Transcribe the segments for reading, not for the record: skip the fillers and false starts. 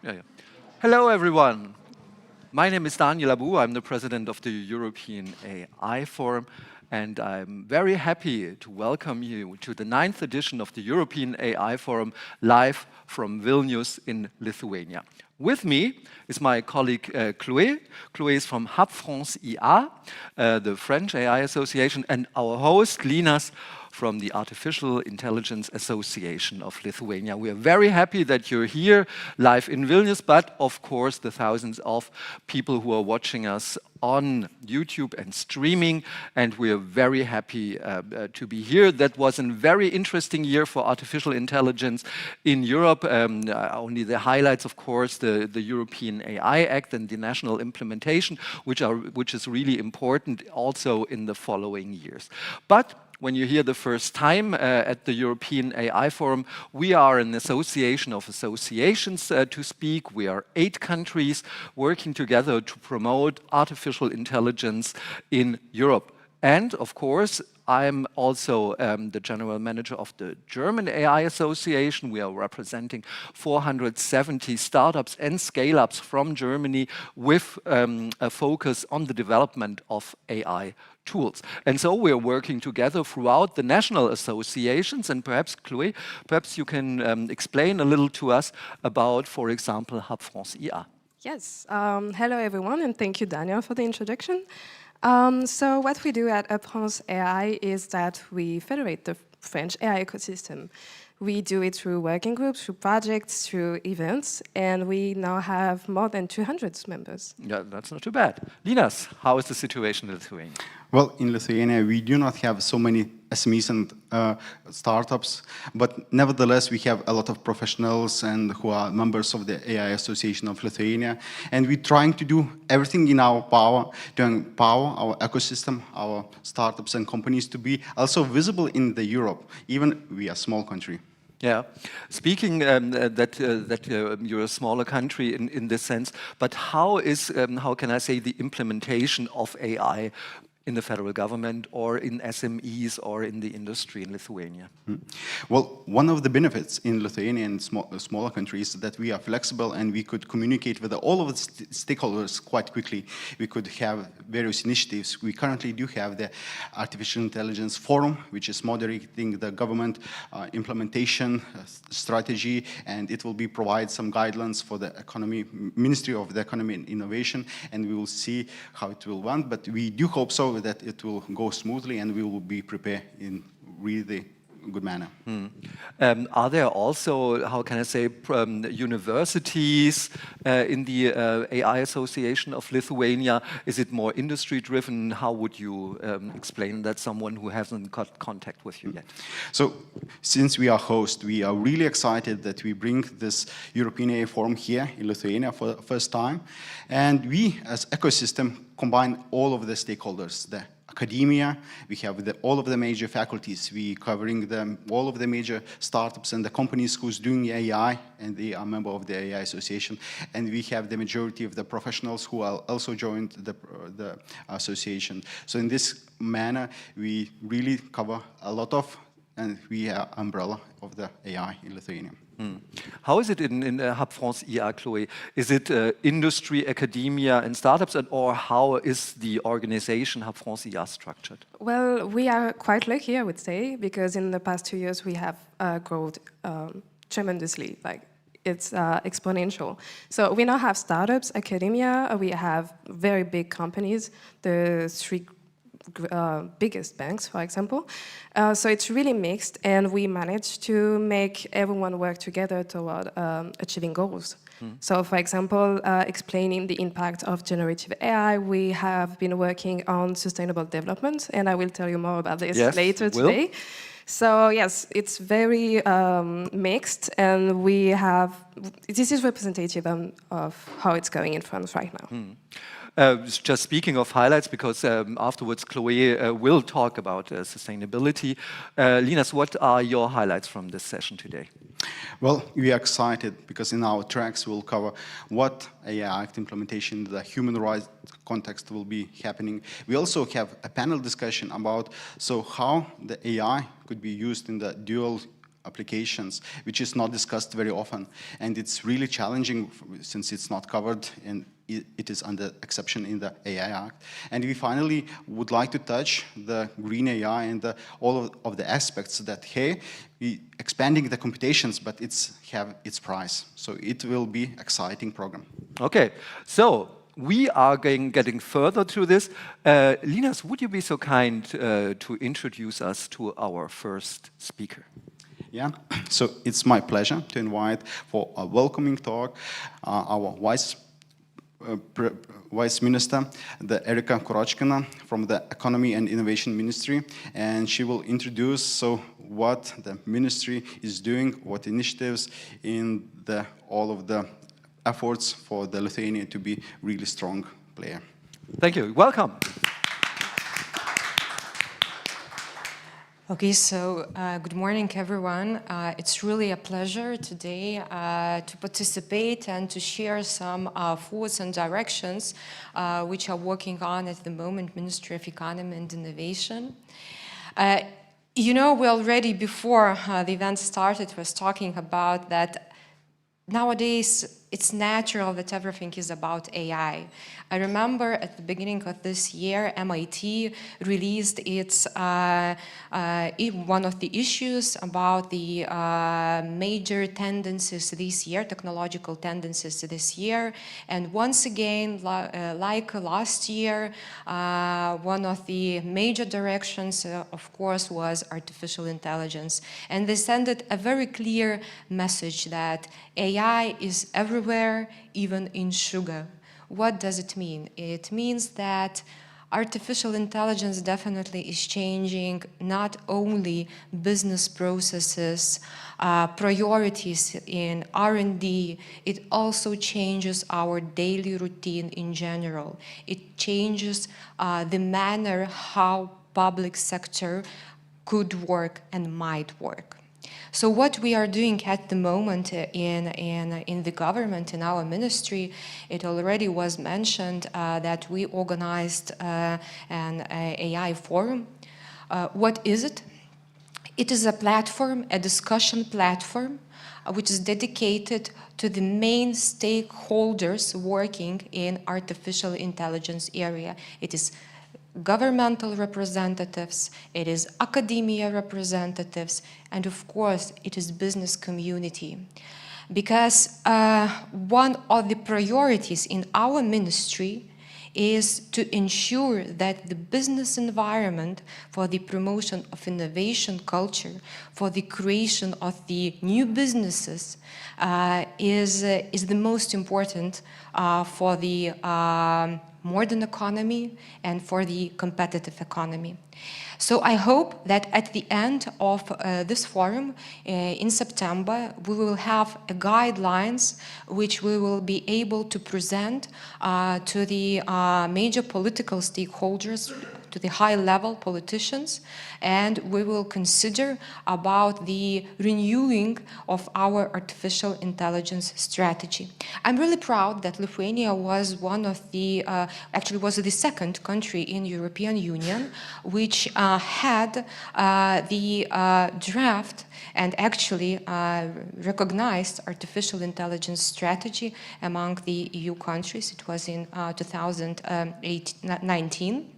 Yeah, yeah. Hello, everyone. My name is Daniel Abu. I'm the president of the European AI Forum, and I'm very happy to welcome you to the 9th edition of the European AI Forum live from Vilnius in Lithuania. With me is my colleague Chloé. Chloé is from Hub France IA, the French AI Association, and our host, Linas, from the Artificial Intelligence Association of Lithuania. We are very happy that you're here live in Vilnius, but of course the thousands of people who are watching us on YouTube and streaming, and we are very happy to be here. That was a very interesting year for artificial intelligence in Europe. Only the highlights, of course, the European AI Act and the national implementation, which is really important also in the following years. But when you're here the first time at the European AI Forum, we are an association of associations to speak. We are 8 countries working together to promote artificial intelligence in Europe. And of course, I'm also the general manager of the German AI Association. We are representing 470 startups and scale-ups from Germany with a focus on the development of AI tools. And so we're working together throughout the national associations. And perhaps, Chloé, perhaps you can explain a little to us about, for example, Hub France IA. Yes. Hello, everyone, and thank you, Daniel, for the introduction. So what we do at Hub France AI is that we federate the French AI ecosystem. We do it through working groups, through projects, through events, and we now have more than 200 members. Yeah, that's not too bad. Linas, how is the situation in Lithuania? Well, in Lithuania, we do not have so many SMEs and startups, but nevertheless, we have a lot of professionals and who are members of the AI Association of Lithuania, and we're trying to do everything in our power to empower our ecosystem, our startups and companies to be also visible in the Europe, even we are a small country. Yeah, speaking that you're a smaller country in this sense, but how can I say, the implementation of AI in the federal government or in SMEs or in the industry in Lithuania? Well, one of the benefits in Lithuania and smaller countries is that we are flexible and we could communicate with all of the stakeholders quite quickly. We could have various initiatives. We currently do have the Artificial Intelligence Forum, which is moderating the government implementation strategy, and it will provide some guidelines for the Ministry of the Economy and Innovation, and we will see how it will run. But we do hope so that it will go smoothly and we will be prepared in really good manner. Are there also, how can I say, universities in the AI Association of Lithuania? Is it more industry driven? How would you explain that, someone who hasn't got contact with you yet? So since we are host, we are really excited that we bring this European AI Forum here in Lithuania for the first time. And we, as ecosystem, combine all of the stakeholders, the academia, we have all of the major faculties, we covering all of the major startups and the companies who's doing AI, and they are member of the AI Association, and we have the majority of the professionals who are also joined the association. So in this manner, we really cover a lot of, and we are umbrella of the AI in Lithuania. How is it in Hub France IA, Chloé? Is it industry, academia, and startups, or how is the organization Hub France IA structured? Well, we are quite lucky, I would say, because in the past 2 years we have grown tremendously. Like, it's exponential. So we now have startups, academia, we have very big companies, the 3 biggest banks, for example. So it's really mixed, and we managed to make everyone work together toward achieving goals. So, for example, explaining the impact of generative AI, we have been working on sustainable development, and I will tell you more about this later today. So yes, it's very mixed, and this is representative of how it's going in France right now. Just speaking of highlights, because afterwards Chloé will talk about sustainability. Linas, what are your highlights from this session today? Well, we are excited because in our tracks we'll cover what AI Act implementation in the human rights context will be happening. We also have a panel discussion about how the AI could be used in the dual applications, which is not discussed very often. And it's really challenging since it's not covered and it is under exception in the AI Act. And we finally would like to touch the green AI and all of the aspects that, hey, we expanding the computations, but it's have its price. So it will be exciting program. Okay, so we are getting further to this. Linus, would you be so kind to introduce us to our first speaker? Yeah, so it's my pleasure to invite for a welcoming talk our Vice Minister, Erika Kurochkina from the Economy and Innovation Ministry, and she will introduce what the ministry is doing, what initiatives in all of the efforts for the Lithuania to be really strong player. Thank you. Welcome. Okay, so good morning, everyone. It's really a pleasure today to participate and to share some thoughts and directions which are working on at the moment, Ministry of Economy and Innovation. You know, we already before the event started was talking about that nowadays it's natural that everything is about AI. I remember at the beginning of this year, MIT released its one of the issues about the major tendencies this year, technological tendencies this year. And once again, like last year, one of the major directions, of course, was artificial intelligence. And they sent a very clear message that AI is everywhere, even in sugar. What does it mean? It means that artificial intelligence definitely is changing not only business processes, priorities in R&D, it also changes our daily routine in general. It changes the manner how public sector could work and might work. So what we are doing at the moment in the government, in our ministry, it already was mentioned that we organized an AI forum. What is it? It is a platform, a discussion platform, which is dedicated to the main stakeholders working in artificial intelligence area. It is governmental representatives, it is academia representatives, and of course it is business community. Because one of the priorities in our ministry is to ensure that the business environment for the promotion of innovation culture, for the creation of the new businesses is the most important for the modern economy and for the competitive economy. So I hope that at the end of this forum in September, we will have guidelines which we will be able to present to the major political stakeholders, to the high-level politicians, and we will consider about the renewing of our artificial intelligence strategy. I'm really proud that Lithuania was one of the, actually was the second country in European Union which had the draft and actually recognized artificial intelligence strategy among the EU countries. It was in 2019.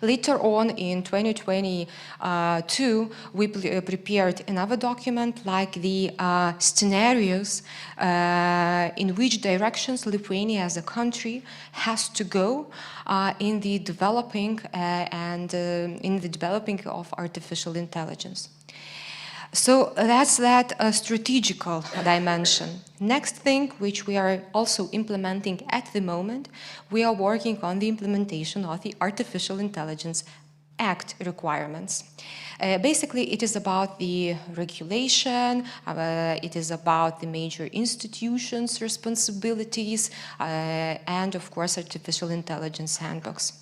Later on in 2022, we prepared another document like the scenarios in which directions Lithuania as a country has to go in the developing of artificial intelligence. So that's that strategical dimension. Next thing, which we are also implementing at the moment, we are working on the implementation of the Artificial Intelligence Act requirements. Basically, it is about the regulation, it is about the major institutions' responsibilities, and of course, artificial intelligence handbooks.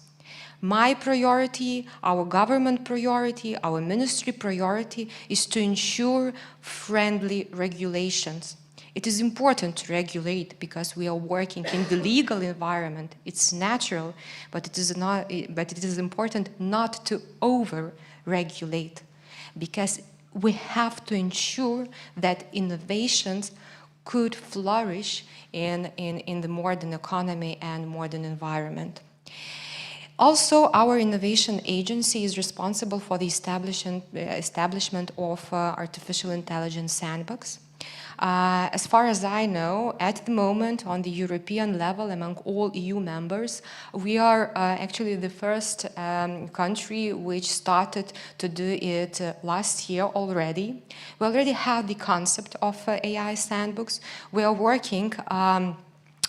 My priority, our government priority, our ministry priority is to ensure friendly regulations. It is important to regulate because we are working in the legal environment. It's natural, but it is not. But it is important not to over-regulate, because we have to ensure that innovations could flourish in the modern economy and modern environment. Also, our innovation agency is responsible for the establishment of artificial intelligence sandbox. As far as I know, at the moment, on the European level, among all EU members, we are actually the first country which started to do it last year already. We already have the concept of AI sandbox. We are working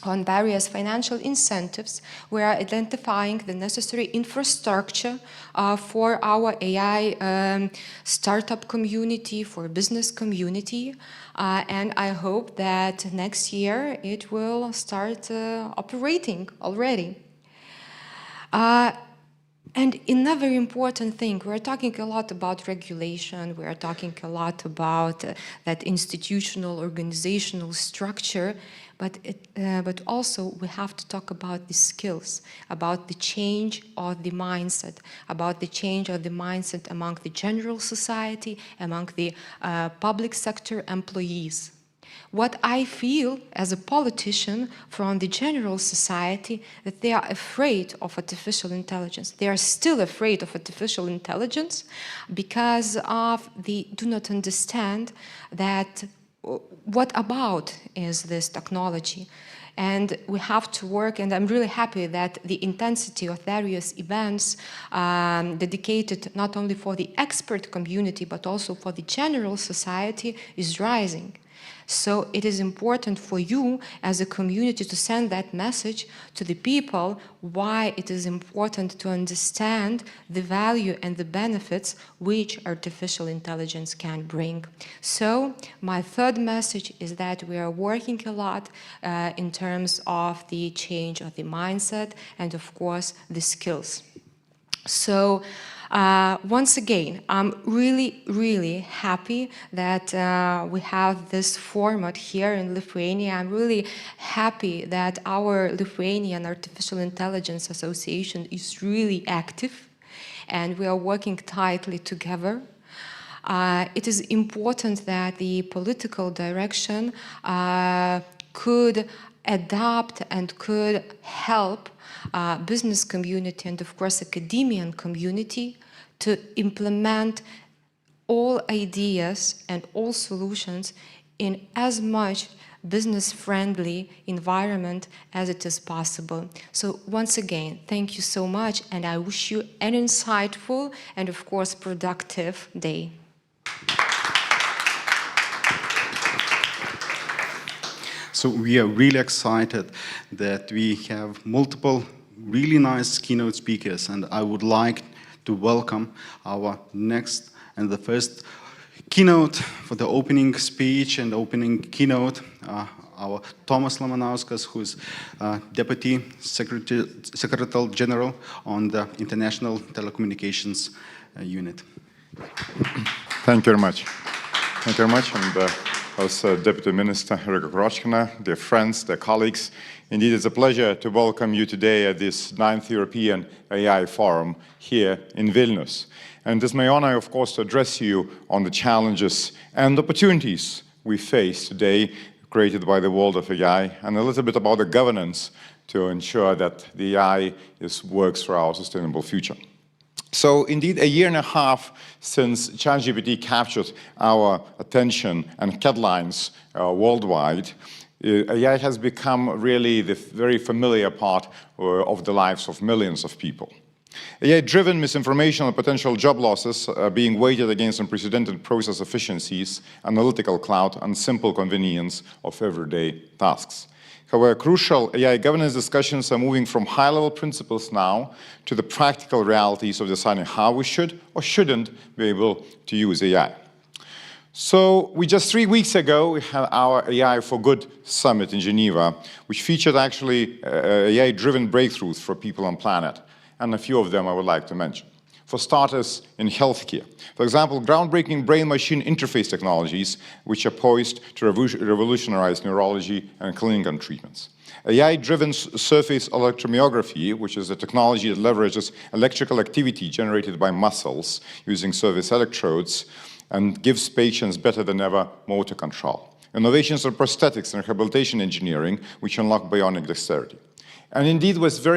on various financial incentives. We are identifying the necessary infrastructure for our AI startup community, for business community. And I hope that next year it will start operating already. And another important thing, we're talking a lot about regulation, we're talking a lot about that institutional, organizational structure, but also we have to talk about the skills, about the change of the mindset, about the change of the mindset among the general society, among the public sector employees. What I feel as a politician from the general society, that they are afraid of artificial intelligence. They are still afraid of artificial intelligence because they do not understand that what about is this technology. And we have to work, and I'm really happy that the intensity of various events dedicated not only for the expert community, but also for the general society is rising. So it is important for you as a community to send that message to the people why it is important to understand the value and the benefits which artificial intelligence can bring. So my third message is that we are working a lot in terms of the change of the mindset and, of course, the skills. So once again, I'm really, really happy that we have this format here in Lithuania. I'm really happy that our Lithuanian Artificial Intelligence Association is really active and we are working tightly together. It is important that the political direction could adapt and could help business community and, of course, academian community to implement all ideas and all solutions in as much business-friendly environment as it is possible. So once again, thank you so much, and I wish you an insightful and, of course, productive day. So we are really excited that we have multiple really nice keynote speakers, and I would like to welcome our next and the first keynote for the opening speech and opening keynote, our Tomas Lamanauskas, who's Deputy Secretary General on the International Telecommunications Unit. Thank you very much. Thank you very much. And also Deputy Minister Riga Kurochkina, dear friends, dear colleagues. Indeed, it's a pleasure to welcome you today at this 9th European AI Forum here in Vilnius. And it's my honor, of course, to address you on the challenges and opportunities we face today created by the world of AI, and a little bit about the governance to ensure that the AI works for our sustainable future. So indeed, a year and a half since ChatGPT captured our attention and headlines worldwide, AI has become really the very familiar part of the lives of millions of people. AI-driven misinformation and potential job losses are being weighted against unprecedented process efficiencies, analytical cloud, and simple convenience of everyday tasks. However, crucial AI governance discussions are moving from high-level principles now to the practical realities of deciding how we should or shouldn't be able to use AI. So just 3 weeks ago, we had our AI for Good Summit in Geneva, which featured actually AI-driven breakthroughs for people on planet. And a few of them I would like to mention. For starters, in healthcare. For example, groundbreaking brain-machine interface technologies, which are poised to revolutionize neurology and clinical treatments. AI-driven surface electromyography, which is a technology that leverages electrical activity generated by muscles using surface electrodes, and gives patients better than ever motor control. Innovations in prosthetics and rehabilitation engineering, which unlock bionic dexterity. And indeed was a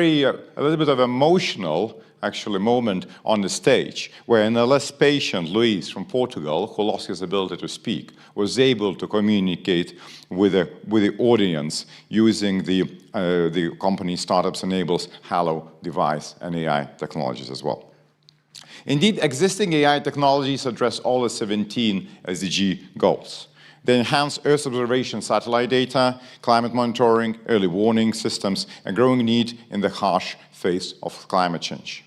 little bit of emotional, actually, moment on the stage, where an LS patient, Luis from Portugal, who lost his ability to speak, was able to communicate with the audience using the company Startups Enables Hello device and AI technologies as well. Indeed, existing AI technologies address all the 17 SDG goals. They enhance Earth observation satellite data, climate monitoring, early warning systems, and growing need in the harsh face of climate change.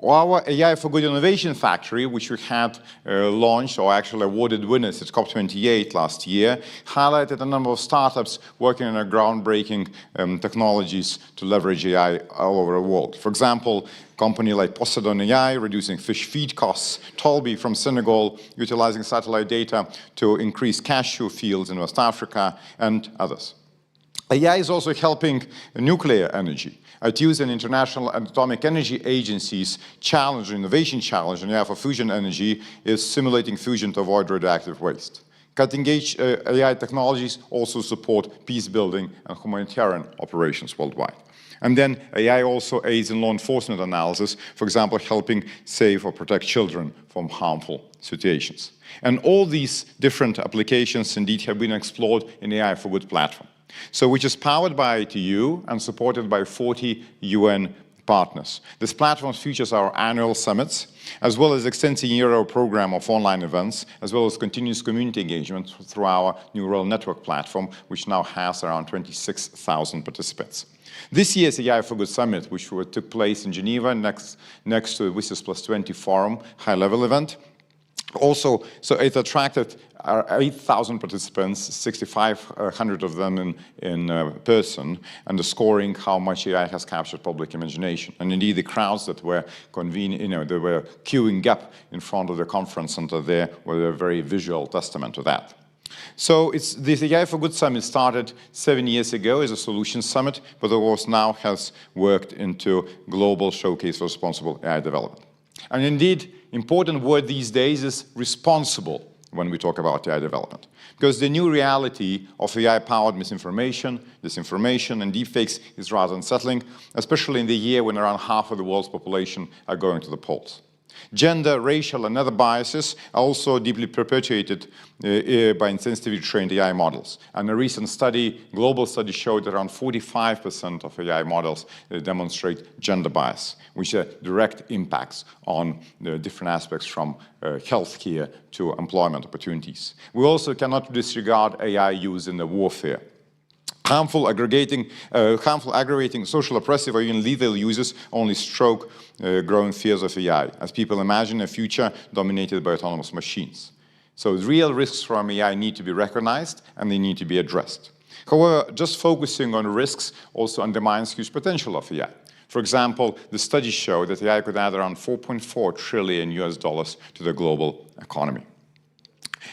Our AI for Good Innovation Factory, which we had launched or actually awarded winners at COP28 last year, highlighted a number of startups working on groundbreaking technologies to leverage AI all over the world. For example, a company like Poseidon AI, reducing fish feed costs, Tolby from Senegal, utilizing satellite data to increase cashew fields in West Africa, and others. AI is also helping nuclear energy. ITU's and International Atomic Energy Agency's innovation challenge on AI for fusion energy is simulating fusion to avoid radioactive waste. Cutting-edge AI technologies also support peace-building and humanitarian operations worldwide. And then AI also aids in law enforcement analysis, for example, helping save or protect children from harmful situations. And all these different applications indeed have been explored in AI for Good platform. So which is powered by ITU and supported by 40 UN partners. This platform features our annual summits, as well as extensive year-round program of online events, as well as continuous community engagement through our neural network platform, which now has around 26,000 participants. This year's AI for Good Summit, which took place in Geneva next to the WSIS Plus 20 Forum, high-level event, also, so it attracted 8,000 participants, 6,500 of them in person, underscoring how much AI has captured public imagination. And indeed, the crowds that were they were queuing up in front of the conference center there were a very visual testament to that. So this AI for Good Summit started 7 years ago as a solutions summit, but of course now has worked into global showcase for responsible AI development. And indeed, important word these days is responsible when we talk about AI development. Because the new reality of AI-powered misinformation, disinformation, and deepfakes is rather unsettling, especially in the year when around half of the world's population are going to the polls. Gender, racial, and other biases are also deeply perpetuated by insensitively trained AI models. And a recent study, global study, showed that around 45% of AI models demonstrate gender bias, which direct impacts on the different aspects from healthcare to employment opportunities. We also cannot disregard AI use in the warfare. Harmful, aggravating social oppressive or even lethal uses only stroke growing fears of AI, as people imagine a future dominated by autonomous machines. So real risks from AI need to be recognized and they need to be addressed. However, just focusing on risks also undermines huge potential of AI. For example, the studies show that AI could add around $4.4 trillion to the global economy.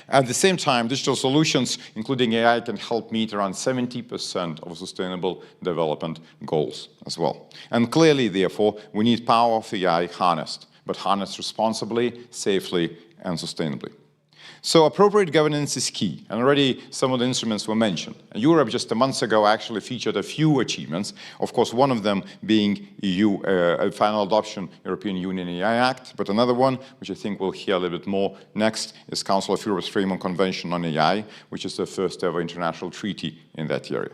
At the same time, digital solutions, including AI, can help meet around 70% of sustainable development goals as well. And clearly, therefore, we need power of AI harnessed, but harnessed responsibly, safely, and sustainably. So appropriate governance is key, and already some of the instruments were mentioned. Europe just a month ago actually featured a few achievements, of course one of them being EU final adoption European Union AI Act, but another one, which I think we'll hear a little bit more next, is Council of Europe's Framework Convention on AI, which is the first ever international treaty in that area.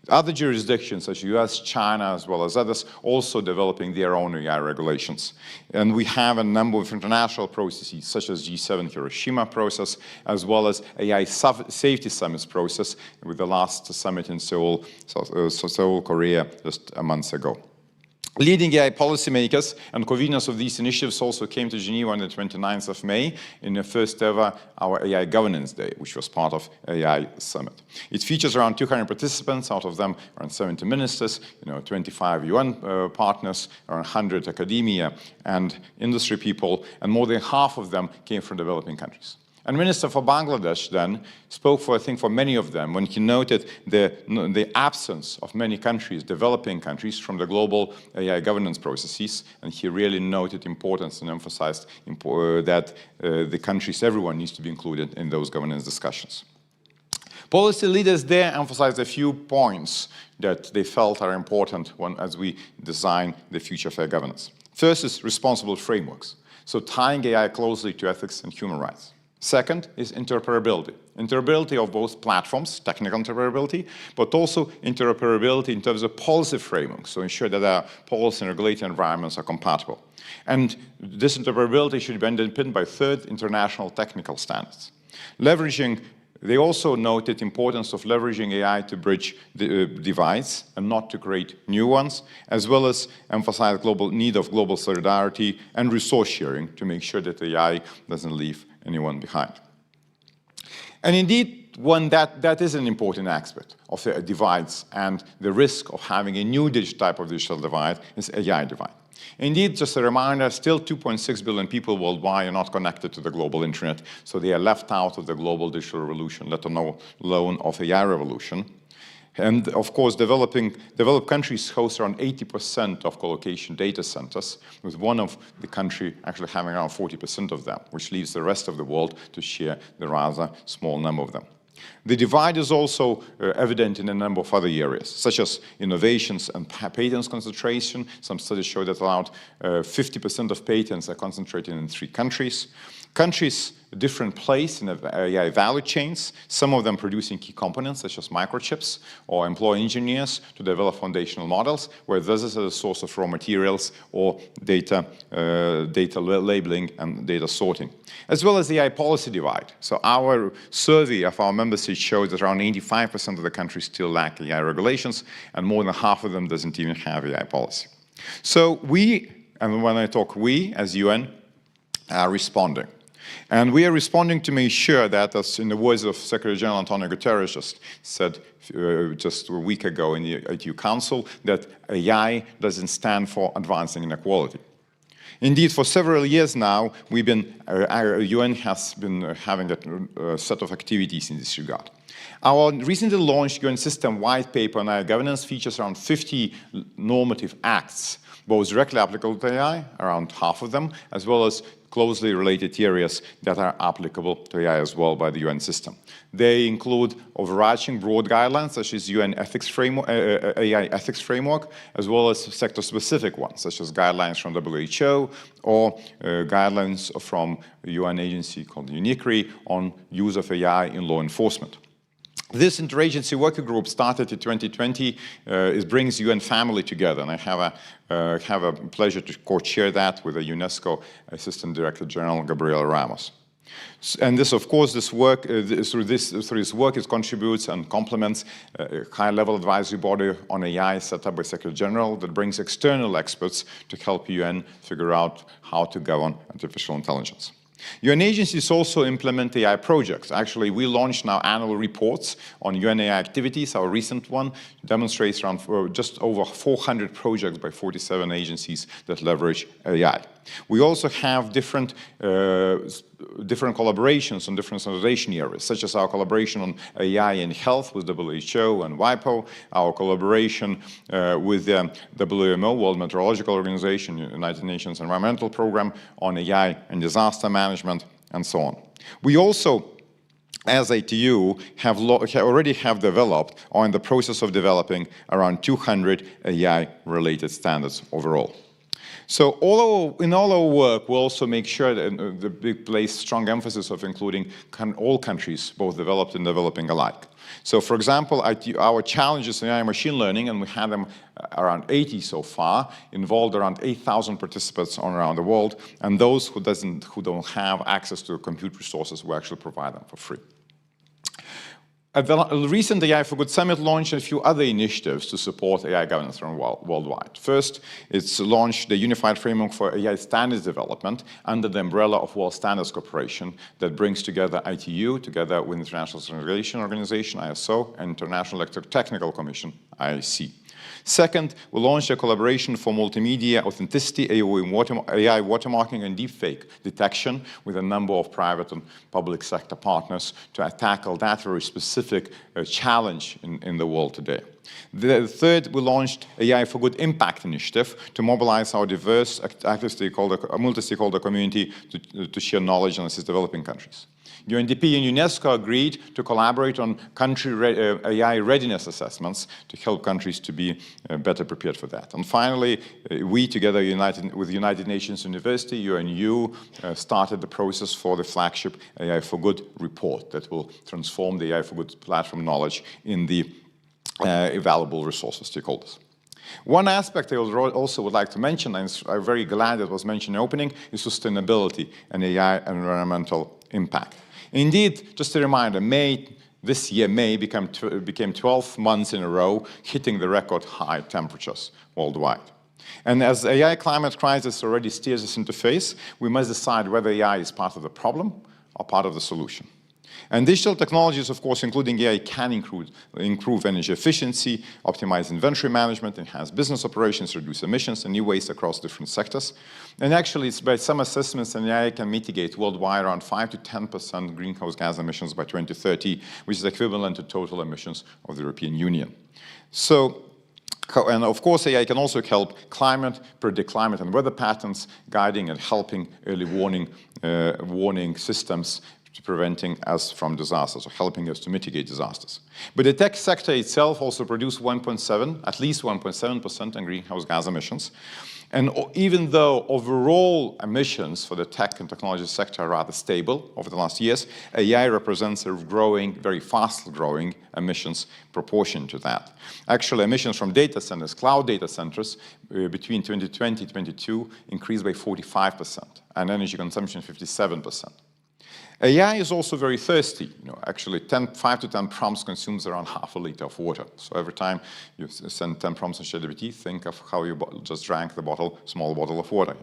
Other jurisdictions, such as US, China, as well as others, also developing their own AI regulations. And we have a number of international processes, such as G7 Hiroshima process, as well as AI Safety Summits process, with the last summit in Seoul, Seoul, Korea, just a month ago. Leading AI policymakers and conveners of these initiatives also came to Geneva on the 29th of May in the first ever our AI Governance Day, which was part of AI Summit. It features around 200 participants, out of them around 70 ministers, 25 UN partners, around 100 academia and industry people, and more than half of them came from developing countries. And Minister for Bangladesh then spoke for, I think, for many of them when he noted the absence of many countries, developing countries, from the global AI governance processes, and he really noted importance and emphasized that the countries, everyone needs to be included in those governance discussions. Policy leaders there emphasized a few points that they felt are important as we design the future of AI governance. First is responsible frameworks, so tying AI closely to ethics and human rights. Second is interoperability. Interoperability of both platforms, technical interoperability, but also interoperability in terms of policy frameworks, so ensure that our policy and regulatory environments are compatible. And this interoperability should be underpinned by third, international technical standards. They also noted the importance of leveraging AI to bridge the divides and not to create new ones, as well as emphasize the need of global solidarity and resource sharing to make sure that AI doesn't leave anyone behind. And indeed, that is an important aspect of the divides, and the risk of having a new type of digital divide is AI divide. Indeed, just a reminder, still 2.6 billion people worldwide are not connected to the global internet, so they are left out of the global digital revolution, let alone of AI revolution. And of course, developed countries host around 80% of co-location data centers, with one of the country actually having around 40% of them, which leaves the rest of the world to share the rather small number of them. The divide is also evident in a number of other areas, such as innovations and patents concentration. Some studies show that around 50% of patents are concentrated in 3 countries. Countries, a different place in the AI value chains, some of them producing key components such as microchips, or employ engineers to develop foundational models, where this is a source of raw materials or data labeling and data sorting. As well as the AI policy divide. So our survey of our member states showed that around 85% of the countries still lack AI regulations, and more than half of them doesn't even have AI policy. So we, and when I talk we, as UN, are responding. And we are responding to make sure that, as in the words of Secretary General Antonio Guterres just said just a week ago in the ITU Council, that AI doesn't stand for advancing inequality. Indeed, for several years now, our UN has been having a set of activities in this regard. Our recently launched UN system white paper on AI governance features around 50 normative acts, both directly applicable to AI, around half of them, as well as closely related areas that are applicable to AI as well by the UN system. They include overarching broad guidelines, such as UN ethics framework, AI ethics framework, as well as sector-specific ones, such as guidelines from WHO or guidelines from a UN agency called UNICRI on use of AI in law enforcement. This interagency working group started in 2020. It brings UN family together, and I have a pleasure to co-chair that with the UNESCO Assistant Director General Gabriel Ramos. And this, of course, this work through this work, it contributes and complements a high-level advisory body on AI set up by Secretary General that brings external experts to help UN figure out how to govern artificial intelligence. UN agencies also implement AI projects. Actually, we launched now annual reports on UN AI activities. Our recent one demonstrates around just over 400 projects by 47 agencies that leverage AI. We also have different collaborations on different standardization areas, such as our collaboration on AI in health with WHO and WIPO, our collaboration with the WMO, World Meteorological Organization, United Nations Environmental Program, on AI and disaster management, and so on. We also, as ITU, already have developed, or in the process of developing, around 200 AI-related standards overall. So in all our work, we also make sure that the big place strong emphasis of including all countries, both developed and developing alike. So for example, our challenges in AI machine learning, and we had them around 80 so far, involved around 8,000 participants around the world, and those who don't have access to compute resources, we actually provide them for free. At the recent AI for Good Summit launched a few other initiatives to support AI governance worldwide. First, it's launched the Unified Framework for AI Standards Development under the umbrella of World Standards Corporation that brings together ITU, together with International Standardization Organization, ISO, and International Electrotechnical Commission, IEC. Second, we launched a collaboration for multimedia authenticity, AI watermarking, and deepfake detection with a number of private and public sector partners to tackle that very specific challenge in the world today. The third, we launched AI for Good Impact initiative to mobilize our diverse multi-stakeholder community to share knowledge and assist developing countries. UNDP and UNESCO agreed to collaborate on country AI readiness assessments to help countries to be better prepared for that. And finally, we, together with United Nations University, UNU, started the process for the flagship AI for Good report that will transform the AI for Good platform knowledge in the valuable resources stakeholders. One aspect I also would like to mention, and I'm very glad it was mentioned in the opening, is sustainability and AI environmental impact. Indeed, just a reminder, this year, May became 12 months in a row, hitting the record high temperatures worldwide. And as the AI climate crisis already steers us into phase, we must decide whether AI is part of the problem or part of the solution. And digital technologies, of course, including AI, can improve energy efficiency, optimize inventory management, enhance business operations, reduce emissions and new waste across different sectors. And actually, by some assessments, AI can mitigate worldwide around 5 to 10% greenhouse gas emissions by 2030, which is equivalent to total emissions of the European Union. So, and of course, AI can also help predict climate and weather patterns, guiding and helping early warning systems to preventing us from disasters or helping us to mitigate disasters. But the tech sector itself also produced at least 1.7% in greenhouse gas emissions. And even though overall emissions for the tech and technology sector are rather stable over the last years, AI represents a very fast growing emissions proportion to that. Actually, emissions from data centers, cloud data centers, between 2020 and 2022 increased by 45%, and energy consumption 57%. AI is also very thirsty. Actually, 5 to 10 prompts consumes around half a liter of water. So every time you send 10 prompts in ChatGPT, think of how you just drank the small bottle of water.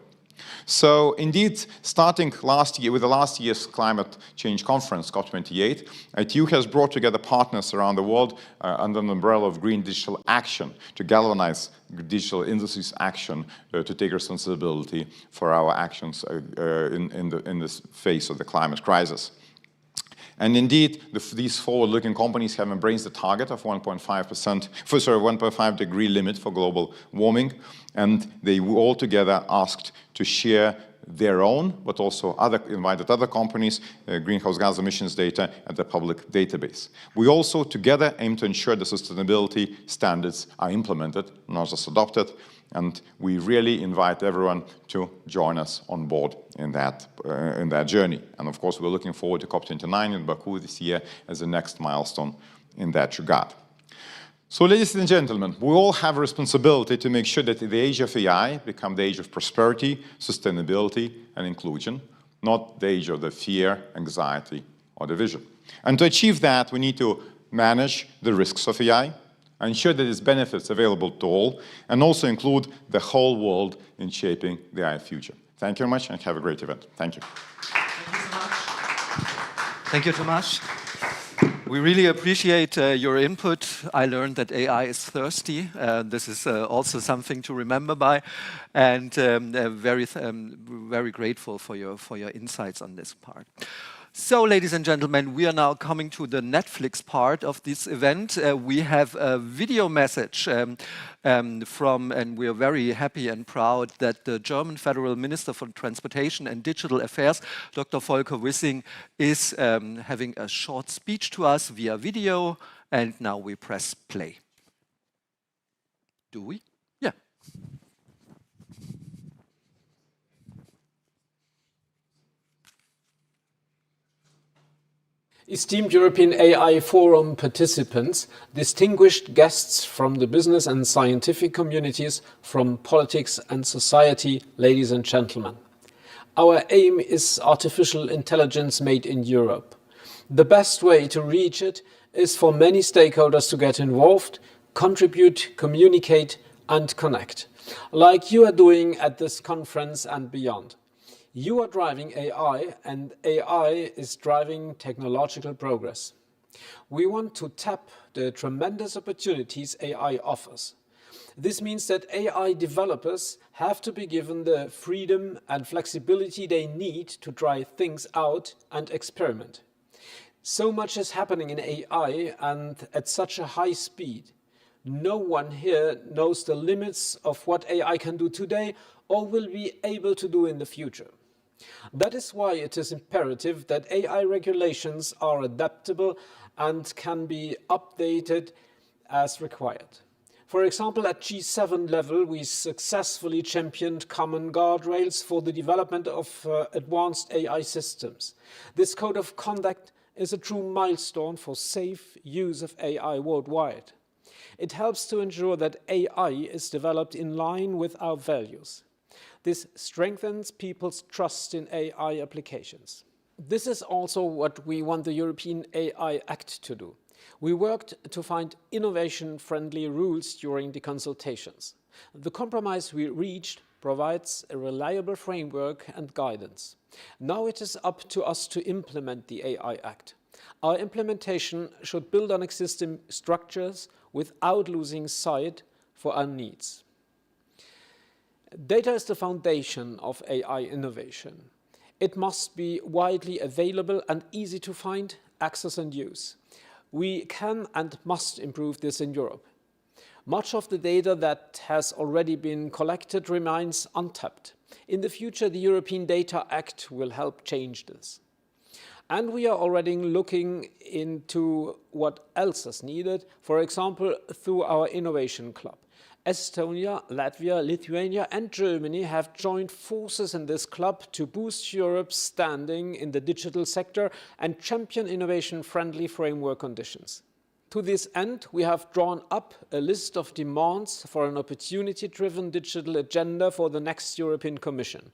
So indeed, starting last year with the last year's climate change conference, COP28, ITU has brought together partners around the world under an umbrella of green digital action to galvanize digital industry's action to take responsibility for our actions in this phase of the climate crisis. And indeed, these forward-looking companies have embraced the target of 1.5 degree limit for global warming, and they all together asked to share their own, but also invited other companies, greenhouse gas emissions data at the public database. We also together aim to ensure the sustainability standards are implemented, not just adopted, and we really invite everyone to join us on board in that journey. And of course, we're looking forward to COP29 in Baku this year as the next milestone in that regard. So, ladies and gentlemen, we all have a responsibility to make sure that the age of AI becomes the age of prosperity, sustainability, and inclusion, not the age of the fear, anxiety, or division. And to achieve that, we need to manage the risks of AI, ensure that its benefits are available to all, and also include the whole world in shaping the AI future. Thank you very much, and have a great event. Thank you. Thank you, Tomasz. We really appreciate your input. I learned that AI is thirsty. This is also something to remember by, and very grateful for your insights on this part. So, ladies and gentlemen, we are now coming to the Netflix part of this event. We have a video message and we are very happy and proud that the German Federal Minister for Transportation and Digital Affairs, Dr. Volker Wissing, is having a short speech to us via video, and now we press play. Do we? Yeah. Esteemed European AI Forum participants, distinguished guests from the business and scientific communities, from politics and society, ladies and gentlemen. Our aim is artificial intelligence made in Europe. The best way to reach it is for many stakeholders to get involved, contribute, communicate, and connect, like you are doing at this conference and beyond. You are driving AI, and AI is driving technological progress. We want to tap the tremendous opportunities AI offers. This means that AI developers have to be given the freedom and flexibility they need to try things out and experiment. So much is happening in AI and at such a high speed. No one here knows the limits of what AI can do today or will be able to do in the future. That is why it is imperative that AI regulations are adaptable and can be updated as required. For example, at G7 level, we successfully championed common guardrails for the development of advanced AI systems. This code of conduct is a true milestone for safe use of AI worldwide. It helps to ensure that AI is developed in line with our values. This strengthens people's trust in AI applications. This is also what we want the European AI Act to do. We worked to find innovation-friendly rules during the consultations. The compromise we reached provides a reliable framework and guidance. Now it is up to us to implement the AI Act. Our implementation should build on existing structures without losing sight for our needs. Data is the foundation of AI innovation. It must be widely available and easy to find, access and use. We can and must improve this in Europe. Much of the data that has already been collected remains untapped. In the future, the European Data Act will help change this. And we are already looking into what else is needed, for example, through our Innovation Club. Estonia, Latvia, Lithuania and Germany have joined forces in this club to boost Europe's standing in the digital sector and champion innovation-friendly framework conditions. To this end, we have drawn up a list of demands for an opportunity-driven digital agenda for the next European Commission.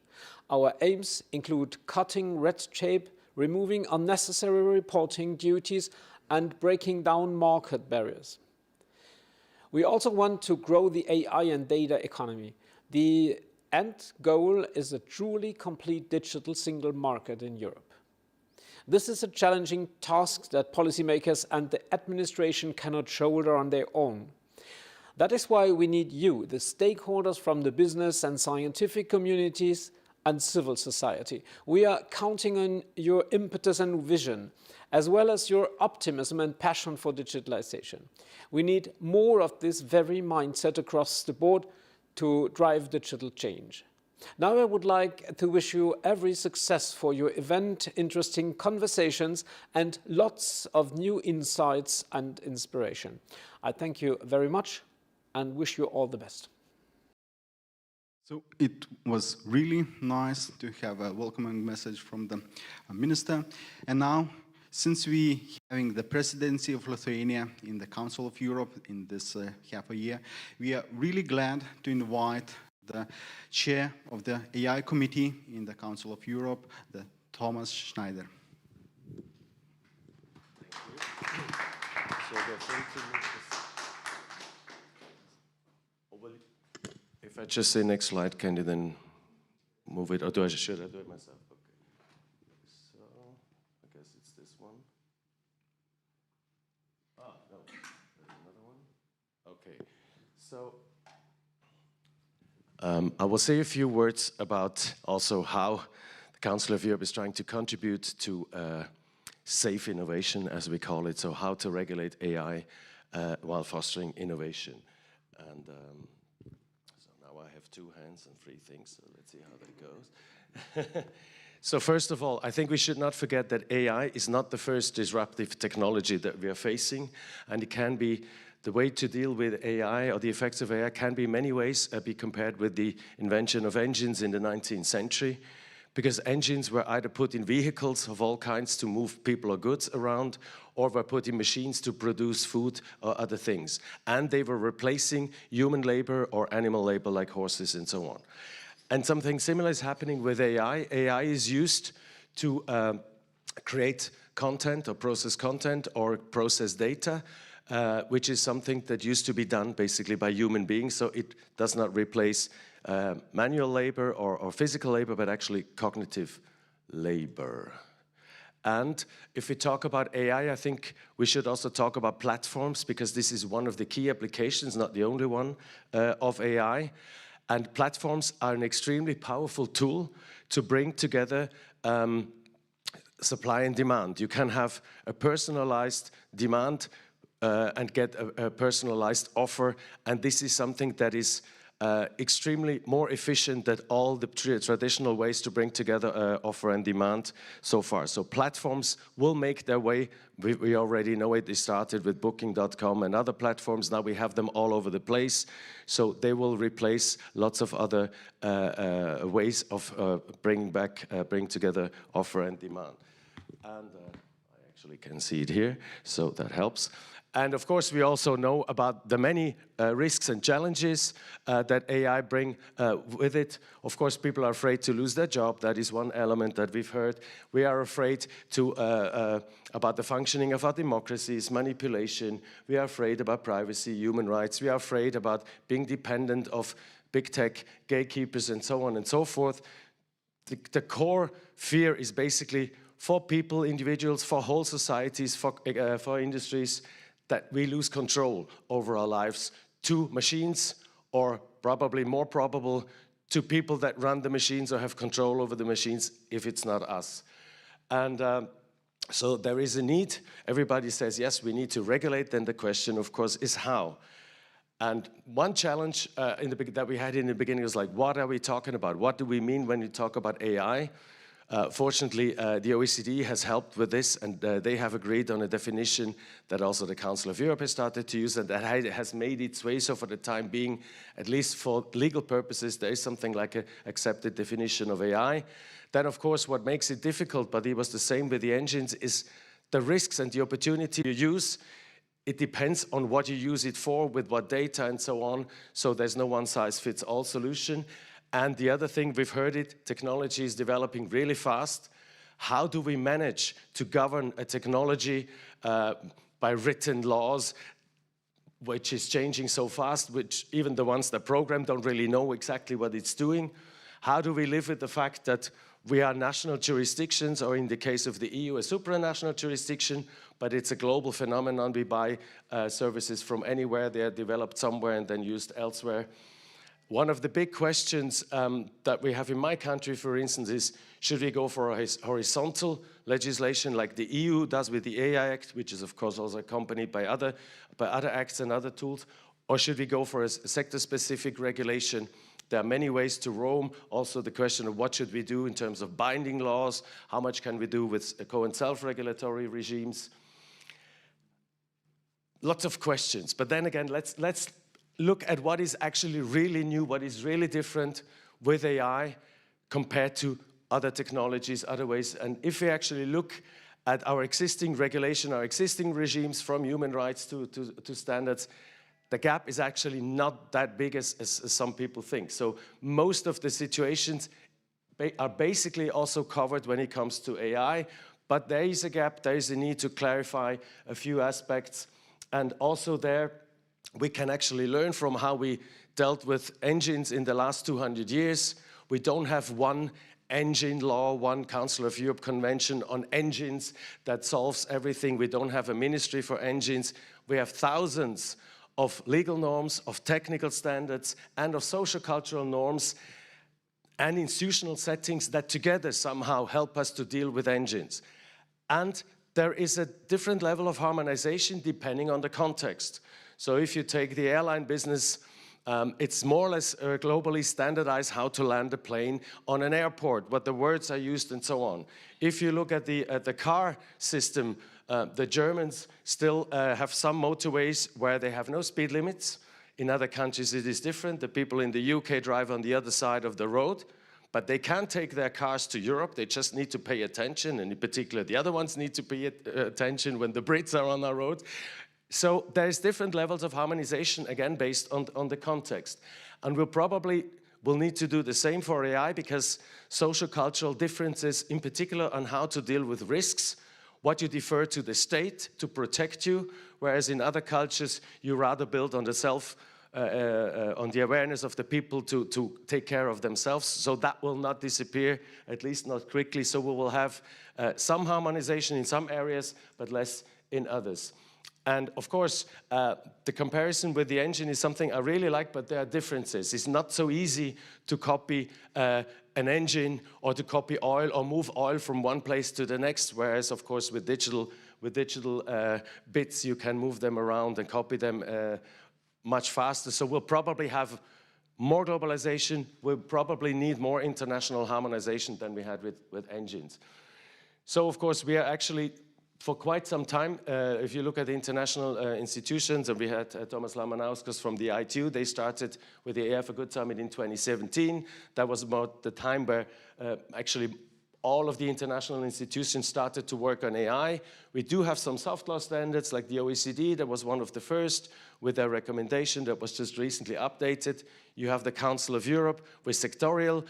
Our aims include cutting red tape, removing unnecessary reporting duties, and breaking down market barriers. We also want to grow the AI and data economy. The end goal is a truly complete digital single market in Europe. This is a challenging task that policymakers and the administration cannot shoulder on their own. That is why we need you, the stakeholders from the business and scientific communities and civil society. We are counting on your impetus and vision, as well as your optimism and passion for digitalization. We need more of this very mindset across the board to drive digital change. Now I would like to wish you every success for your event, interesting conversations, and lots of new insights and inspiration. I thank you very much and wish you all the best. So it was really nice to have a welcoming message from the minister. And now, since we having the presidency of Lithuania in the Council of Europe in this half a year, we are really glad to invite the chair of the AI committee in the Council of Europe, the Thomas Schneider. If I just say next slide, can you then move it, or should I do it myself? Okay. So I guess it's this one. Ah, no, there's another one. Okay. So I will say a few words about also how the Council of Europe is trying to contribute to safe innovation, as we call it. So how to regulate AI while fostering innovation. And so now I have 2 hands and 3 things, so let's see how that goes. So first of all, I think we should not forget that AI is not the first disruptive technology that we are facing, and it can be the way to deal with AI, or the effects of AI, can be in many ways be compared with the invention of engines in the 19th century, because engines were either put in vehicles of all kinds to move people or goods around, or were put in machines to produce food or other things. And they were replacing human labor or animal labor like horses and so on. And something similar is happening with AI. AI is used to create content or process content or process data, which is something that used to be done basically by human beings. So it does not replace manual labor or physical labor, but actually cognitive labor. And if we talk about AI, I think we should also talk about platforms, because this is one of the key applications, not the only one, of AI. And platforms are an extremely powerful tool to bring together supply and demand. You can have a personalized demand and get a personalized offer, and this is something that is extremely more efficient than all the traditional ways to bring together offer and demand so far. So platforms will make their way. We already know it. They started with Booking.com and other platforms. Now we have them all over the place. So they will replace lots of other ways of bringing together offer and demand. And I actually can see it here, so that helps. And of course, we also know about the many risks and challenges that AI bring with it. Of course, people are afraid to lose their job. That is one element that we've heard. We are afraid about the functioning of our democracies, manipulation. We are afraid about privacy, human rights. We are afraid about being dependent of big tech, gatekeepers, and so on and so forth. The core fear is basically for people, individuals, for whole societies, for industries, that we lose control over our lives to machines, or probably more probable to people that run the machines or have control over the machines if it's not us. And so there is a need. Everybody says, yes, we need to regulate. Then the question, of course, is how. And one challenge that we had in the beginning was like, what are we talking about? What do we mean when we talk about AI? Fortunately, the OECD has helped with this, and they have agreed on a definition that also the Council of Europe has started to use, and that has made its way. So for the time being, at least for legal purposes, there is something like an accepted definition of AI. Then, of course, what makes it difficult, but it was the same with the engines, is the risks and the opportunity you use. It depends on what you use it for, with what data and so on. So there's no one-size-fits-all solution. And the other thing, we've heard it, technology is developing really fast. How do we manage to govern a technology by written laws, which is changing so fast, which even the ones that program don't really know exactly what it's doing? How do we live with the fact that we are national jurisdictions, or in the case of the EU, a supranational jurisdiction, but it's a global phenomenon. We buy services from anywhere. They are developed somewhere and then used elsewhere. One of the big questions that we have in my country, for instance, is should we go for a horizontal legislation like the EU does with the AI Act, which is of course also accompanied by other acts and other tools, or should we go for a sector-specific regulation? There are many ways to roam. Also the question of what should we do in terms of binding laws, how much can we do with co- and self-regulatory regimes? Lots of questions, but then again, let's look at what is actually really new, what is really different with AI compared to other technologies, other ways. And if we actually look at our existing regulation, our existing regimes, from human rights to standards, the gap is actually not that big as some people think. So most of the situations are basically also covered when it comes to AI, but there is a gap, there is a need to clarify a few aspects. And also there, we can actually learn from how we dealt with engines in the last 200 years. We don't have one engine law, one Council of Europe convention on engines that solves everything. We don't have a ministry for engines. We have thousands of legal norms, of technical standards, and of social-cultural norms and institutional settings that together somehow help us to deal with engines. And there is a different level of harmonization depending on the context. So if you take the airline business, it's more or less globally standardized how to land a plane on an airport, what the words are used and so on. If you look at the car system, the Germans still have some motorways where they have no speed limits. In other countries it is different. The people in the UK drive on the other side of the road, but they can't take their cars to Europe. They just need to pay attention, and in particular the other ones need to pay attention when the Brits are on our road. So there's different levels of harmonization, again, based on the context. And we'll need to do the same for AI, because social cultural differences, in particular on how to deal with risks, what you defer to the state to protect you, whereas in other cultures you rather build on on the awareness of the people to take care of themselves. So that will not disappear, at least not quickly. So we will have some harmonization in some areas, but less in others. And of course, the comparison with the engine is something I really like, but there are differences. It's not so easy to copy an engine or to copy oil or move oil from one place to the next, whereas of course with digital bits you can move them around and copy them much faster. So we'll probably have more globalization. We'll probably need more international harmonization than we had with engines. So of course we are actually, for quite some time, if you look at the international institutions, and we had Thomas Lamanauskas from the ITU, they started with the AI for Good Summit in 2017. That was about the time where actually all of the international institutions started to work on AI. We do have some soft law standards like the OECD, that was one of the first with their recommendation that was just recently updated. You have the Council of Europe with sectorial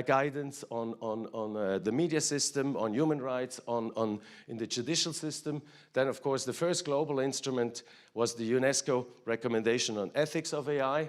guidance on the media system, on human rights, in the judicial system. Then of course the first global instrument was the UNESCO recommendation on ethics of AI.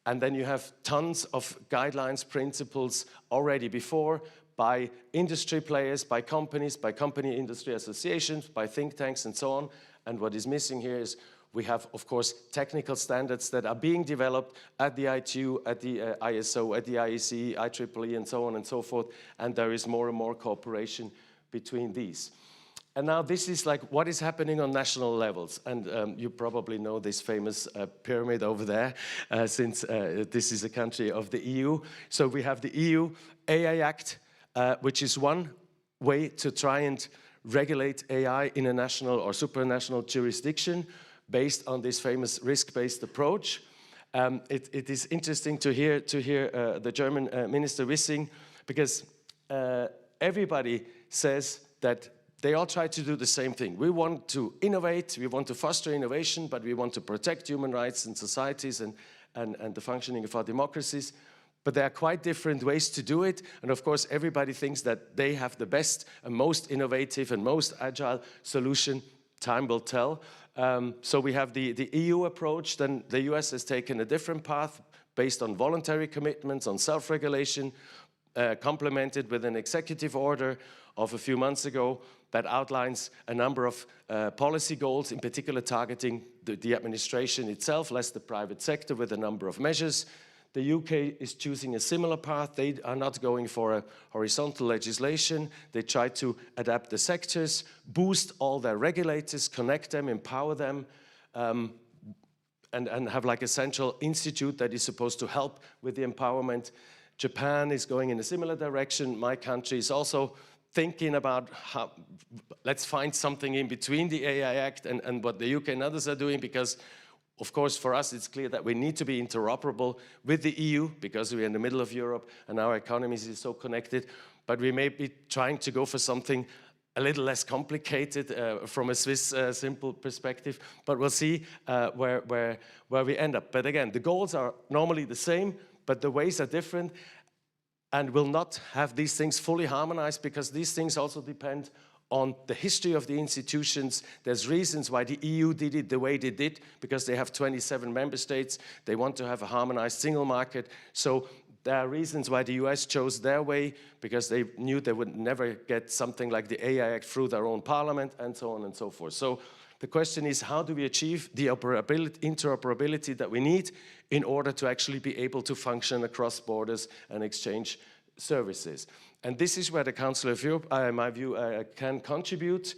And then you have tons of guidelines, principles already before, by industry players, by companies, by company industry associations, by think tanks and so on. And what is missing here is we have, of course, technical standards that are being developed at the ITU, at the ISO, at the IEC, IEEE, and so on and so forth. And there is more and more cooperation between these. And now this is like what is happening on national levels. And you probably know this famous pyramid over there, since this is a country of the EU. So we have the EU AI Act, which is one way to try and regulate AI in a national or supranational jurisdiction based on this famous risk-based approach. It is interesting to hear the German Minister Wissing, because everybody says that they all try to do the same thing. We want to innovate, we want to foster innovation, but we want to protect human rights and societies and the functioning of our democracies. But there are quite different ways to do it. And of course, everybody thinks that they have the best and most innovative and most agile solution. Time will tell. So we have the EU approach. Then the US has taken a different path based on voluntary commitments, on self-regulation, complemented with an executive order of a few months ago that outlines a number of policy goals, in particular targeting the administration itself, less the private sector, with a number of measures. The UK is choosing a similar path. They are not going for a horizontal legislation. They try to adapt the sectors, boost all their regulators, connect them, empower them, and have like a central institute that is supposed to help with the empowerment. Japan is going in a similar direction. My country is also thinking about how, let's find something in between the AI Act and what the UK and others are doing, because of course, for us, it's clear that we need to be interoperable with the EU because we're in the middle of Europe and our economies is so connected. But we may be trying to go for something a little less complicated from a Swiss simple perspective. But we'll see where we end up. But again, the goals are normally the same, but the ways are different. And we'll not have these things fully harmonized because these things also depend on the history of the institutions. There's reasons why the EU did it the way they did, because they have 27 member states. They want to have a harmonized single market. So there are reasons why the US chose their way, because they knew they would never get something like the AI Act through their own parliament, and so on and so forth. So the question is, how do we achieve the interoperability that we need in order to actually be able to function across borders and exchange services? And this is where the Council of Europe, in my view, can contribute.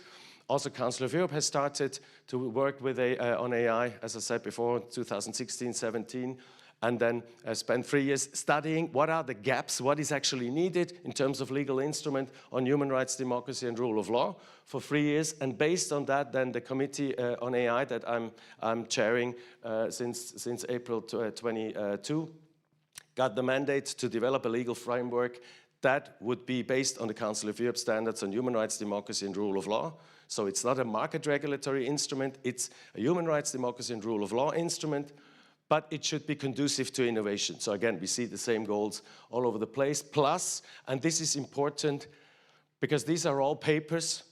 Also, Council of Europe has started to work with on AI, as I said before, 2016-17, and then spent 3 years studying what are the gaps, what is actually needed in terms of legal instrument on human rights, democracy, and rule of law for 3 years. And based on that, then the committee on AI that I'm chairing since April 22 got the mandate to develop a legal framework that would be based on the Council of Europe standards on human rights, democracy, and rule of law. So it's not a market regulatory instrument, it's a human rights, democracy, and rule of law instrument, but it should be conducive to innovation. So again, we see the same goals all over the place. Plus, and this is important, because these are all papers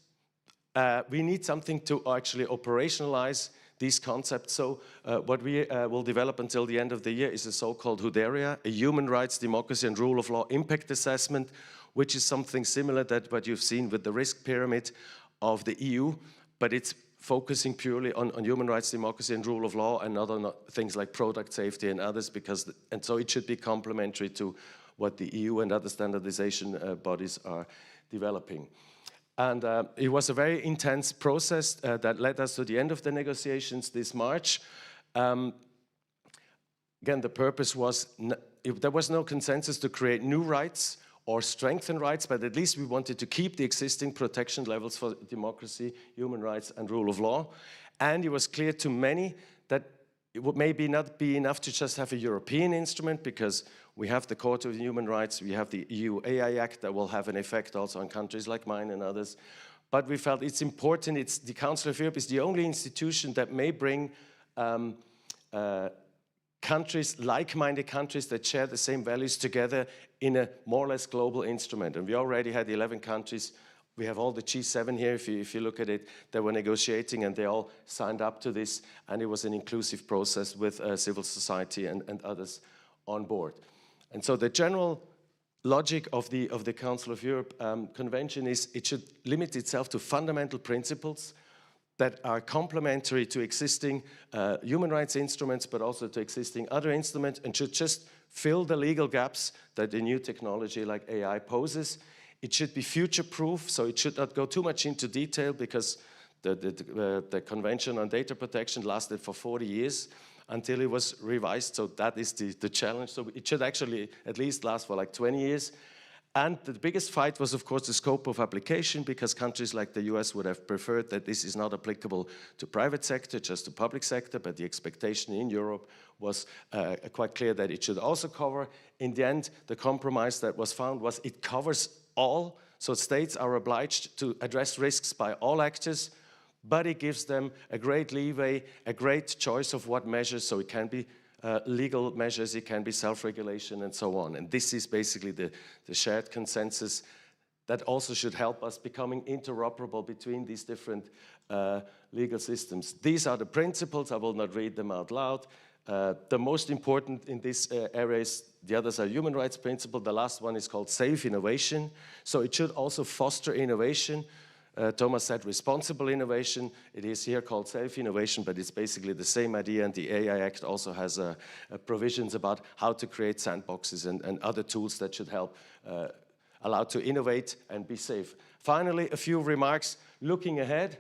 we need something to actually operationalize these concepts. So what we will develop until the end of the year is a so-called HUDERIA, a human rights, democracy and rule of law impact assessment, which is something similar to what you've seen with the risk pyramid of the EU, but it's focusing purely on human rights, democracy and rule of law and not on things like product safety and others, and so it should be complementary to what the EU and other standardization bodies are developing. And it was a very intense process that led us to the end of the negotiations this March. Again, the purpose was, there was no consensus to create new rights or strengthen rights, but at least we wanted to keep the existing protection levels for democracy, human rights, and rule of law. And it was clear to many that it would maybe not be enough to just have a European instrument, because we have the Court of Human Rights, we have the EU AI Act that will have an effect also on countries like mine and others. But we felt it's important, the Council of Europe is the only institution that may bring countries, like-minded countries that share the same values together in a more or less global instrument. And we already had 11 countries. We have all the G7 here, if you look at it, that were negotiating, and they all signed up to this, and it was an inclusive process with civil society and others on board. And so the general logic of the Council of Europe Convention is it should limit itself to fundamental principles that are complementary to existing human rights instruments, but also to existing other instruments, and should just fill the legal gaps that the new technology like AI poses. It should be future-proof, so it should not go too much into detail, because the Convention on Data Protection lasted for 40 years until it was revised, so that is the challenge. So it should actually at least last for like 20 years. And the biggest fight was, of course, the scope of application, because countries like the US would have preferred that this is not applicable to private sector, just to public sector, but the expectation in Europe was quite clear that it should also cover. In the end, the compromise that was found was it covers all, so states are obliged to address risks by all actors, but it gives them a great leeway, a great choice of what measures, so it can be legal measures, it can be self-regulation and so on. And this is basically the shared consensus that also should help us becoming interoperable between these different legal systems. These are the principles, I will not read them out loud. The most important in this area is, the others are human rights principles. The last one is called safe innovation. So it should also foster innovation. Thomas said responsible innovation. It is here called safe innovation, but it's basically the same idea, and the AI Act also has provisions about how to create sandboxes and other tools that should help allow to innovate and be safe. Finally, a few remarks looking ahead.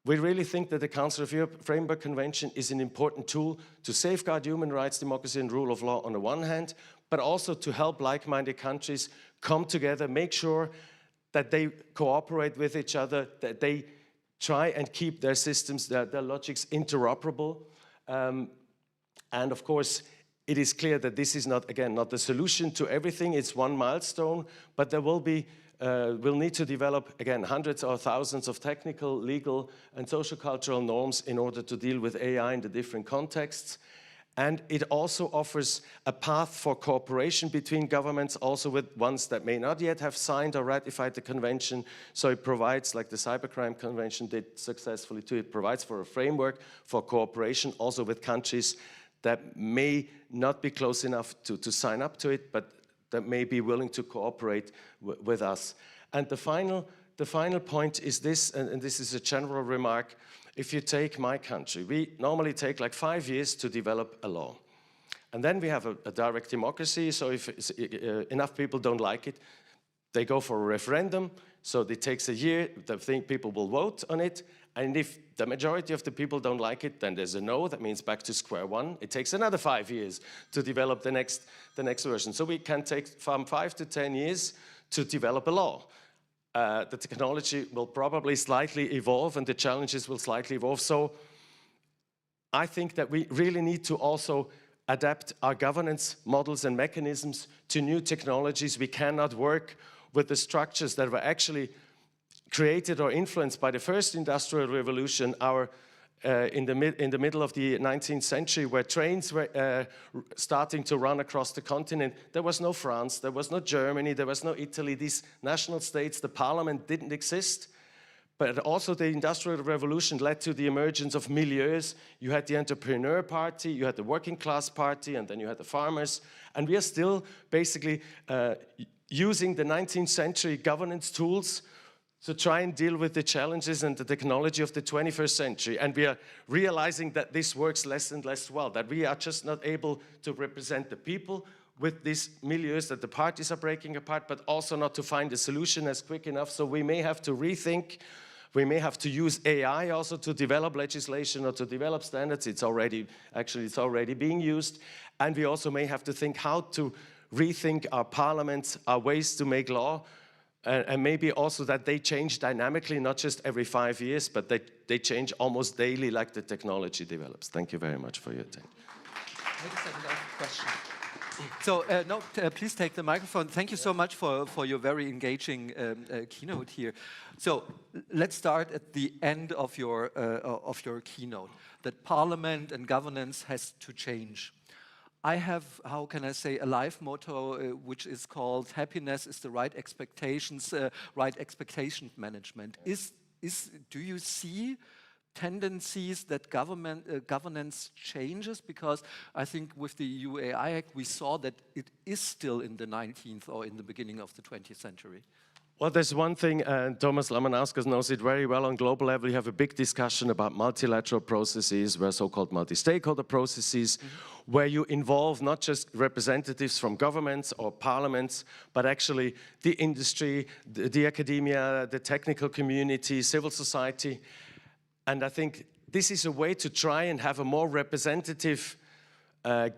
We really think that the Council of Europe Framework Convention is an important tool to safeguard human rights, democracy and rule of law on the one hand, but also to help like-minded countries come together, make sure that they cooperate with each other, that they try and keep their systems, their logics interoperable. And of course, it is clear that this is not, again, not the solution to everything. It's one milestone, but there will be, we'll need to develop, again, hundreds or thousands of technical, legal, and social-cultural norms in order to deal with AI in the different contexts. And it also offers a path for cooperation between governments, also with ones that may not yet have signed or ratified the convention. So it provides, like the Cybercrime Convention did successfully too, it provides for a framework for cooperation also with countries that may not be close enough to sign up to it, but that may be willing to cooperate with us. And the final point is this, and this is a general remark. If you take my country, we normally take like 5 years to develop a law. And then we have a direct democracy, so if enough people don't like it, they go for a referendum, so it takes a year, people will vote on it, and if the majority of the people don't like it, then there's a no, that means back to square one. It takes another 5 years to develop the next version. So we can take from 5 to 10 years to develop a law. The technology will probably slightly evolve and the challenges will slightly evolve. So I think that we really need to also adapt our governance models and mechanisms to new technologies. We cannot work with the structures that were actually created or influenced by the first industrial revolution, in the middle of the 19th century, where trains were starting to run across the continent. There was no France, there was no Germany, there was no Italy. These national states, the parliament didn't exist. But also the Industrial Revolution led to the emergence of milieus. You had the entrepreneur party, you had the working class party, and then you had the farmers. And we are still basically using the 19th century governance tools to try and deal with the challenges and the technology of the 21st century. And we are realizing that this works less and less well, that we are just not able to represent the people with these milieus, that the parties are breaking apart, but also not to find a solution as quick enough. So we may have to rethink. We may have to use AI also to develop legislation or to develop standards. It's already being used. And we also may have to think how to rethink our parliaments, our ways to make law, and maybe also that they change dynamically, not just every 5 years, but they change almost daily like the technology develops. Thank you very much for your attention. Wait a second, I have a question. So, please take the microphone. Thank you so much for your very engaging keynote here. So, let's start at the end of your keynote, that parliament and governance has to change. I have, how can I say, a life motto which is called happiness is the right expectations, right expectation management. Do you see tendencies that governance changes? Because I think with the EU AI Act, we saw that it is still in the 19th or in the beginning of the 20th century. Well, there's one thing, and Thomas Lamanauskas knows it very well. On global level, you have a big discussion about multilateral processes, where so-called multi-stakeholder processes, where you involve not just representatives from governments or parliaments, but actually the industry, the academia, the technical community, civil society. And I think this is a way to try and have a more representative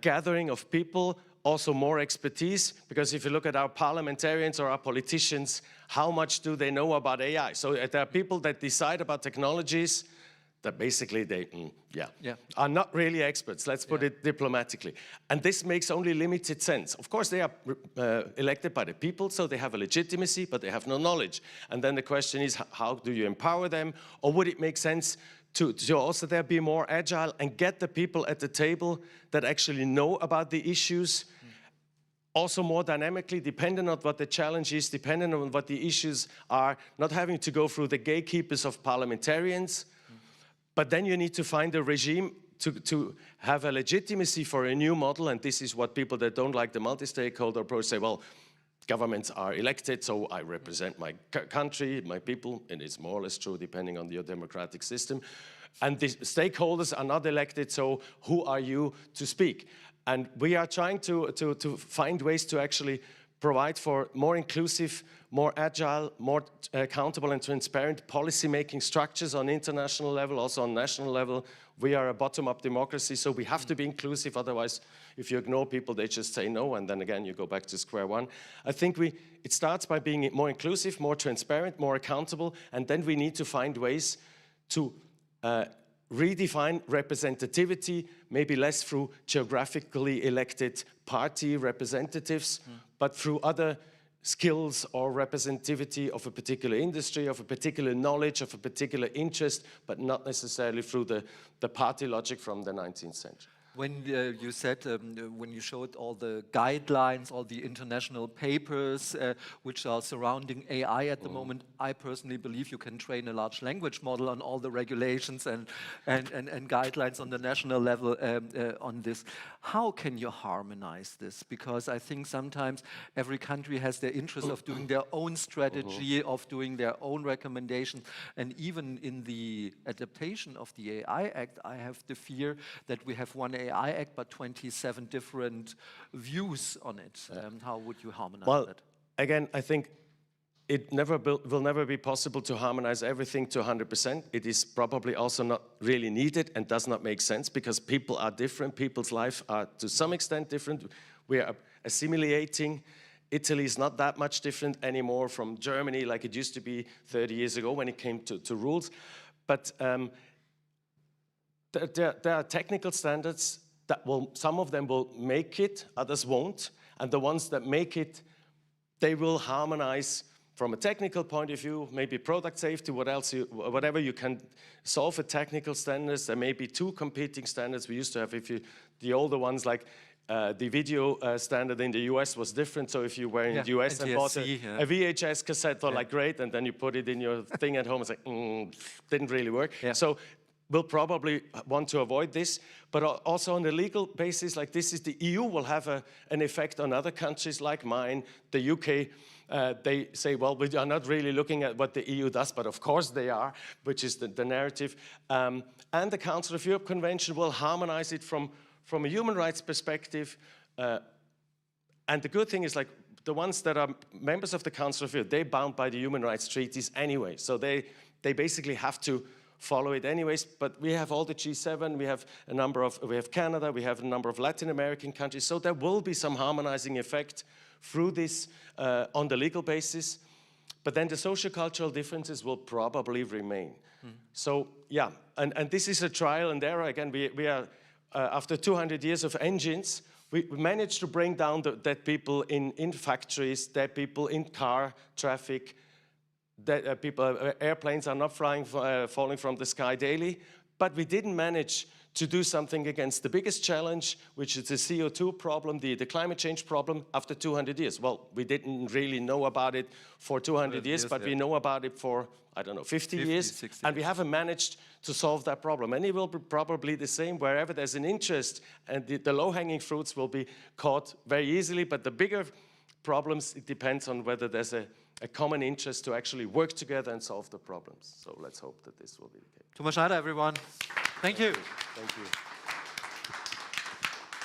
gathering of people, also more expertise, because if you look at our parliamentarians or our politicians, how much do they know about AI? So there are people that decide about technologies that basically they are not really experts, let's put it diplomatically. And this makes only limited sense. Of course, they are elected by the people, so they have a legitimacy, but they have no knowledge. And then the question is, how do you empower them? Or would it make sense to also there be more agile and get the people at the table that actually know about the issues, also more dynamically, depending on what the challenge is, depending on what the issues are, not having to go through the gatekeepers of parliamentarians. But then you need to find a regime to have a legitimacy for a new model, and this is what people that don't like the multi-stakeholder approach say, well, governments are elected, so I represent my country, my people, and it's more or less true depending on your democratic system. And the stakeholders are not elected, so who are you to speak? And we are trying to find ways to actually provide for more inclusive, more agile, more accountable and transparent policy-making structures on international level, also on national level. We are a bottom-up democracy, so we have to be inclusive. Otherwise, if you ignore people, they just say no, and then again, you go back to square one. I think it starts by being more inclusive, more transparent, more accountable, and then we need to find ways to redefine representativity, maybe less through geographically elected party representatives, but through other skills or representativity of a particular industry, of a particular knowledge, of a particular interest, but not necessarily through the party logic from the 19th century. When you said, when you showed all the guidelines, all the international papers which are surrounding AI at the moment, I personally believe you can train a large language model on all the regulations and guidelines on the national level on this. How can you harmonize this? Because I think sometimes every country has their interest of doing their own strategy, of doing their own recommendations, and even in the adaptation of the AI Act, I have the fear that we have one AI Act, but 27 different views on it. How would you harmonize that? Again, I think it will never be possible to harmonize everything to 100%. It is probably also not really needed and does not make sense because people are different. People's lives are to some extent different. We are assimilating. Italy is not that much different anymore from Germany like it used to be 30 years ago when it came to rules. But there are technical standards that some of them will make it, others won't. And the ones that make it, they will harmonize from a technical point of view, maybe product safety, whatever you can solve with technical standards. There may be two competing standards we used to have. The older ones like the video standard in the US was different. So if you were in the US and bought a VHS cassette, thought like great, and then you put it in your thing at home, it's like, didn't really work. So we'll probably want to avoid this, but also on the legal basis, like this is the EU will have an effect on other countries like mine, the UK. They say, well, we are not really looking at what the EU does, but of course they are, which is the narrative. And the Council of Europe Convention will harmonize it from a human rights perspective. And the good thing is, like, the ones that are members of the Council of Europe, they're bound by the human rights treaties anyway. So they basically have to follow it anyways, but we have all the G7, we have Canada, we have a number of Latin American countries, so there will be some harmonizing effect through this on the legal basis, but then the socio-cultural differences will probably remain. So yeah, and this is a trial and error. Again, we are, after 200 years of engines, we managed to bring down the dead people in factories, dead people in car traffic, that airplanes are not falling from the sky daily, but we didn't manage to do something against the biggest challenge, which is the CO2 problem, the climate change problem, after 200 years. Well, we didn't really know about it for 200 years, but we know about it for, I don't know, 50 years, 60 and we haven't managed to solve that problem. And it will be probably the same wherever there's an interest, and the low-hanging fruits will be caught very easily, but the bigger problems, it depends on whether there's a common interest to actually work together and solve the problems. So let's hope that this will be the case. Thomas Schneider, everyone. Thank you. Thank you.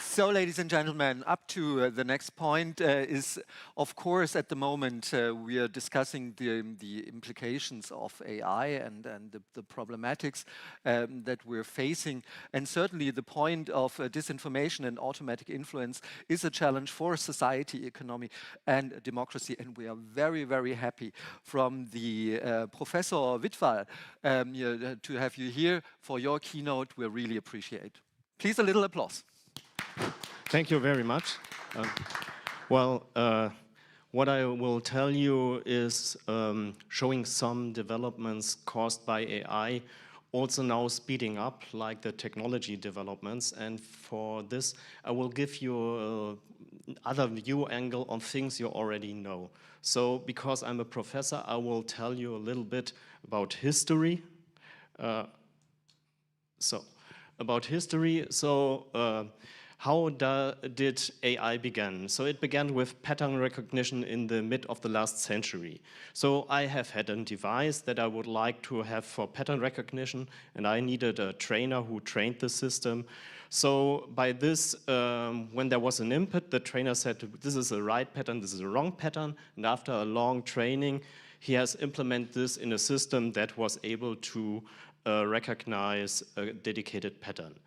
So, ladies and gentlemen, up to the next point is, of course, at the moment we are discussing the implications of AI and the problematics that we're facing. And certainly the point of disinformation and automatic influence is a challenge for society, economy, and democracy. And we are very, very happy from the Professor Wittwal to have you here for your keynote. We really appreciate. Please, a little applause. Thank you very much. What I will tell you is showing some developments caused by AI, also now speeding up, like the technology developments. And for this, I will give you another view angle on things you already know. So, because I'm a professor, I will tell you a little bit about history. How did AI begin? So it began with pattern recognition in the mid of the last century. So I have had a device that I would like to have for pattern recognition, and I needed a trainer who trained the system. So by this, when there was an input, the trainer said, this is the right pattern, this is the wrong pattern, and after a long training, he has implemented this in a system that was able to recognize a dedicated pattern.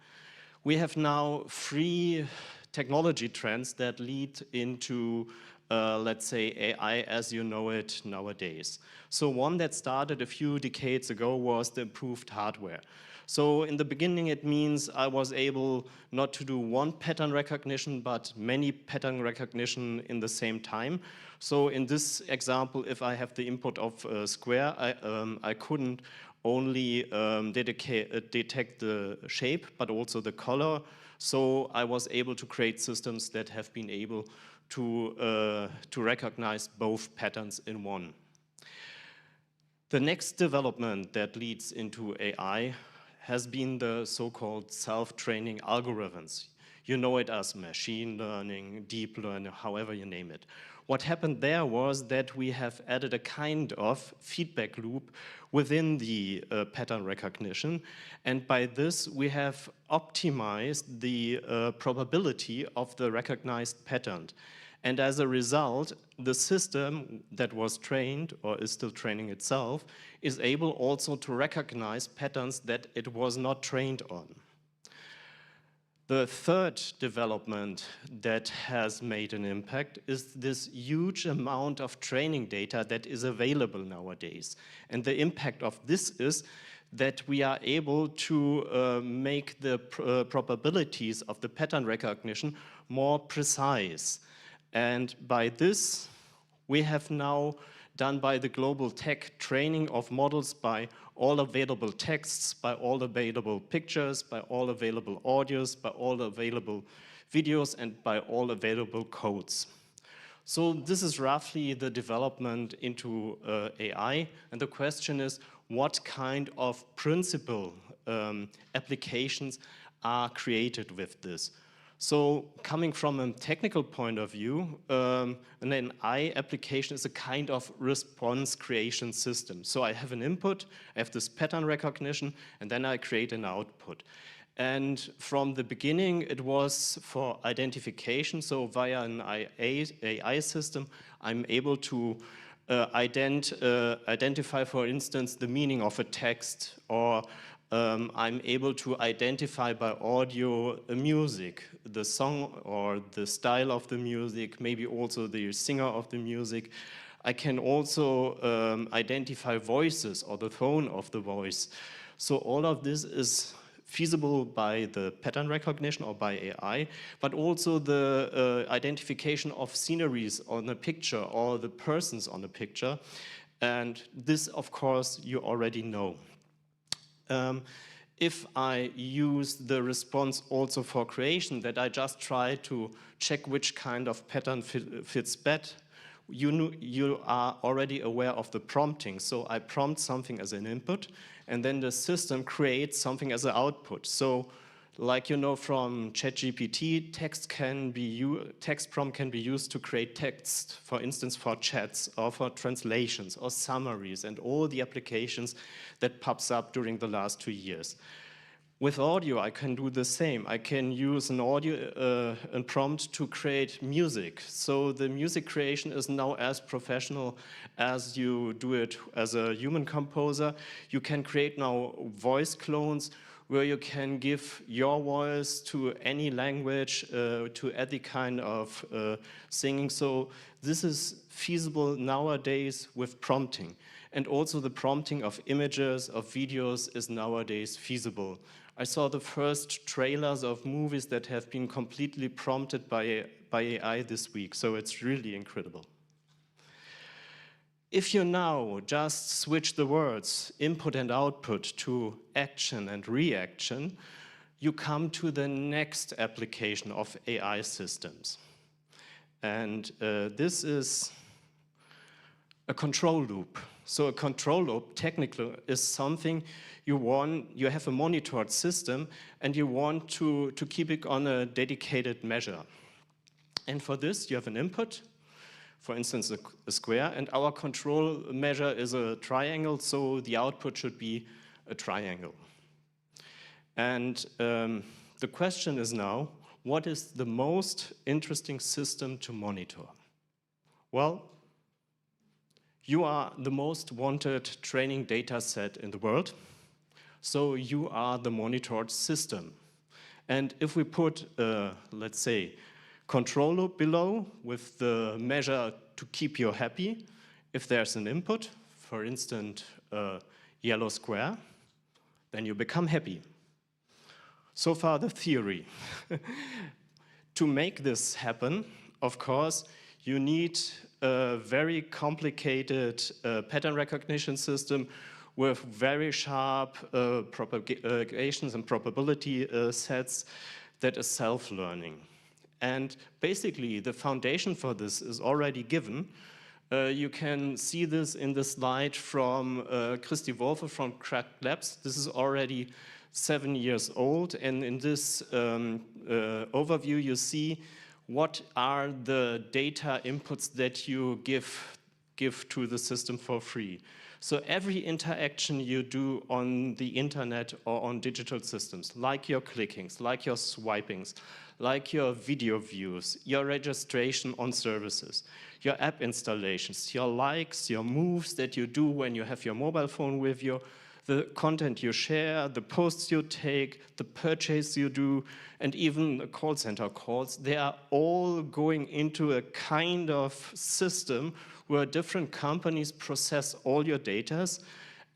We have now 3 technology trends that lead into, let's say, AI as you know it nowadays. So one that started a few decades ago was the improved hardware. So in the beginning, it means I was able not to do one pattern recognition, but many pattern recognition in the same time. So in this example, if I have the input of a square, I couldn't only detect the shape, but also the color. So I was able to create systems that have been able to recognize both patterns in one. The next development that leads into AI has been the so-called self-training algorithms. You know it as machine learning, deep learning, however you name it. What happened there was that we have added a kind of feedback loop within the pattern recognition. And by this, we have optimized the probability of the recognized pattern. And as a result, the system that was trained, or is still training itself, is able also to recognize patterns that it was not trained on. The third development that has made an impact is this huge amount of training data that is available nowadays. And the impact of this is that we are able to make the probabilities of the pattern recognition more precise. And by this, we have now done by the global tech training of models by all available texts, by all available pictures, by all available audios, by all available videos and by all available codes. So this is roughly the development into AI, and the question is, what kind of principal applications are created with this? So coming from a technical point of view, an AI application is a kind of response creation system. So I have an input, I have this pattern recognition, and then I create an output. And from the beginning, it was for identification. So via an AI system, I'm able to identify, for instance, the meaning of a text, or I'm able to identify by audio a music, the song or the style of the music, maybe also the singer of the music. I can also identify voices or the tone of the voice. So all of this is feasible by the pattern recognition or by AI, but also the identification of sceneries on a picture or the persons on a picture. And this, of course, you already know. If I use the response also for creation, that I just try to check which kind of pattern fits best, you are already aware of the prompting. So I prompt something as an input, and then the system creates something as an output. So like you know from ChatGPT, text prompt can be used to create text, for instance, for chats or for translations or summaries and all the applications that pops up during the last 2 years. With audio, I can do the same. I can use an audio prompt to create music. So the music creation is now as professional as you do it as a human composer. You can create now voice clones where you can give your voice to any language, to any kind of singing. So this is feasible nowadays with prompting. And also the prompting of images, of videos is nowadays feasible. I saw the first trailers of movies that have been completely prompted by AI this week, so it's really incredible. If you now just switch the words input and output to action and reaction, you come to the next application of AI systems. And this is a control loop. So a control loop, technically, is something you have a monitored system and you want to keep it on a dedicated measure. And for this, you have an input, for instance, a square, and our control measure is a triangle, so the output should be a triangle. And the question is now, what is the most interesting system to monitor? Well, you are the most wanted training data set in the world, so you are the monitored system. And if we put, let's say, control loop below with the measure to keep you happy, if there's an input, for instance, a yellow square, then you become happy. So far the theory. To make this happen, of course, you need a very complicated pattern recognition system with very sharp propagations and probability sets that is self-learning. And basically, the foundation for this is already given. You can see this in the slide from Christy Wolfe from Crack Labs. This is already 7 years old, and in this overview, you see what are the data inputs that you give to the system for free. So every interaction you do on the internet or on digital systems, like your clickings, like your swipings, like your video views, your registration on services, your app installations, your likes, your moves that you do when you have your mobile phone with you, the content you share, the posts you take, the purchase you do, and even the call center calls, they are all going into a kind of system where different companies process all your data,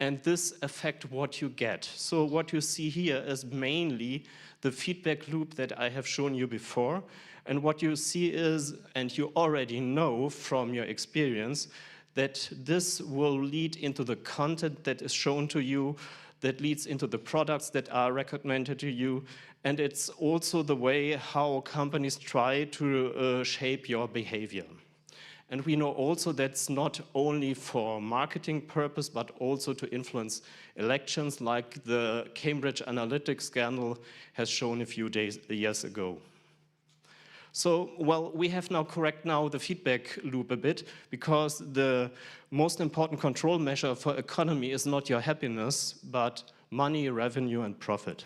and this affects what you get. So what you see here is mainly the feedback loop that I have shown you before, and what you see is, and you already know from your experience, that this will lead into the content that is shown to you, that leads into the products that are recommended to you. And it's also the way how companies try to shape your behavior. And we know also that's not only for marketing purpose, but also to influence elections, like the Cambridge Analytica scandal has shown a few years ago. So, well, we have now correct now the feedback loop a bit, because the most important control measure for economy is not your happiness, but money, revenue, and profit.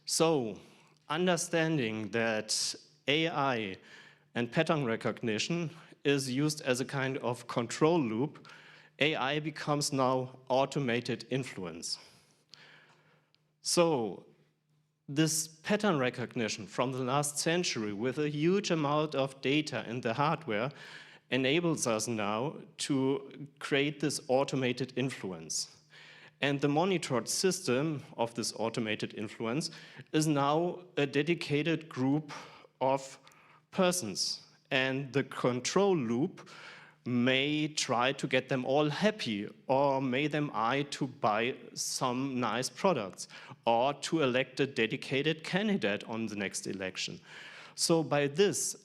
So, understanding that AI and pattern recognition is used as a kind of control loop, AI becomes now automated influence. So, this pattern recognition from the last century with a huge amount of data in the hardware enables us now to create this automated influence. And the monitored system of this automated influence is now a dedicated group of persons. And the control loop may try to get them all happy, or may them eye to buy some nice products, or to elect a dedicated candidate on the next election. So by this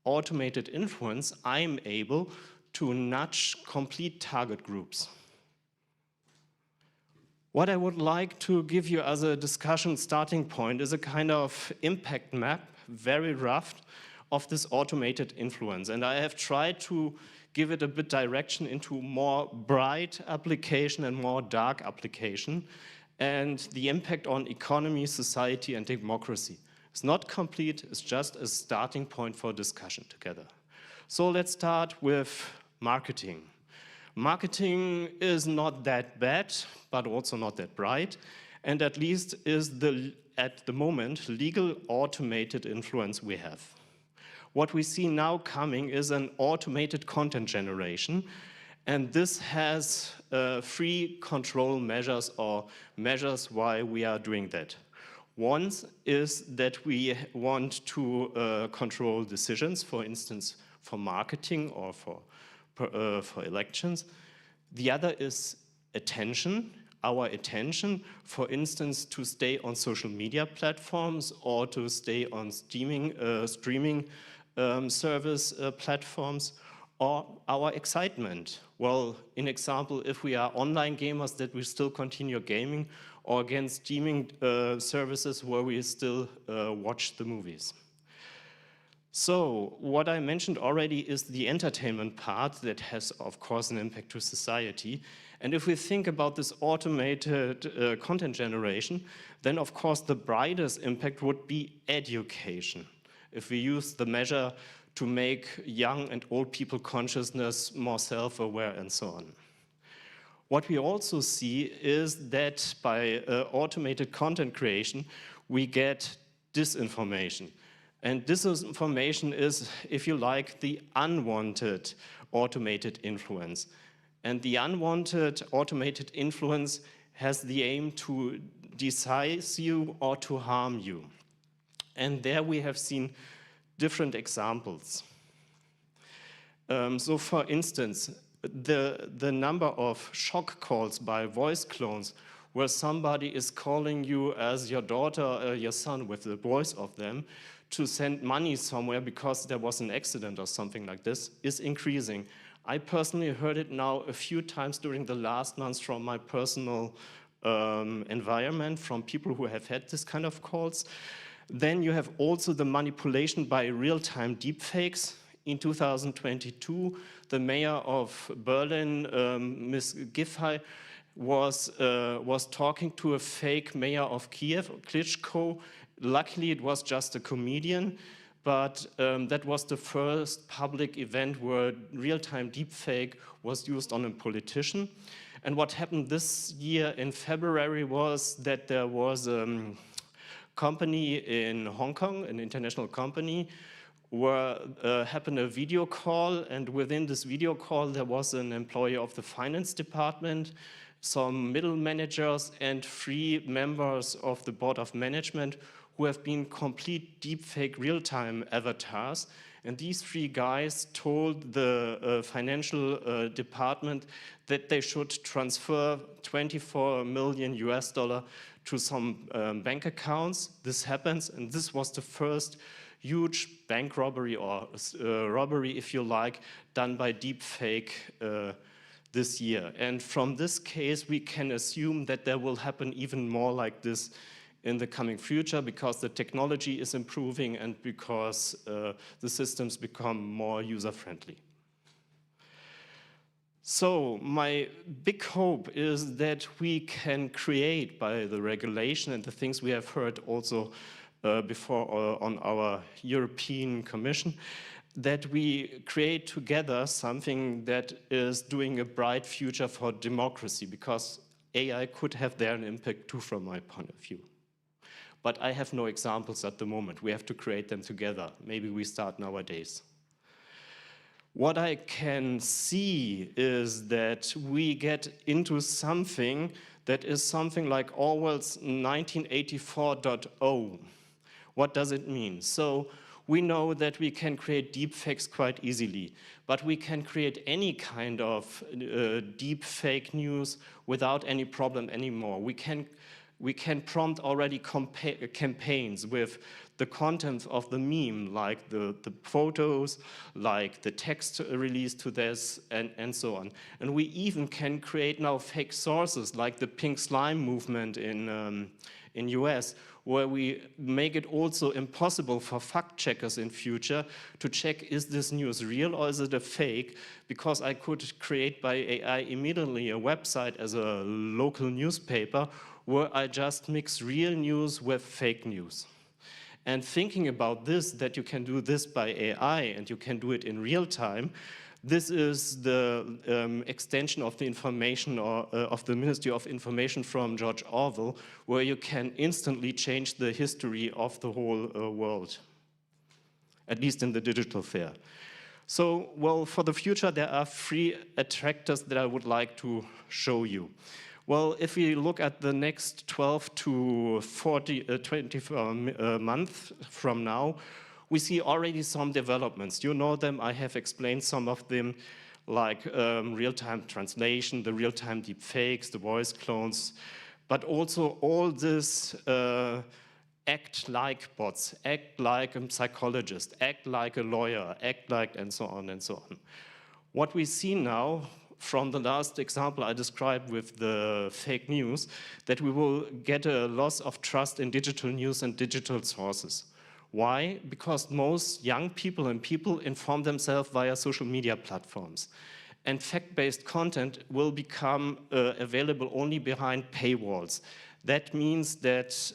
automated influence, I'm able to nudge complete target groups. What I would like to give you as a discussion starting point is a kind of impact map, very rough, of this automated influence. And I have tried to give it a bit direction into more bright application and more dark application, and the impact on economy, society, and democracy. It's not complete, it's just a starting point for discussion together. So let's start with marketing. Marketing is not that bad, but also not that bright, and at least is at the moment, legal automated influence we have. What we see now coming is an automated content generation, and this has three control measures, or measures why we are doing that. One is that we want to control decisions, for instance, for marketing or for elections. The other is attention, our attention, for instance, to stay on social media platforms or to stay on streaming service platforms, or our excitement. Well, in example, if we are online gamers, that we still continue gaming, or against streaming services where we still watch the movies. So, what I mentioned already is the entertainment part that has, of course, an impact to society. And if we think about this automated content generation, then, of course, the brightest impact would be education. If we use the measure to make young and old people consciousness more self-aware and so on. What we also see is that by automated content creation, we get disinformation. And disinformation is, if you like, the unwanted automated influence. And the unwanted automated influence has the aim to deceive you or to harm you. And there we have seen different examples. So for instance, the number of shock calls by voice clones where somebody is calling you as your daughter or your son with the voice of them to send money somewhere because there was an accident or something like this is increasing. I personally heard it now a few times during the last months from my personal environment, from people who have had this kind of calls. Then you have also the manipulation by real-time deepfakes. In 2022, the mayor of Berlin, Ms. Giffey, was talking to a fake mayor of Kiev, Klitschko. Luckily, it was just a comedian, but that was the first public event where real-time deepfake was used on a politician. And what happened this year in February was that there was company in Hong Kong, an international company, where happened a video call, and within this video call there was an employee of the finance department, some middle managers, and 3 members of the board of management who have been complete deepfake real-time avatars. And these 3 guys told the financial department that they should transfer 24 million US dollar to some bank accounts. This happens, and this was the first huge bank robbery, or robbery, if you like, done by deepfake this year. And from this case, we can assume that there will happen even more like this in the coming future, because the technology is improving and because the systems become more user-friendly. So my big hope is that we can create, by the regulation and the things we have heard also before on our European Commission, that we create together something that is doing a bright future for democracy, because AI could have there an impact too, from my point of view. But I have no examples at the moment. We have to create them together. Maybe we start nowadays. What I can see is that we get into something that is something like Orwell's 1984.0. What does it mean? So we know that we can create deepfakes quite easily, but we can create any kind of deepfake news without any problem anymore. We can prompt already campaigns with the content of the meme, like the photos, like the text released to this, and so on. And we even can create now fake sources, like the pink slime movement in US, where we make it also impossible for fact checkers in future to check, is this news real or is it a fake? Because I could create by AI immediately a website as a local newspaper where I just mix real news with fake news. And thinking about this, that you can do this by AI and you can do it in real time, this is the extension of the information, or of the Ministry of Information from George Orwell, where you can instantly change the history of the whole world, at least in the digital sphere. So, well, for the future, there are 3 attractors that I would like to show you. Well, if we look at the next 12 to 24 months from now, we see already some developments. You know them, I have explained some of them, like real-time translation, the real-time deepfakes, the voice clones, but also all this act like bots, act like a psychologist, act like a lawyer, act like, and so on and so on. What we see now, from the last example I described with the fake news, that we will get a loss of trust in digital news and digital sources. Why? Because most young people and people inform themselves via social media platforms. And fact-based content will become available only behind paywalls. That means that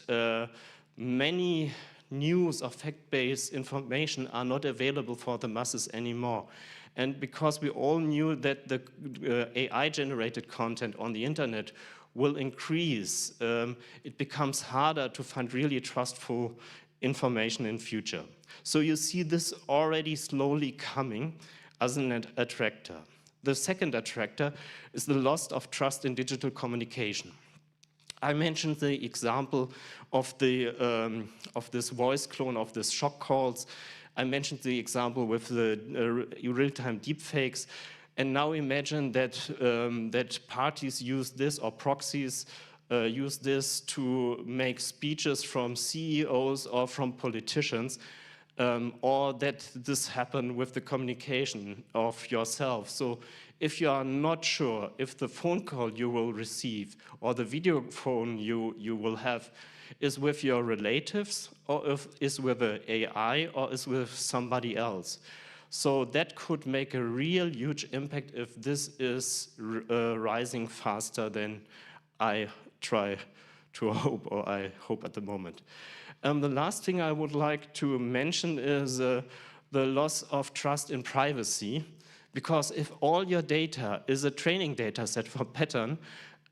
many news or fact-based information are not available for the masses anymore. And because we all knew that the AI-generated content on the internet will increase, it becomes harder to find really trustful information in future. So you see this already slowly coming as an attractor. The second attractor is the loss of trust in digital communication. I mentioned the example of this voice clone, of this shock calls. I mentioned the example with the real-time deepfakes. And now imagine that, that parties use this, or proxies use this to make speeches from CEOs or from politicians, or that this happen with the communication of yourself. So if you are not sure if the phone call you will receive or the video phone you will have is with your relatives, or if is with the AI, or is with somebody else. So that could make a real huge impact if this is rising faster than I try to hope, or I hope at the moment. The last thing I would like to mention is the loss of trust in privacy, because if all your data is a training data set for pattern,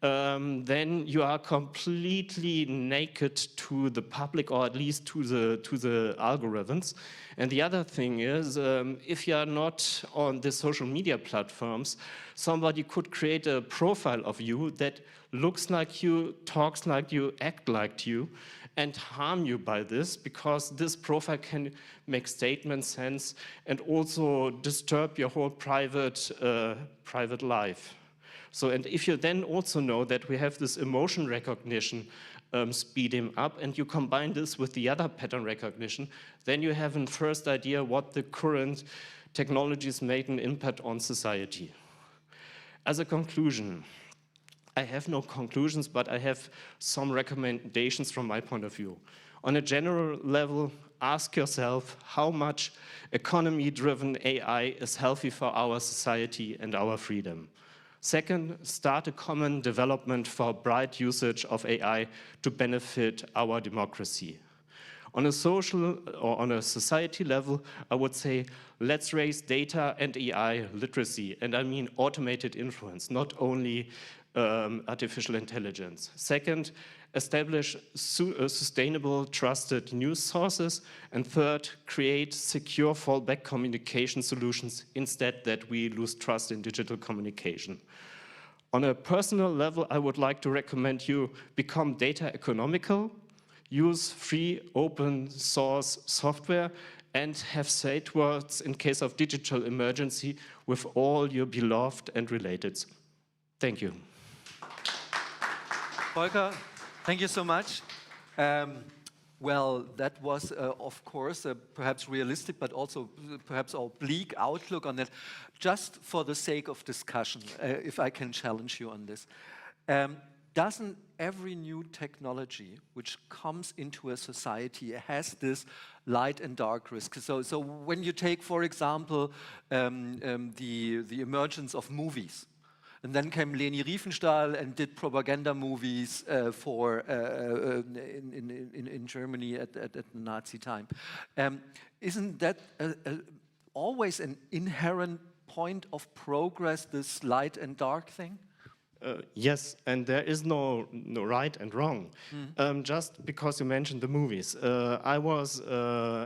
then you are completely naked to the public, or at least to the algorithms. And the other thing is, if you are not on the social media platforms, somebody could create a profile of you that looks like you, talks like you, acts like you, and harm you by this, because this profile can make statement sense and also disturb your whole private life. So, and if you then also know that we have this emotion recognition speeding up, and you combine this with the other pattern recognition, then you have a first idea what the current technologies made an impact on society. As a conclusion, I have no conclusions, but I have some recommendations from my point of view. On a general level, ask yourself how much economy-driven AI is healthy for our society and our freedom. Second, start a common development for bright usage of AI to benefit our democracy. On a social or on a society level, I would say, let's raise data and AI literacy, and I mean automated influence, not only artificial intelligence. Second, establish sustainable, trusted news sources. And third, create secure fallback communication solutions instead that we lose trust in digital communication. On a personal level, I would like to recommend you become data economical, use free open source software, and have safe words in case of digital emergency with all your beloved and relateds. Thank you. Volker, thank you so much. Well, that was, of course, a perhaps realistic, but also perhaps a bleak outlook on that. Just for the sake of discussion, if I can challenge you on this. Doesn't every new technology which comes into a society has this light and dark risk? So when you take, for example, the emergence of movies, and then came Leni Riefenstahl and did propaganda movies in Germany at the Nazi time. Isn't that always an inherent point of progress, this light and dark thing? Yes, and there is no right and wrong. Just because you mentioned the movies. I was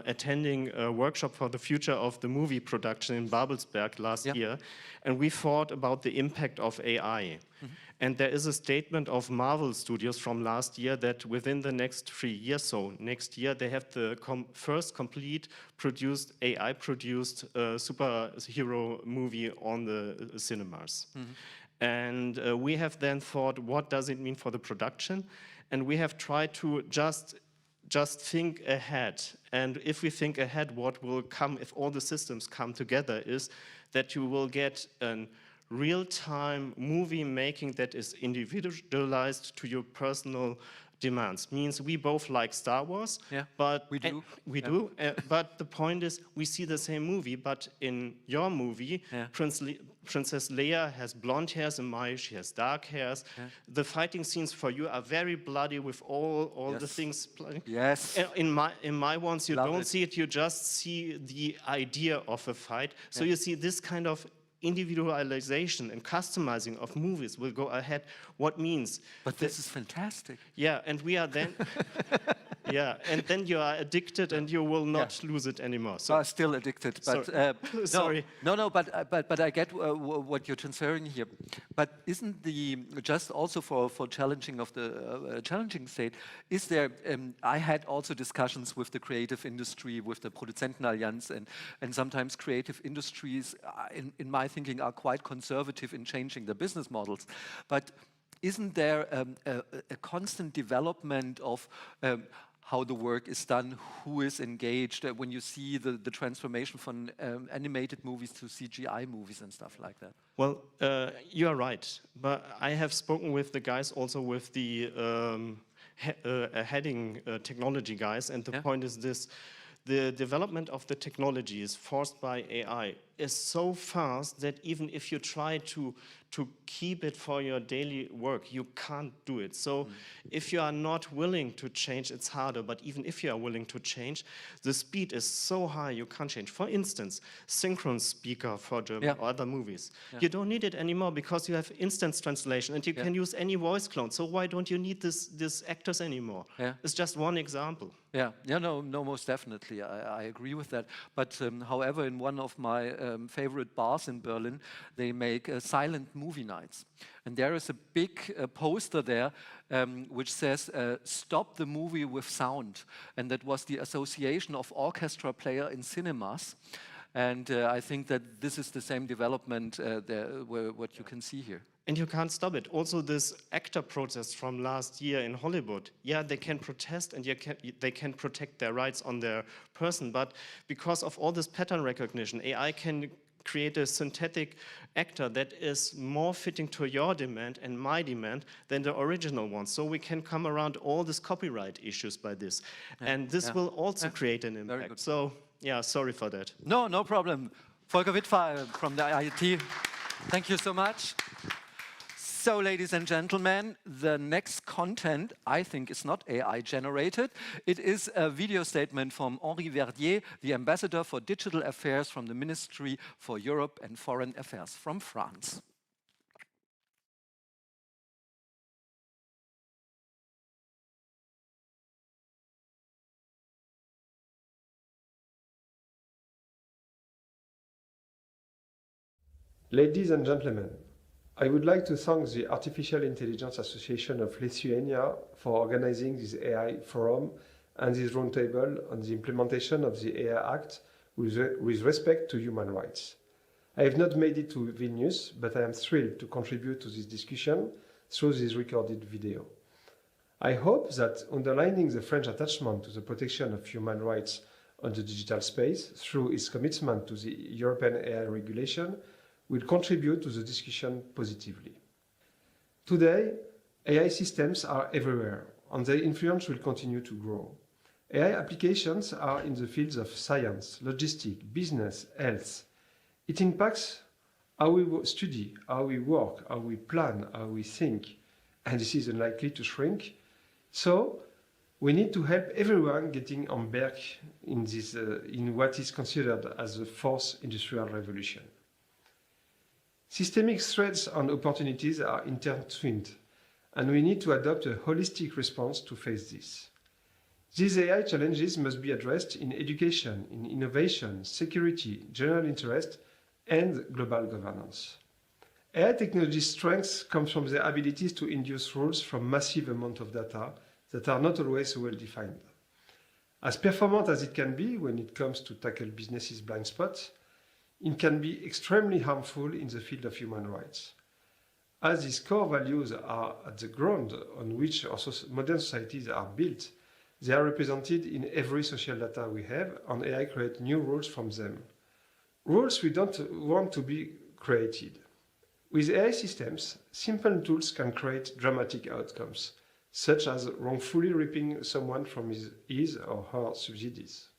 attending a workshop for the future of the movie production in Babelsberg last year, and we thought about the impact of AI. And there is a statement of Marvel Studios from last year that within the next 3 years, so next year, they have the first complete AI-produced superhero movie on the cinemas. And we have then thought, what does it mean for the production? And we have tried to just think ahead. And if we think ahead, what will come if all the systems come together is that you will get a real-time movie making that is individualized to your personal demands. Means we both like Star Wars, but we do. But the point is, we see the same movie, but in your movie, Princess Leia has blonde hairs, and mine she has dark hairs. The fighting scenes for you are very bloody with all the things. Yes. In my ones, you don't see it. You just see the idea of a fight. So you see this kind of individualization and customizing of movies will go ahead. What means? But this is fantastic. Yeah, and we are then. And then you are addicted, and you will not lose it anymore. So still addicted, but sorry. No. But I get what you're transferring here. But isn't just also for challenging of the challenging state? Is there? I had also discussions with the creative industry, with the Produzentenallianz, and sometimes creative industries, in my thinking, are quite conservative in changing their business models. But isn't there a constant development of how the work is done, who is engaged, when you see the transformation from animated movies to CGI movies and stuff like that? Well, you are right. But I have spoken with the guys also with the heading technology guys, and the point is this. The development of the technologies forced by AI is so fast that even if you try to keep it for your daily work, you can't do it. So if you are not willing to change, it's harder. But even if you are willing to change, the speed is so high you can't change. For instance, synchron speaker for German or other movies. You don't need it anymore because you have instant translation and you can use any voice clone. So why don't you need this actors anymore? It's just one example. No, most definitely. I agree with that. But however, in one of my favorite bars in Berlin, they make silent movie nights. And there is a big poster there which says, stop the movie with sound. And that was the Association of Orchestra Player in Cinemas. And I think that this is the same development what you can see here. And you can't stop it. Also, this actor protest from last year in Hollywood, yeah, they can protest and they can protect their rights on their person, but because of all this pattern recognition, AI can create a synthetic actor that is more fitting to your demand and my demand than the original one. So we can come around all these copyright issues by this. Yeah. And this will also create an impact. So, yeah, sorry for that. No, no problem. Volker Wittfall from the IIT. Thank you so much. So, ladies and gentlemen, the next content, I think, is not AI generated. It is a video statement from Henri Verdier, the Ambassador for Digital Affairs from the Ministry for Europe and Foreign Affairs from France. Ladies and gentlemen, I would like to thank the Artificial Intelligence Association of Lithuania for organizing this AI forum and this roundtable on the implementation of the AI Act with respect to human rights. I have not made it to Vilnius, but I am thrilled to contribute to this discussion through this recorded video. I hope that underlining the French attachment to the protection of human rights on the digital space through its commitment to the European AI regulation will contribute to the discussion positively. Today, AI systems are everywhere, and their influence will continue to grow. AI applications are in the fields of science, logistics, business, health. It impacts how we study, how we work, how we plan, how we think, and this is unlikely to shrink. So, we need to help everyone getting on board in what is considered as the fourth industrial revolution. Systemic threats and opportunities are intertwined, and we need to adopt a holistic response to face this. These AI challenges must be addressed in education, in innovation, security, general interest, and global governance. AI technology's strengths come from their abilities to induce rules from massive amounts of data that are not always well defined. As performant as it can be when it comes to tackle businesses' blind spots, it can be extremely harmful in the field of human rights. As these core values are at the ground on which our modern societies are built, they are represented in every social data we have, and AI creates new rules from them. Rules we don't want to be created. With AI systems, simple tools can create dramatic outcomes, such as wrongfully ripping someone from his or her subsidies.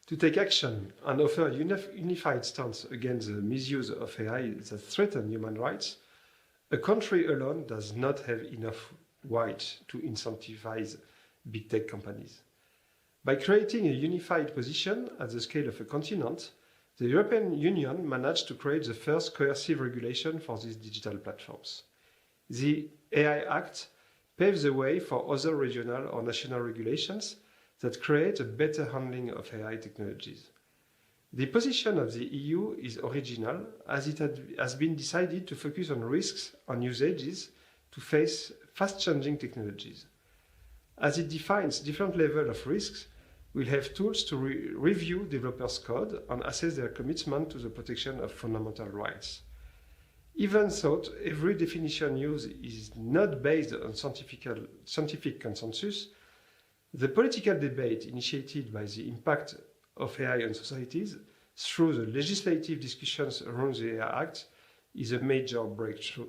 To take action and offer a unified stance against the misuse of AI that threaten human rights, a country alone does not have enough weight to incentivize big tech companies. By creating a unified position at the scale of a continent, the European Union managed to create the first coercive regulation for these digital platforms. The AI Act paves the way for other regional or national regulations that create a better handling of AI technologies. The position of the EU is original, as it has been decided to focus on risks and usages to face fast-changing technologies. As it defines different levels of risks, we'll have tools to review developers' code and assess their commitment to the protection of fundamental rights. Even though every definition used is not based on scientific consensus, the political debate initiated by the impact of AI on societies through the legislative discussions around the AI Act is a major breakthrough.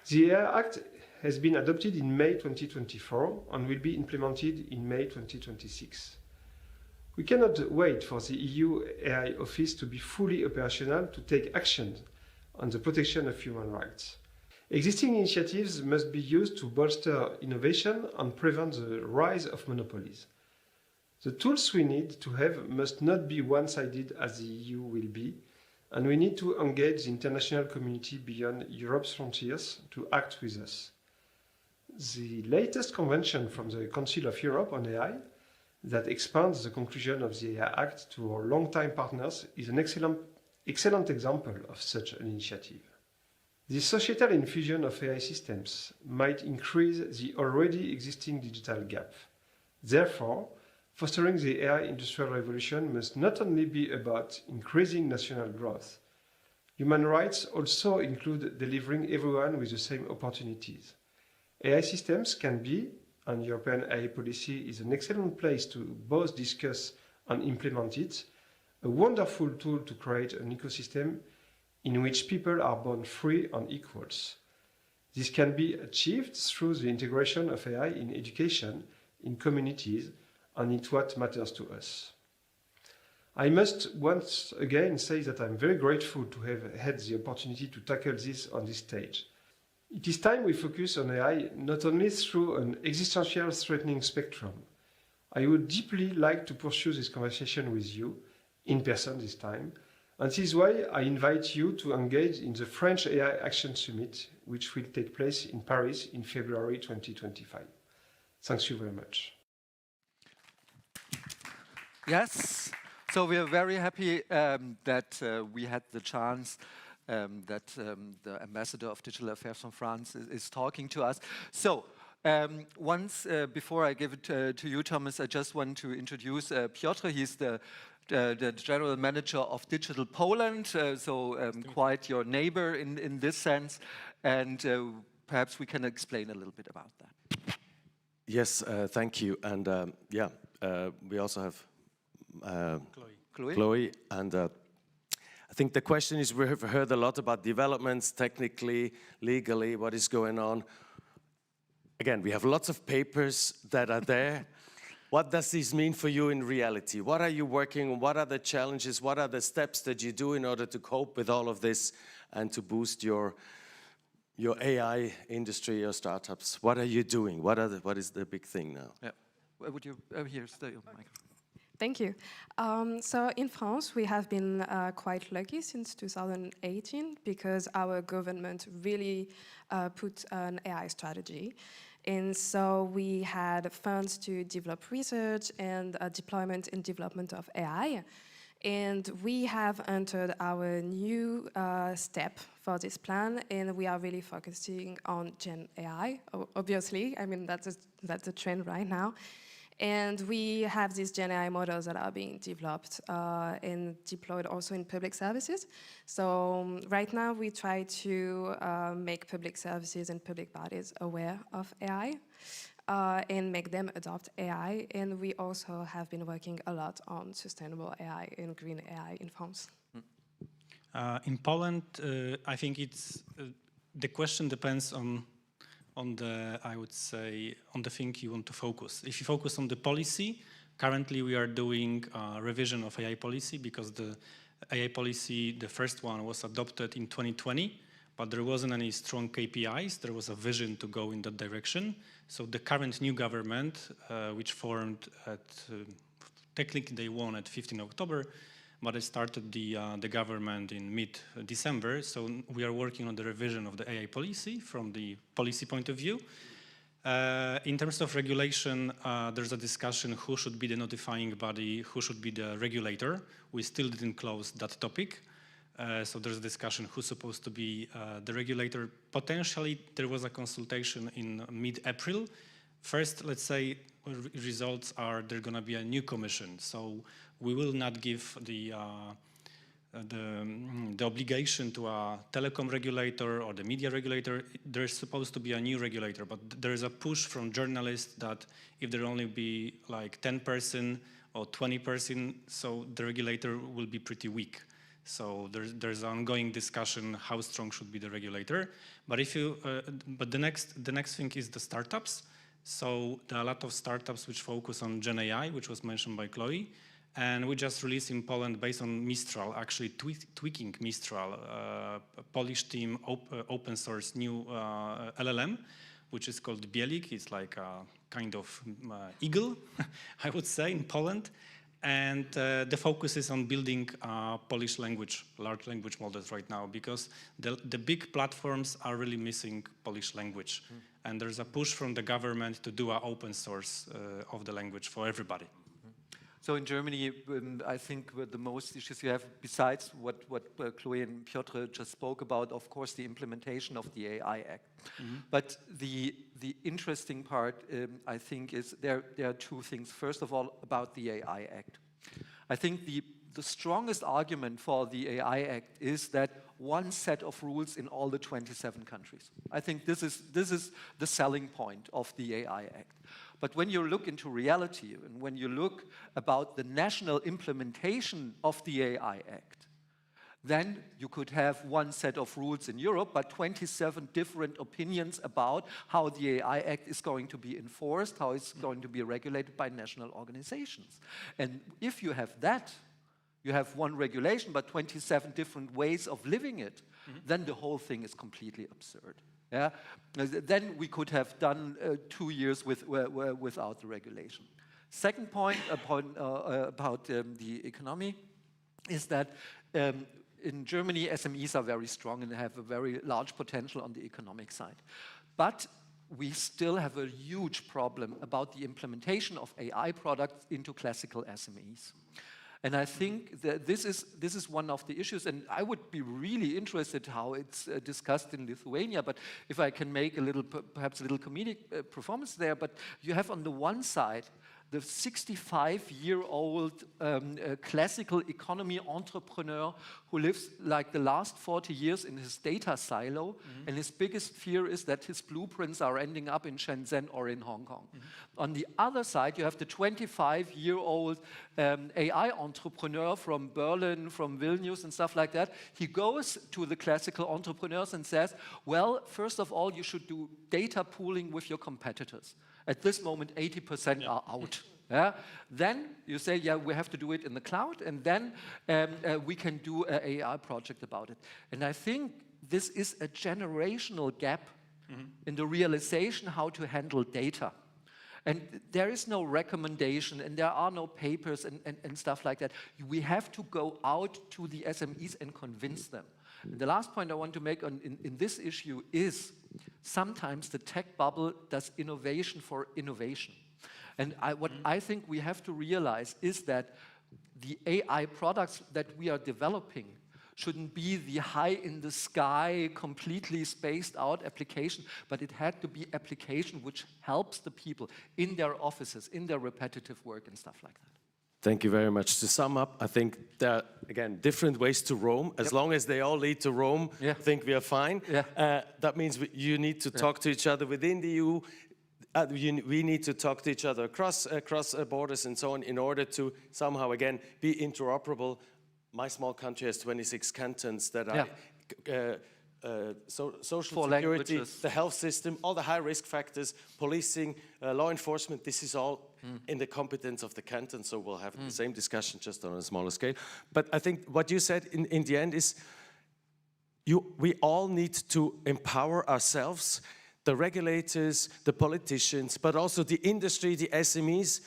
The AI Act has been adopted in May 2024 and will be implemented in May 2026. We cannot wait for the EU AI Office to be fully operational to take action on the protection of human rights. Existing initiatives must be used to bolster innovation and prevent the rise of monopolies. The tools we need to have must not be one-sided as the EU will be, and we need to engage the international community beyond Europe's frontiers to act with us. The latest convention from the Council of Europe on AI that expands the conclusion of the AI Act to our longtime partners is an excellent example of such an initiative. The societal infusion of AI systems might increase the already existing digital gap. Therefore, fostering the AI industrial revolution must not only be about increasing national growth. Human rights also include delivering everyone with the same opportunities. AI systems can be, and European AI policy is an excellent place to both discuss and implement it, a wonderful tool to create an ecosystem in which people are born free and equals. This can be achieved through the integration of AI in education, in communities, and in what matters to us. I must once again say that I'm very grateful to have had the opportunity to tackle this on this stage. It is time we focus on AI not only through an existential threatening spectrum. I would deeply like to pursue this conversation with you, in person this time, and this is why I invite you to engage in the French AI Action Summit, which will take place in Paris in February 2025. Thank you very much. Yes, so we are very happy that we had the chance that the ambassador of digital affairs from France is talking to us. So once before I give it to you, Thomas, I just want to introduce Piotr. He's the general manager of Digital Poland, quite your neighbor in this sense, and perhaps we can explain a little bit about that. Yes, thank you. And we also have Chloe. And I think the question is, we have heard a lot about developments, technically, legally, what is going on. Again, we have lots of papers that are there. What does this mean for you in reality? What are you working on? What are the challenges? What are the steps that you do in order to cope with all of this and to boost your AI industry, your startups? What are you doing? What is the big thing now? Yeah. Would you here's the microphone. Thank you. So in France, we have been quite lucky since 2018 because our government really put an AI strategy. And so we had funds to develop research and deployment and development of AI. And we have entered our new step for this plan, and we are really focusing on Gen AI, obviously. I mean, that's a trend right now. And we have these Gen AI models that are being developed and deployed also in public services. So right now we try to make public services and public bodies aware of AI and make them adopt AI. And we also have been working a lot on sustainable AI and green AI in France. In Poland, I think it's the question depends on the, I would say, on the thing you want to focus. If you focus on the policy, currently we are doing a revision of AI policy because the AI policy, the first one was adopted in 2020, but there wasn't any strong KPIs. There was a vision to go in that direction. So the current new government, which formed at, technically they won at 15 October, but it started the government in mid-December. So we are working on the revision of the AI policy from the policy point of view. In terms of regulation, there's a discussion who should be the notifying body, who should be the regulator. We still didn't close that topic. So there's a discussion who's supposed to be the regulator. Potentially, there was a consultation in mid-April. First, let's say, results are there's going to be a new commission. So we will not give the obligation to a telecom regulator or the media regulator. There's supposed to be a new regulator, but there is a push from journalists that if there only be like 10% or 20%, so the regulator will be pretty weak. So there's ongoing discussion how strong should be the regulator. But if you, but the next thing is the startups. So there are a lot of startups which focus on Gen AI, which was mentioned by Chloe. And we just released in Poland based on Mistral, actually tweaking Mistral, a Polish team, open source new LLM, which is called Bielik. It's like a kind of eagle, I would say, in Poland. And the focus is on building Polish language, large language models right now, because the big platforms are really missing Polish language. And there's a push from the government to do an open source of the language for everybody. So in Germany, I think the most issues you have, besides what Chloe and Piotr just spoke about, of course, the implementation of the AI Act. But the interesting part, I think, is there are two things. First of all, about the AI Act. I think the strongest argument for the AI Act is that one set of rules in all the 27 countries. I think this is the selling point of the AI Act. But when you look into reality and when you look about the national implementation of the AI Act, then you could have one set of rules in Europe, but 27 different opinions about how the AI Act is going to be enforced, how it's going to be regulated by national organizations. And if you have that, you have one regulation, but 27 different ways of living it, then the whole thing is completely absurd. Yeah? Then we could have done 2 years without the regulation. Second point about the economy is that in Germany, SMEs are very strong and have a very large potential on the economic side. But we still have a huge problem about the implementation of AI products into classical SMEs. And I think that this is one of the issues, and I would be really interested how it's discussed in Lithuania, but if I can make a little, perhaps a little comedic performance there, but you have on the one side the 65-year-old classical economy entrepreneur who lives like the last 40 years in his data silo, and his biggest fear is that his blueprints are ending up in Shenzhen or in Hong Kong. On the other side, you have the 25-year-old AI entrepreneur from Berlin, from Vilnius and stuff like that. He goes to the classical entrepreneurs and says, well, first of all, you should do data pooling with your competitors. At this moment, 80% are out. Yeah? Then you say, yeah, we have to do it in the cloud, and then we can do an AI project about it. And I think this is a generational gap in the realization how to handle data. And there is no recommendation, and there are no papers and stuff like that. We have to go out to the SMEs and convince them. And the last point I want to make in this issue is sometimes the tech bubble does innovation for innovation. And what I think we have to realize is that the AI products that we are developing shouldn't be the high-in-the-sky, completely spaced-out application, but it had to be application which helps the people in their offices, in their repetitive work and stuff like that. Thank you very much. To sum up, I think there are, again, different ways to Rome. As long as they all lead to Rome, I think we are fine. That means you need to talk to each other within the EU. We need to talk to each other across borders and so on in order to somehow, again, be interoperable. My small country has 26 cantons that are social security, the health system, all the high-risk factors, policing, law enforcement, this is all in the competence of the canton, so we'll have the same discussion just on a smaller scale. But I think what you said in the end is we all need to empower ourselves, the regulators, the politicians, but also the industry, the SMEs,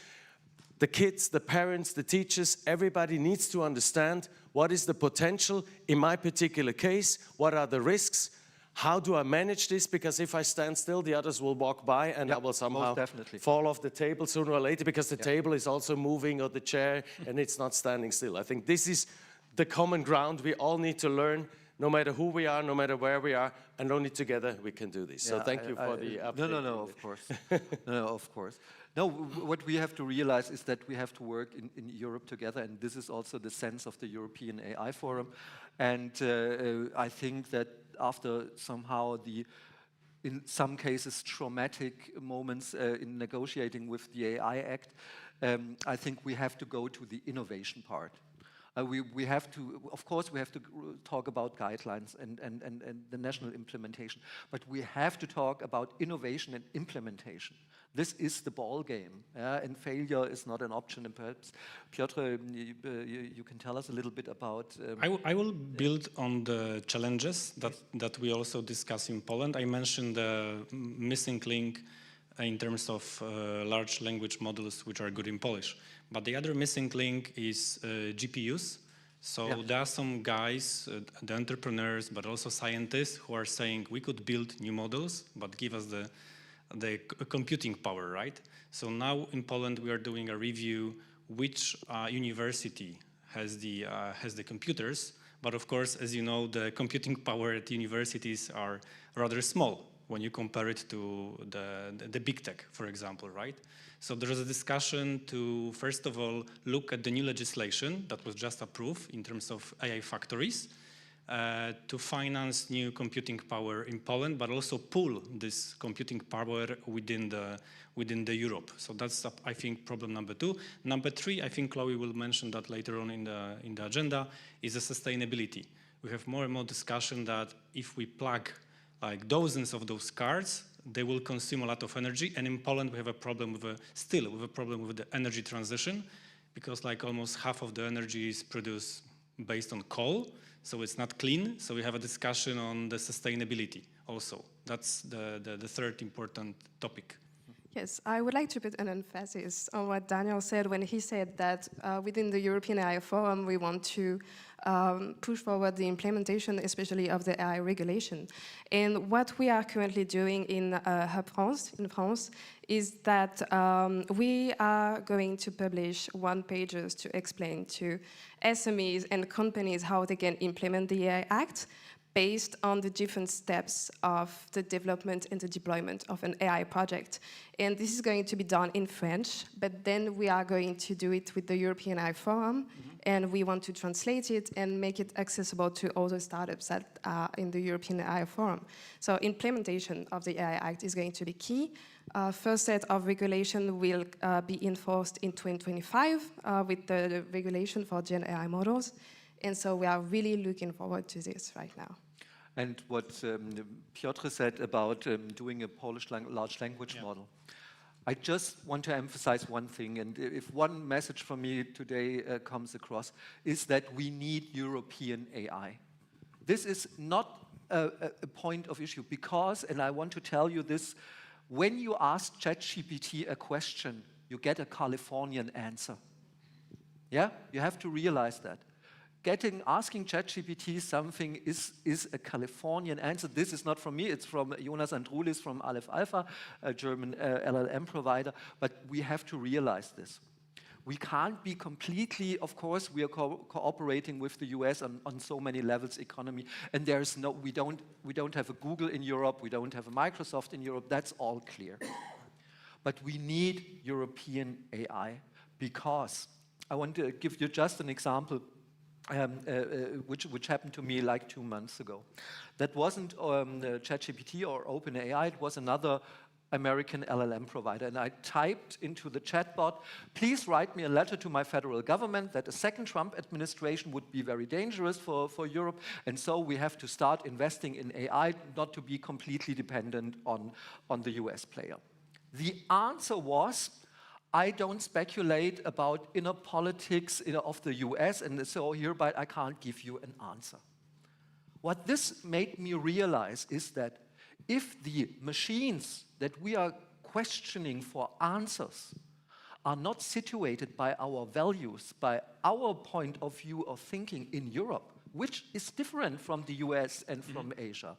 the kids, the parents, the teachers, everybody needs to understand what is the potential in my particular case, what are the risks, how do I manage this, because if I stand still, the others will walk by and I will somehow fall off the table sooner or later because the table is also moving or the chair and it's not standing still. I think this is the common ground we all need to learn, no matter who we are, no matter where we are, and only together we can do this. So thank you for the update. No, of course. No, of course. No, what we have to realize is that we have to work in Europe together, and this is also the sense of the European AI Forum. And I think that after somehow in some cases, traumatic moments in negotiating with the AI Act, I think we have to go to the innovation part. We have to, of course, we have to talk about guidelines and the national implementation, but we have to talk about innovation and implementation. This is the ball game, and failure is not an option. And perhaps, Piotr, you can tell us a little bit about... I will build on the challenges that we also discuss in Poland. I mentioned the missing link in terms of large language models which are good in Polish. But the other missing link is GPUs. So there are some guys, the entrepreneurs, but also scientists who are saying we could build new models, but give us the computing power, right? So now in Poland we are doing a review which university has the computers. But of course, as you know, the computing power at universities are rather small when you compare it to the big tech, for example, right? So there is a discussion to, first of all, look at the new legislation that was just approved in terms of AI factories, to finance new computing power in Poland, but also pool this computing power within the Europe. So that's, I think, problem number 2. Number 3, I think Chloe will mention that later on in the agenda, is the sustainability. We have more and more discussion that if we plug like dozens of those cards, they will consume a lot of energy. And in Poland, we have a problem with the energy transition, because like almost half of the energy is produced based on coal, so it's not clean. So we have a discussion on the sustainability also. That's the third important topic. Yes, I would like to put an emphasis on what Daniel said when he said that within the European AI Forum, we want to push forward the implementation, especially of the AI regulation. And what we are currently doing in Hub France, is that we are going to publish one-pagers to explain to SMEs and companies how they can implement the AI Act, based on the different steps of the development and the deployment of an AI project. And this is going to be done in French, but then we are going to do it with the European AI Forum, and we want to translate it and make it accessible to all the startups that are in the European AI Forum. So implementation of the AI Act is going to be key. First set of regulation will be enforced in 2025 with the regulation for Gen AI models. And so we are really looking forward to this right now. And what Piotr said about doing a Polish large language model, I just want to emphasize one thing, and if one message from me today comes across, is that we need European AI. This is not a point of issue, because, and I want to tell you this, when you ask ChatGPT a question, you get a Californian answer. Yeah, you have to realize that. Asking ChatGPT something is a Californian answer. This is not from me, it's from Jonas Androulis from Aleph Alpha, a German LLM provider, but we have to realize this. We can't be completely, of course, we are cooperating with the US on so many levels economy, and there's no, we don't have a Google in Europe, we don't have a Microsoft in Europe, that's all clear. But we need European AI, because I want to give you just an example which happened to me like 2 months ago. That wasn't ChatGPT or OpenAI, it was another American LLM provider. And I typed into the chatbot, please write me a letter to my federal government that a second Trump administration would be very dangerous for Europe. And so we have to start investing in AI, not to be completely dependent on the US player. The answer was, I don't speculate about inner politics of the US, and so hereby I can't give you an answer. What this made me realize is that if the machines that we are questioning for answers are not situated by our values, by our point of view of thinking in Europe, which is different from the US and from Asia,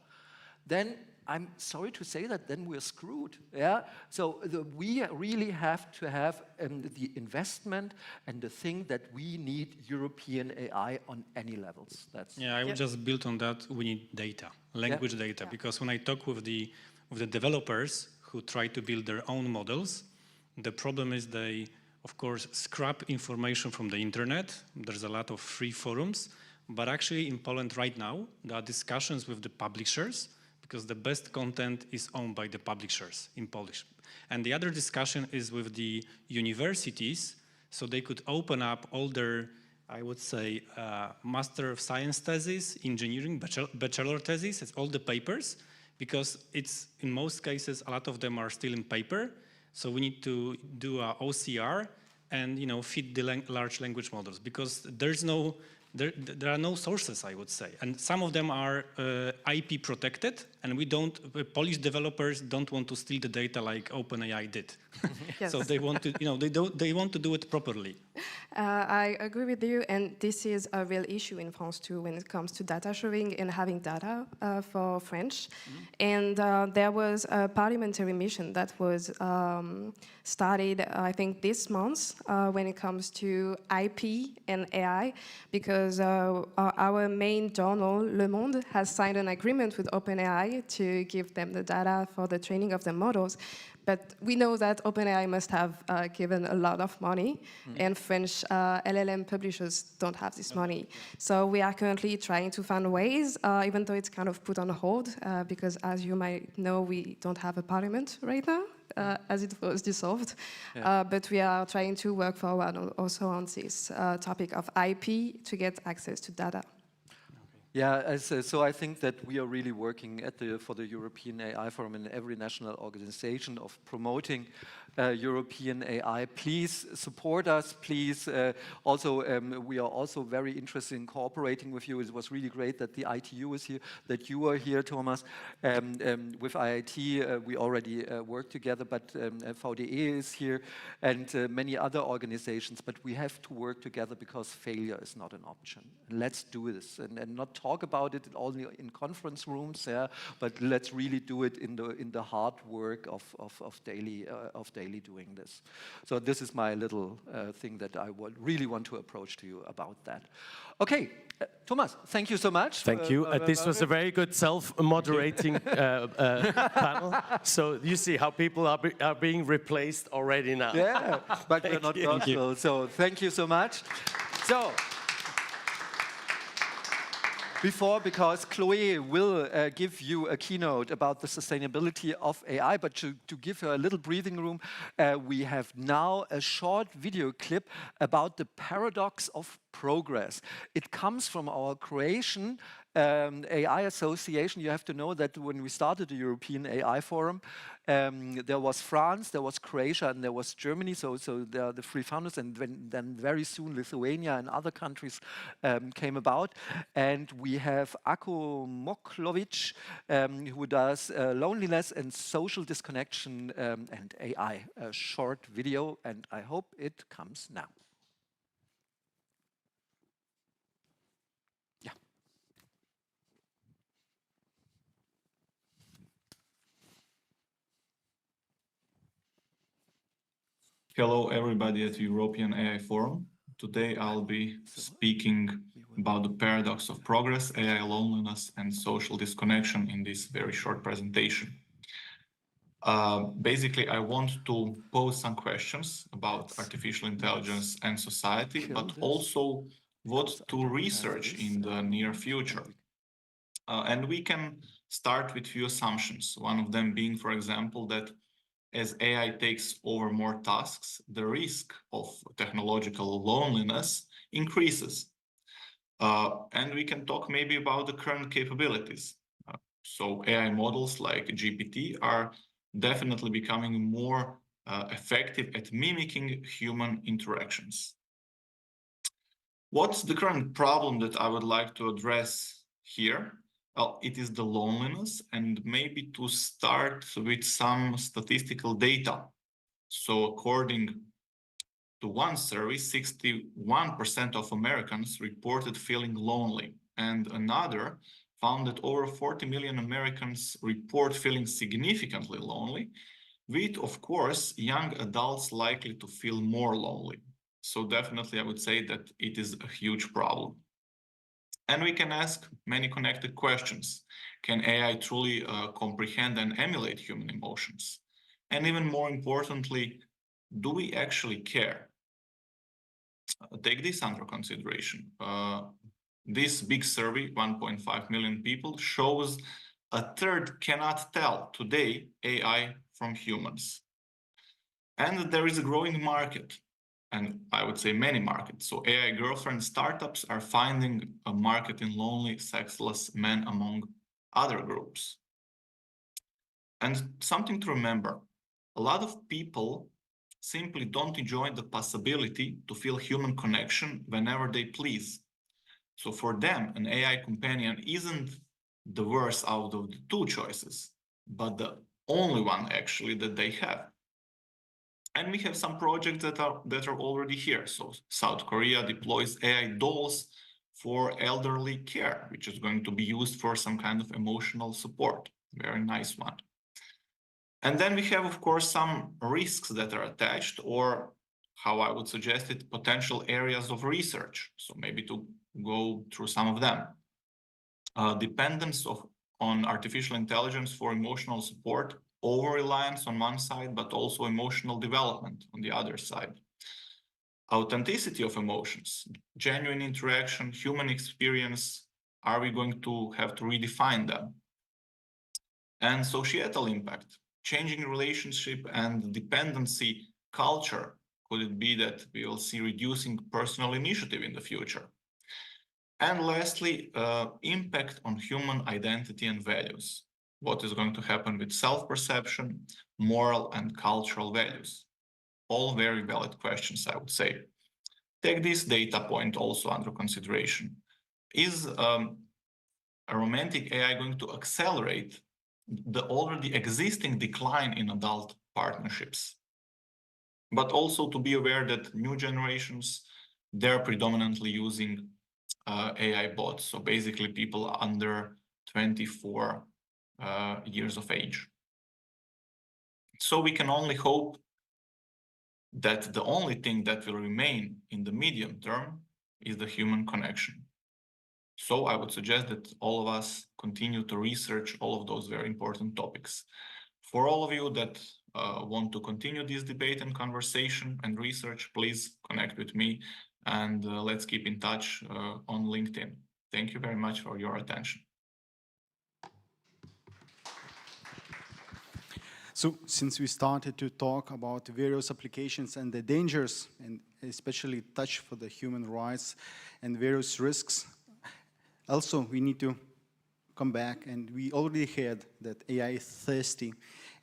then I'm sorry to say that then we're screwed. Yeah. So we really have to have the investment and the thing that we need European AI on any levels. That's I would just build on that. We need data, language data, because when I talk with the developers who try to build their own models, the problem is they, of course, scrap information from the internet. There's a lot of free forums, but actually in Poland right now there are discussions with the publishers, because the best content is owned by the publishers in Polish. And the other discussion is with the universities, so they could open up all their, I would say, Master of Science thesis, engineering, bachelor thesis, it's all the papers, because it's, in most cases, a lot of them are still in paper, so we need to do a OCR and, you know, feed the large language models, because there's no, there are no sources, I would say. And some of them are IP protected, and Polish developers don't want to steal the data like OpenAI did. Yes. So they want to, they want to do it properly. I agree with you, and this is a real issue in France too when it comes to data sharing and having data for French. And there was a parliamentary mission that was started, I think, this month when it comes to IP and AI, because our main journal, Le Monde, has signed an agreement with OpenAI to give them the data for the training of the models. But we know that OpenAI must have given a lot of money, and French LLM publishers don't have this money. So we are currently trying to find ways, even though it's kind of put on hold, because as you might know, we don't have a parliament right now, as it was dissolved. But we are trying to work forward also on this topic of IP to get access to data. Yeah, so I think that we are really working for the European AI Forum in every national organization of promoting European AI. Please support us. Please also, we are also very interested in cooperating with you. It was really great that the ITU is here, that you are here, Thomas. With IIT, we already work together, but VDE is here and many other organizations. But we have to work together because failure is not an option. Let's do this and not talk about it only in conference rooms, but let's really do it in the hard work of daily doing this. So this is my little thing that I would really want to approach to you about that. Okay, Thomas, thank you so much. Thank you. This was a very good self-moderating panel. So you see how people are being replaced already now. Yeah, but we're not virtual. So thank you so much. So. Because Chloe will give you a keynote about the sustainability of AI, but to give her a little breathing room, we have now a short video clip about the paradox of progress. It comes from our Croatian AI association. You have to know that when we started the European AI Forum, there was France, there was Croatia, and there was Germany. So they are the three founders, and then very soon Lithuania and other countries came about. And we have Ako Moklovic, who does loneliness and social disconnection and AI, a short video, and I hope it comes now. Hello, everybody at the European AI Forum. Today, I'll be speaking about the paradox of progress, AI loneliness, and social disconnection in this very short presentation. Basically, I want to pose some questions about artificial intelligence and society, but also what to research in the near future. And we can start with few assumptions. One of them being, for example, that as AI takes over more tasks, the risk of technological loneliness increases. And we can talk maybe about the current capabilities. So AI models like GPT are definitely becoming more effective at mimicking human interactions. What's the current problem that I would like to address here? Well, it is the loneliness, and maybe to start with some statistical data. So according to one survey, 61% of Americans reported feeling lonely, and another found that over 40 million Americans report feeling significantly lonely, with, of course, young adults likely to feel more lonely. So definitely I would say that it is a huge problem. And we can ask many connected questions. Can AI truly comprehend and emulate human emotions? And even more importantly, do we actually care? Take this under consideration. This big survey, 1.5 million people, shows a third cannot tell today AI from humans. And there is a growing market. And I would say many markets. So AI girlfriend startups are finding a market in lonely, sexless men among other groups. And something to remember, a lot of people simply don't enjoy the possibility to feel human connection whenever they please. So for them, an AI companion isn't the worst out of the two choices, but the only one actually that they have. And we have some projects that are already here. So South Korea deploys AI dolls for elderly care, which is going to be used for some kind of emotional support. Very nice one. And then we have, of course, some risks that are attached, or how I would suggest it, potential areas of research. So maybe to go through some of them. Dependence on artificial intelligence for emotional support, over-reliance on one side, but also emotional development on the other side. Authenticity of emotions, genuine interaction, human experience, are we going to have to redefine them? And societal impact, changing relationship and dependency culture. Could it be that we will see reducing personal initiative in the future? And lastly, impact on human identity and values. What is going to happen with self-perception, moral and cultural values? All very valid questions, I would say. Take this data point also under consideration. Is a romantic AI going to accelerate the already existing decline in adult partnerships? But also to be aware that new generations, they're predominantly using AI bots. So basically people under 24 years of age. So we can only hope that the only thing that will remain in the medium term is the human connection. So I would suggest that all of us continue to research all of those very important topics. For all of you that want to continue this debate and conversation and research, please connect with me and let's keep in touch on LinkedIn. Thank you very much for your attention. So since we started to talk about various applications and the dangers, and especially touch for the human rights and various risks, also we need to come back, and we already heard that AI is thirsty,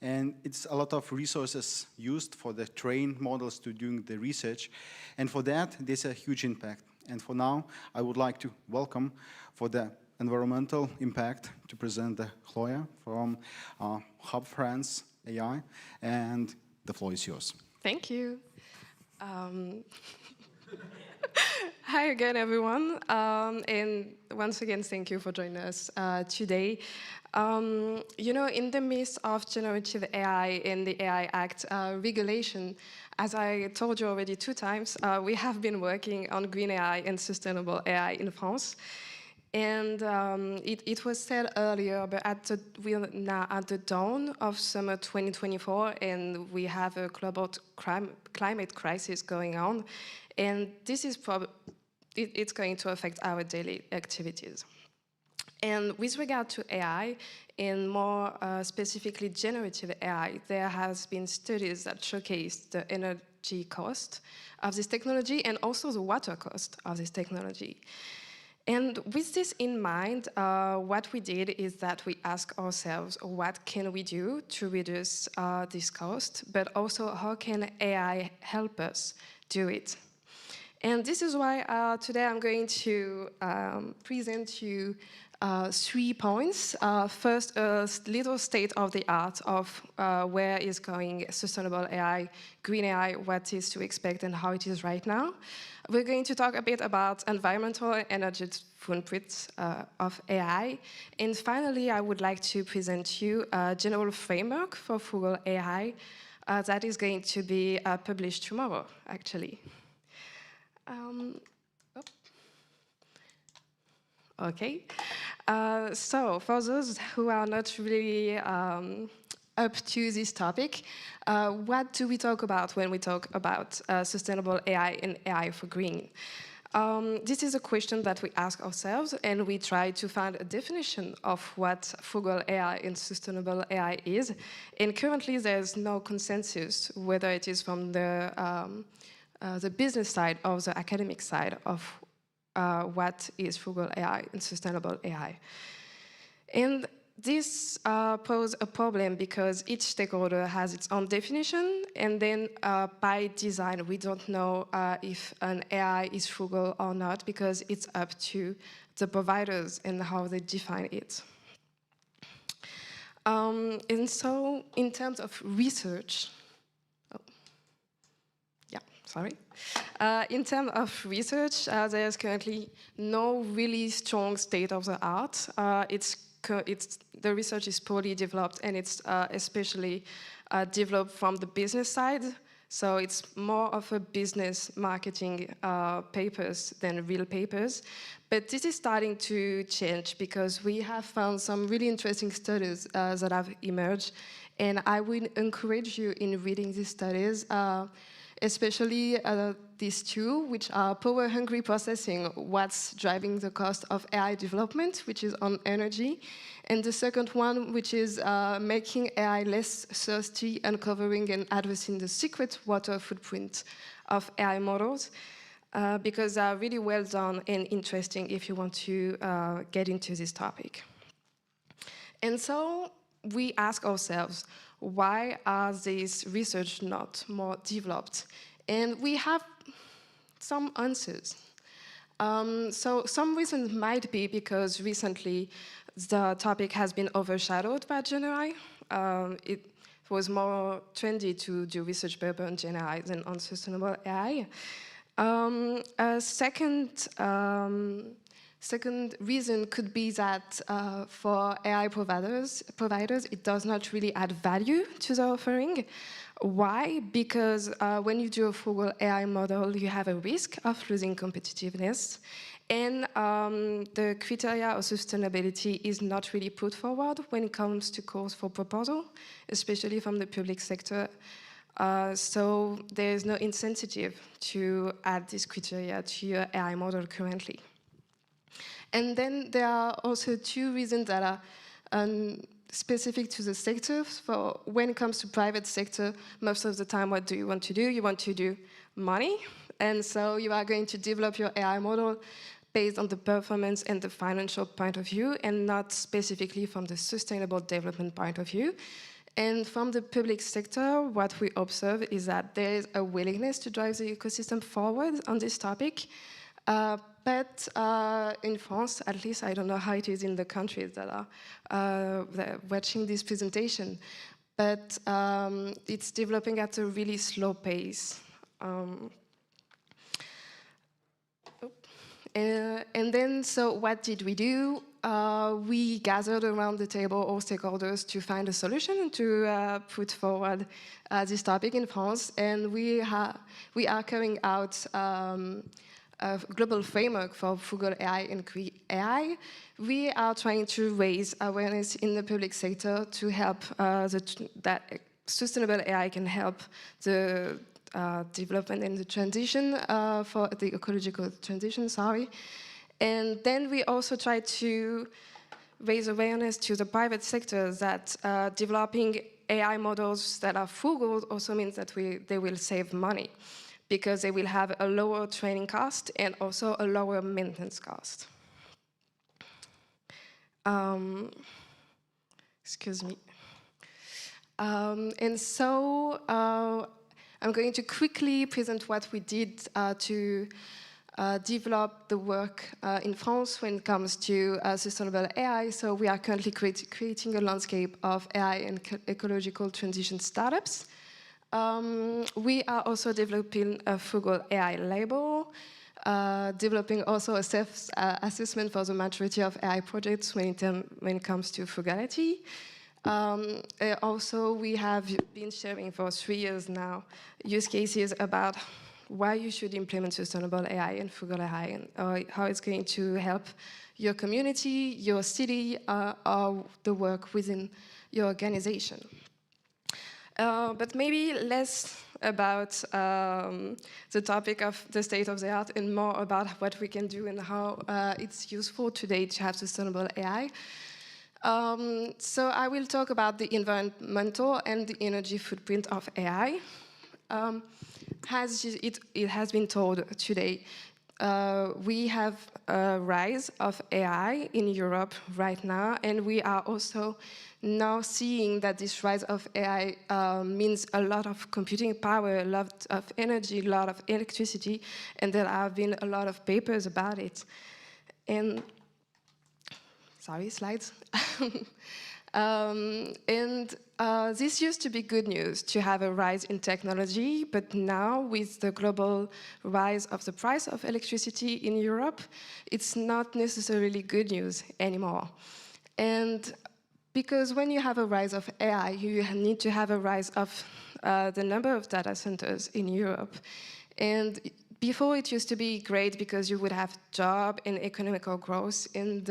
and it's a lot of resources used for the trained models to doing the research, and for that there's a huge impact. And for now, I would like to welcome for the environmental impact to present the Chloe from Hub France AI, and the floor is yours. Thank you. Hi again, everyone. And once again, thank you for joining us today. You know, in the midst of generative AI and the AI Act regulation, as I told you already 2 times, we have been working on green AI and sustainable AI in France. And it was said earlier, but we're now at the dawn of summer 2024, and we have a global climate crisis going on, and this is it's going to affect our daily activities. And with regard to AI, and more specifically generative AI, there has been studies that showcase the energy cost of this technology and also the water cost of this technology. And with this in mind, what we did is that we asked ourselves, what can we do to reduce this cost, but also how can AI help us do it? And this is why today I'm going to present you 3 points. First, a little state of the art of where is going sustainable AI, green AI, what is to expect and how it is right now. We're going to talk a bit about environmental and energy footprints of AI. And finally, I would like to present you a general framework for frugal AI that is going to be published tomorrow, actually. Okay, so for those who are not really up to this topic, what do we talk about when we talk about sustainable AI and AI for green? This is a question that we ask ourselves, and we try to find a definition of what frugal AI and sustainable AI is. And currently, there's no consensus whether it is from the business side or the academic side of what is frugal AI and sustainable AI. And this poses a problem because each stakeholder has its own definition, and then by design, we don't know if an AI is frugal or not because it's up to the providers and how they define it. And so, in terms of research, in terms of research, there's currently no really strong state of the art. The research is poorly developed, and it's especially developed from the business side. So it's more of a business marketing papers than real papers. But this is starting to change because we have found some really interesting studies that have emerged. And I would encourage you in reading these studies, especially these two, which are power-hungry processing, what's driving the cost of AI development, which is on energy, and the second one, which is making AI less thirsty, uncovering and addressing the secret water footprint of AI models, because they are really well done and interesting if you want to get into this topic. And so we ask ourselves, why are these research not more developed? And we have some answers. So some reasons might be because recently the topic has been overshadowed by GenAI. It was more trendy to do research paper on GenAI than on sustainable AI. A second reason could be that for AI providers, it does not really add value to the offering. Why? Because when you do a frugal AI model, you have a risk of losing competitiveness. And the criteria of sustainability is not really put forward when it comes to calls for proposal, especially from the public sector. So there is no incentive to add this criteria to your AI model currently. And then there are also two reasons that are specific to the sector. For when it comes to private sector, most of the time, what do? You want to do money. And so you are going to develop your AI model based on the performance and the financial point of view, and not specifically from the sustainable development point of view. And from the public sector, what we observe is that there is a willingness to drive the ecosystem forward on this topic. But in France, at least, I don't know how it is in the countries that are watching this presentation, but it's developing at a really slow pace. And then, so what did we do? We gathered around the table all stakeholders to find a solution to put forward this topic in France, and we are carrying out a global framework for frugal AI and AI. We are trying to raise awareness in the public sector to help that sustainable AI can help the development and the transition for the ecological transition, And then we also try to raise awareness to the private sector that developing AI models that are frugal also means that they will save money, because they will have a lower training cost and also a lower maintenance cost. Excuse me. And so I'm going to quickly present what we did to develop the work in France when it comes to sustainable AI. So we are currently creating a landscape of AI and ecological transition startups. We are also developing a frugal AI label, developing also a self-assessment for the maturity of AI projects when it comes to frugality. Also, we have been sharing for 3 years now use cases about why you should implement sustainable AI and frugal AI, and how it's going to help your community, your city, or the work within your organization. But maybe less about the topic of the state of the art and more about what we can do and how it's useful today to have sustainable AI. So I will talk about the environmental and the energy footprint of AI. As it has been told today, we have a rise of AI in Europe right now, and we are also now seeing that this rise of AI means a lot of computing power, a lot of energy, a lot of electricity, and there have been a lot of papers about it. And sorry, slides. This used to be good news to have a rise in technology, but now with the global rise of the price of electricity in Europe, it's not necessarily good news anymore. And because when you have a rise of AI, you need to have a rise of the number of data centers in Europe. And before it used to be great because you would have job and economical growth and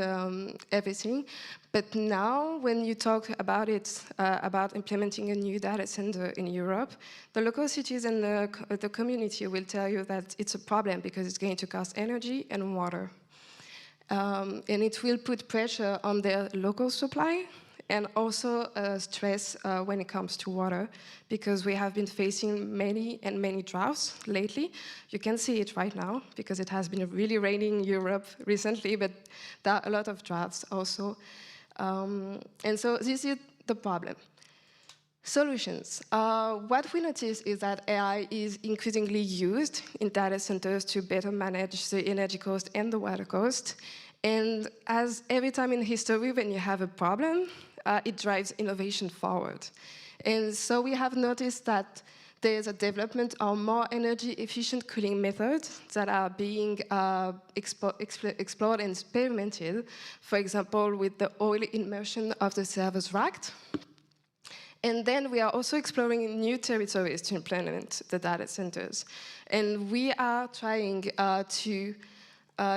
everything. But now when you talk about it, about implementing a new data center in Europe, the local cities and the community will tell you that it's a problem because it's going to cost energy and water. And it will put pressure on their local supply and also stress when it comes to water, because we have been facing many droughts lately. You can see it right now, because it has been really raining in Europe recently, but there are a lot of droughts also. And so this is the problem. Solutions. What we notice is that AI is increasingly used in data centers to better manage the energy cost and the water cost. And as every time in history when you have a problem, it drives innovation forward. And so we have noticed that there's a development of more energy efficient cooling methods that are being explored and experimented, for example, with the oil immersion of the server's rack. And then we are also exploring new territories to implement the data centers. And we are trying to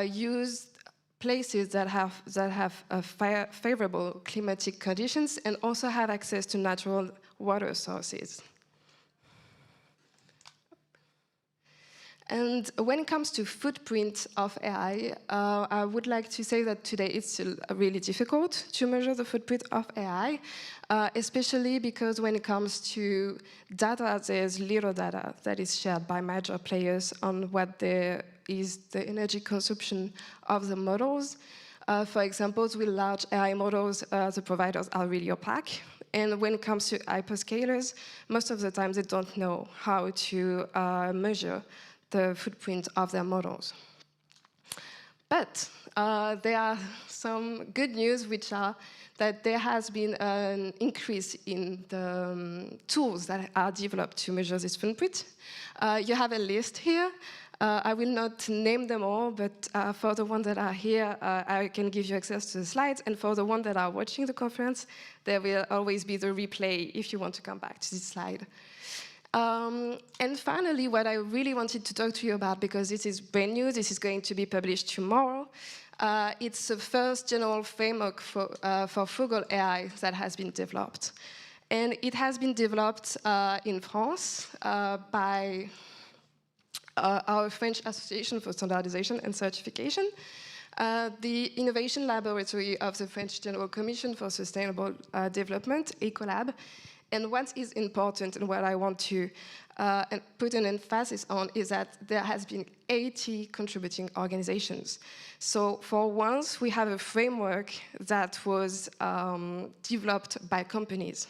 use places that have favorable climatic conditions and also have access to natural water sources. And when it comes to footprint of AI, I would like to say that today it's still really difficult to measure the footprint of AI, especially because when it comes to data, there's little data that is shared by major players on what is the energy consumption of the models. For example, with large AI models, the providers are really opaque. And when it comes to hyperscalers, most of the time they don't know how to measure the footprint of their models. But there are some good news, which are that there has been an increase in the tools that are developed to measure this footprint. You have a list here. I will not name them all, but for the ones that are here, I can give you access to the slides. And for the ones that are watching the conference, there will always be the replay if you want to come back to this slide. And finally, what I really wanted to talk to you about, because this is brand new, this is going to be published tomorrow, it's the first general framework for frugal AI that has been developed. And it has been developed in France by our French Association for Standardization and Certification, the Innovation Laboratory of the French General Commission for Sustainable Development, Ecolab. And what is important and what I want to put an emphasis on is that there has been 80 contributing organizations. So for once, we have a framework that was developed by companies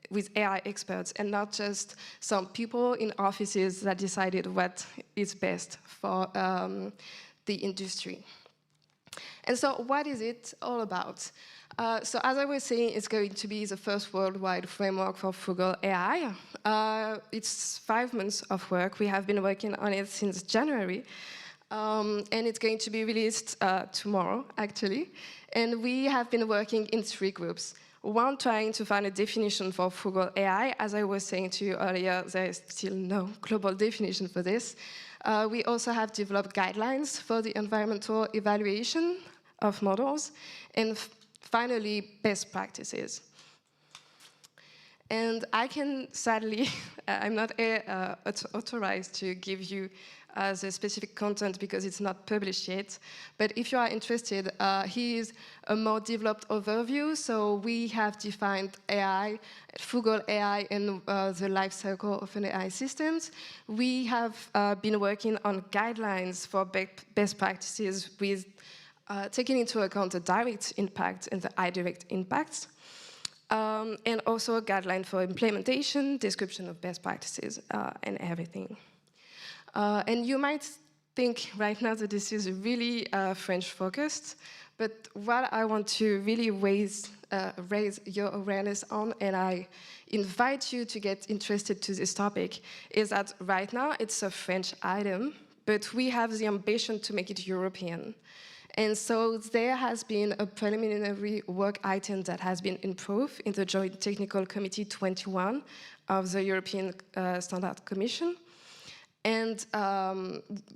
with AI experts and not just some people in offices that decided what is best for the industry. And so what is it all about? So as I was saying, it's going to be the first worldwide framework for frugal AI. It's 5 months of work. We have been working on it since January. And it's going to be released tomorrow, actually. And we have been working in 3 groups. One, trying to find a definition for frugal AI. As I was saying to you earlier, there is still no global definition for this. We also have developed guidelines for the environmental evaluation of models. And finally, best practices. And I can sadly, I'm not authorized to give you the specific content because it's not published yet. But if you are interested, here's a more developed overview. So we have defined AI, frugal AI, and the life cycle of an AI systems. We have been working on guidelines for best practices with taking into account the direct impact and the indirect impacts. And also a guideline for implementation, description of best practices, and everything. And you might think right now that this is really French-focused, But what I want to really raise your awareness on, and I invite you to get interested to this topic, is that right now it's a French item, but we have the ambition to make it European. And so there has been a preliminary work item that has been improved in the Joint Technical Committee 21 of the European Standard Commission. And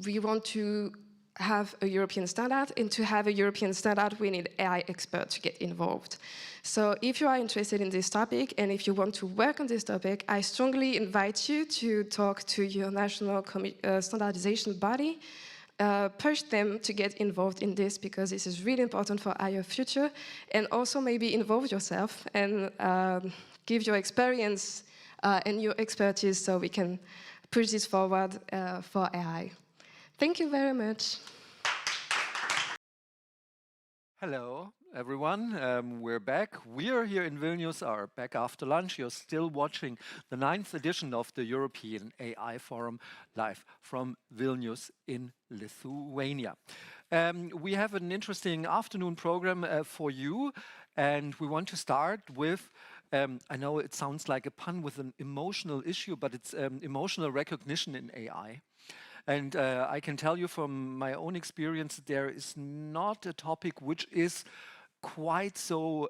we want to have a European standard, and to have a European standard, we need AI experts to get involved. So if you are interested in this topic, and if you want to work on this topic, I strongly invite you to talk to your national standardization body, push them to get involved in this, because this is really important for our future, and also maybe involve yourself and give your experience and your expertise so we can push this forward for AI. Thank you very much. Hello, everyone. We're back. We are here in Vilnius, are back after lunch. You're still watching the 9th edition of the European AI Forum live from Vilnius in Lithuania. We have an interesting afternoon program for you, and we want to start with, I know it sounds like a pun with an emotional issue, but it's emotional recognition in AI. And I can tell you from my own experience, there is not a topic which is quite so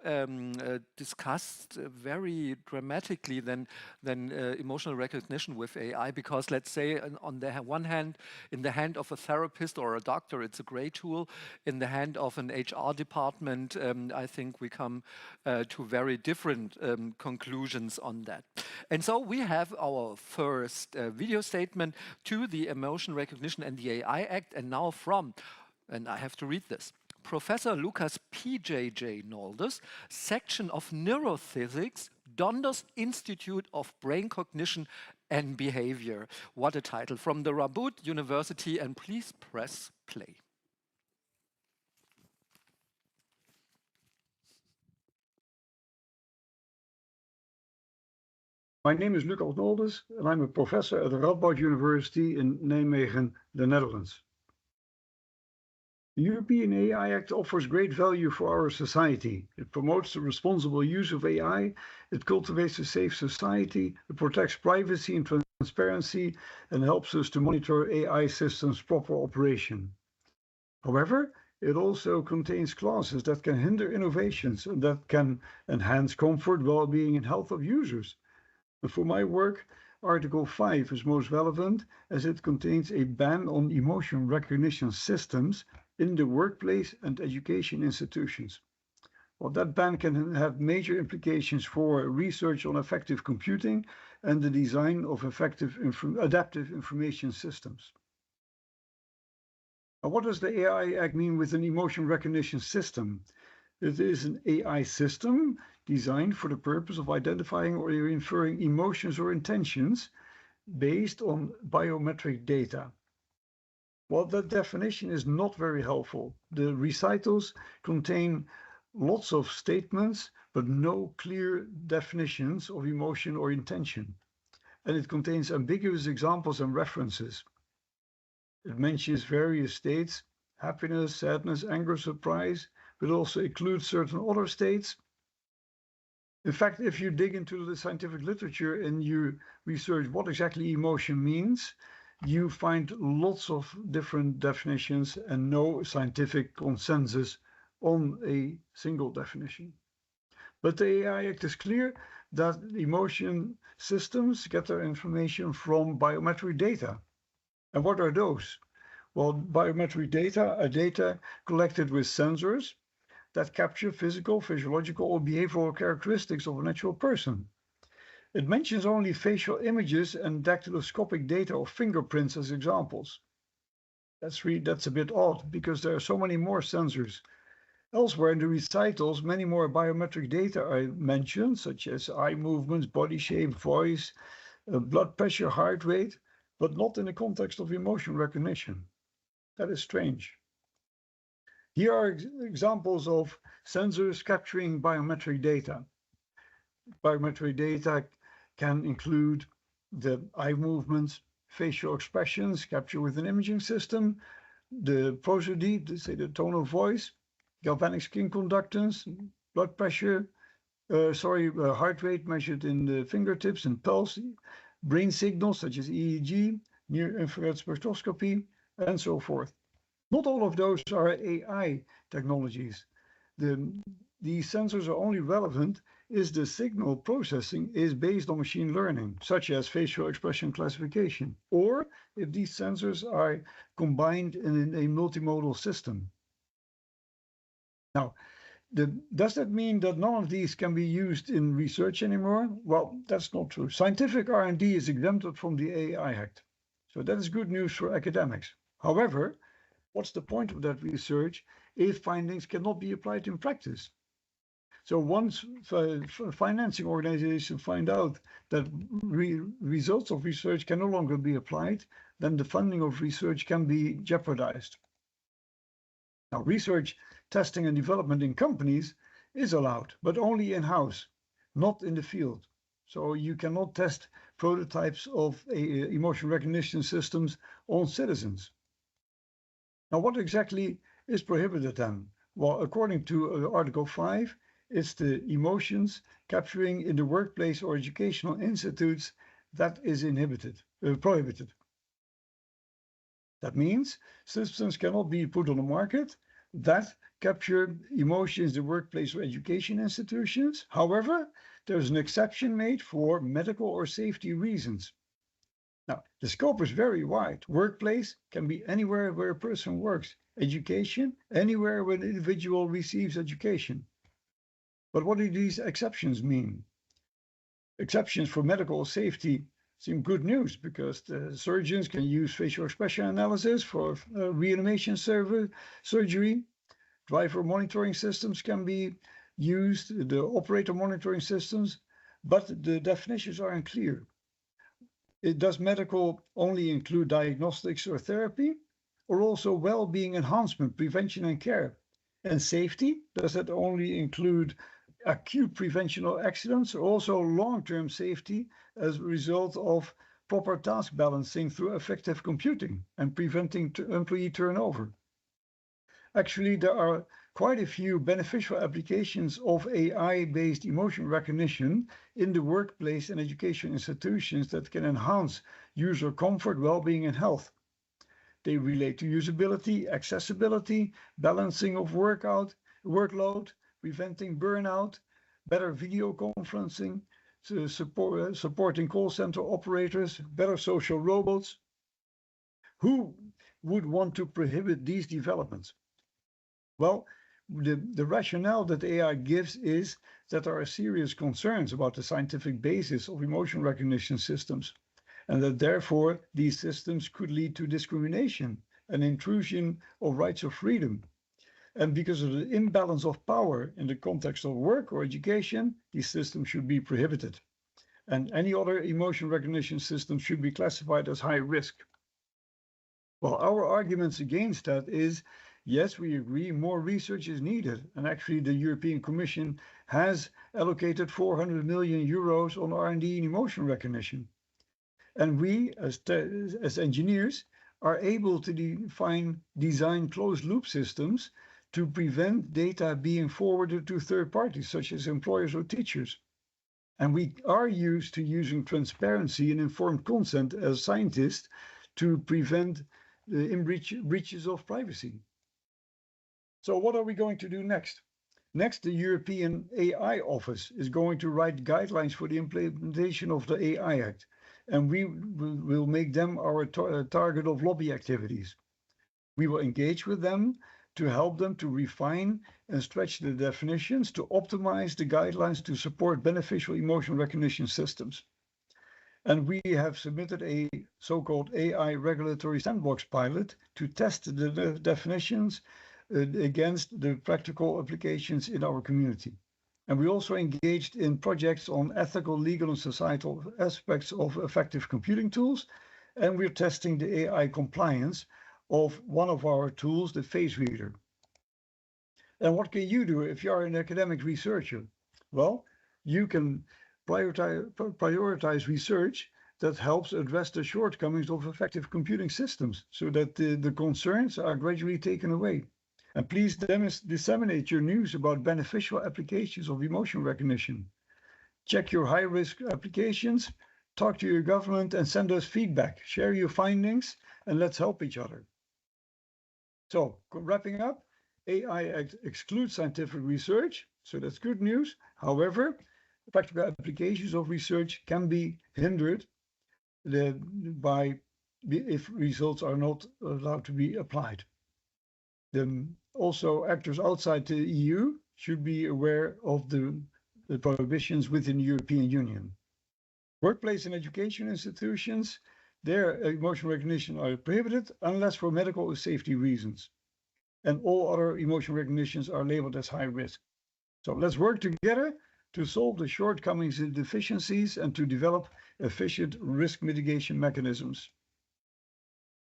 discussed very dramatically than emotional recognition with AI, because let's say on the one hand, in the hand of a therapist or a doctor, it's a great tool. In the hand of an HR department, I think we come to very different conclusions on that. And so we have our first video statement to the Emotion Recognition and the AI Act, and now from, and I have to read this, Professor Lucas P.J.J. Noldes, Section of Neurophysics, Donders Institute of Brain Cognition and Behavior. What a title. From the Rabut University, and please press play. My name is Lucas Noldes, and I'm a professor at the Radboud University in Nijmegen, the Netherlands. The European AI Act offers great value for our society. It promotes the responsible use of AI, it cultivates a safe society, it protects privacy and transparency, and helps us to monitor AI systems' proper operation. However, it also contains clauses that can hinder innovations and that can enhance comfort, well-being, and health of users. And for my work, Article 5 is most relevant, as it contains a ban on emotion recognition systems in the workplace and education institutions. Well, that ban can have major implications for research on effective computing and the design of effective adaptive information systems. Now, what does the AI Act mean with an emotion recognition system? It is an AI system designed for the purpose of identifying or inferring emotions or intentions based on biometric data. Well, that definition is not very helpful. The recitals contain lots of statements, but no clear definitions of emotion or intention. And it contains ambiguous examples and references. It mentions various states, happiness, sadness, anger, surprise, but also includes certain other states. In fact, if you dig into the scientific literature and you research what exactly emotion means, you find lots of different definitions and no scientific consensus on a single definition. But the AI Act is clear that emotion systems get their information from biometric data. And what are those? Well, biometric data are data collected with sensors that capture physical, physiological, or behavioral characteristics of a natural person. It mentions only facial images and dactyloscopic data or fingerprints as examples. That's a bit odd, because there are so many more sensors. Elsewhere in the recitals, many more biometric data are mentioned, such as eye movements, body shape, voice, blood pressure, heart rate, but not in the context of emotion recognition. That is strange. Here are examples of sensors capturing biometric data. Biometric data can include the eye movements, facial expressions captured with an imaging system, the prosody, say the tone of voice, galvanic skin conductance, blood pressure, heart rate measured in the fingertips and pulse, brain signals such as EEG, near-infrared spectroscopy, and so forth. Not all of those are AI technologies. These sensors are only relevant if the signal processing is based on machine learning, such as facial expression classification, or if these sensors are combined in a multimodal system. Now, does that mean that none of these can be used in research anymore? Well, that's not true. Scientific R&D is exempted from the AI Act. So that is good news for academics. However, what's the point of that research if findings cannot be applied in practice? So once financing organizations find out that results of research can no longer be applied, then the funding of research can be jeopardized. Now, research, testing, and development in companies is allowed, but only in-house, not in the field. So you cannot test prototypes of emotion recognition systems on citizens. Now, what exactly is prohibited then? Well, according to Article 5, it's the emotions capturing in the workplace or educational institutes that is prohibited. That means systems cannot be put on the market that capture emotions in the workplace or education institutions. However, there's an exception made for medical or safety reasons. Now, the scope is very wide. Workplace can be anywhere where a person works. Education, anywhere where an individual receives education. But what do these exceptions mean? Exceptions for medical safety seem good news because the surgeons can use facial expression analysis for reanimation surgery. Driver monitoring systems can be used, the operator monitoring systems, but the definitions are unclear. Does medical only include diagnostics or therapy, or also well-being enhancement, prevention and care? And safety, does that only include acute prevention of accidents, or also long-term safety as a result of proper task balancing through effective computing and preventing employee turnover? Actually, there are quite a few beneficial applications of AI-based emotion recognition in the workplace and education institutions that can enhance user comfort, well-being, and health. They relate to usability, accessibility, balancing of workload, preventing burnout, better video conferencing, supporting call center operators, better social robots. Who would want to prohibit these developments? Well, the rationale that AI gives is that there are serious concerns about the scientific basis of emotion recognition systems, and that therefore these systems could lead to discrimination and intrusion of rights of freedom. And because of the imbalance of power in the context of work or education, these systems should be prohibited. And any other emotion recognition system should be classified as high risk. Well, our arguments against that is, yes, we agree more research is needed. And actually the European Commission has allocated 400 million euros on R&D in emotion recognition. And we, as engineers, are able to design closed-loop systems to prevent data being forwarded to third parties, such as employers or teachers. And we are used to using transparency and informed consent as scientists to prevent breaches of privacy. So what are we going to do next? Next, the European AI Office is going to write guidelines for the implementation of the AI Act, and we will make them our target of lobby activities. We will engage with them to help them to refine and stretch the definitions to optimize the guidelines to support beneficial emotion recognition systems. And we have submitted a so-called AI regulatory sandbox pilot to test the definitions against the practical applications in our community. And we also engaged in projects on ethical, legal, and societal aspects of effective computing tools. And we're testing the AI compliance of one of our tools, the face reader. And what can you do if you are an academic researcher? Well, you can prioritize research that helps address the shortcomings of effective computing systems so that the concerns are gradually taken away. And please disseminate your news about beneficial applications of emotion recognition. Check your high-risk applications, talk to your government and send us feedback. Share your findings and let's help each other. So, wrapping up, AI excludes scientific research, so that's good news. However, practical applications of research can be hindered if results are not allowed to be applied. Also, actors outside the EU should be aware of the prohibitions within the European Union. Workplace and education institutions, their emotion recognition are prohibited unless for medical or safety reasons. And all other emotion recognitions are labeled as high risk. So let's work together to solve the shortcomings and deficiencies and to develop efficient risk mitigation mechanisms.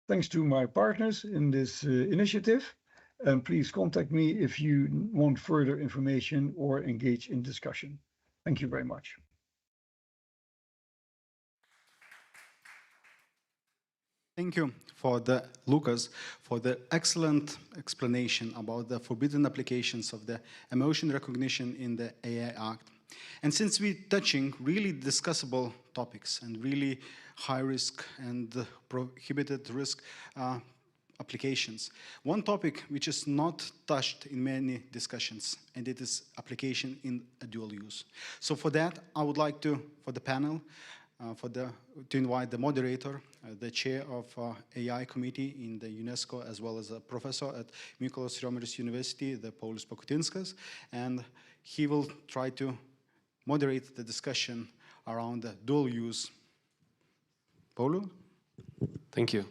Thanks to my partners in this initiative, and please contact me if you want further information or engage in discussion. Thank you very much. Thank you Lucas, for the excellent explanation about the forbidden applications of the emotion recognition in the AI Act. And since we're touching really discussable topics and really high risk and prohibited risk applications, one topic which is not touched in many discussions, and it is application in a dual use. So for that, I would like to, for the panel, to invite the moderator, the chair of AI committee in the UNESCO, as well as a professor at Mykolos Romeris University, the Paulius Pakutinskas, and he will try to moderate the discussion around the dual use. Paulo? Thank you.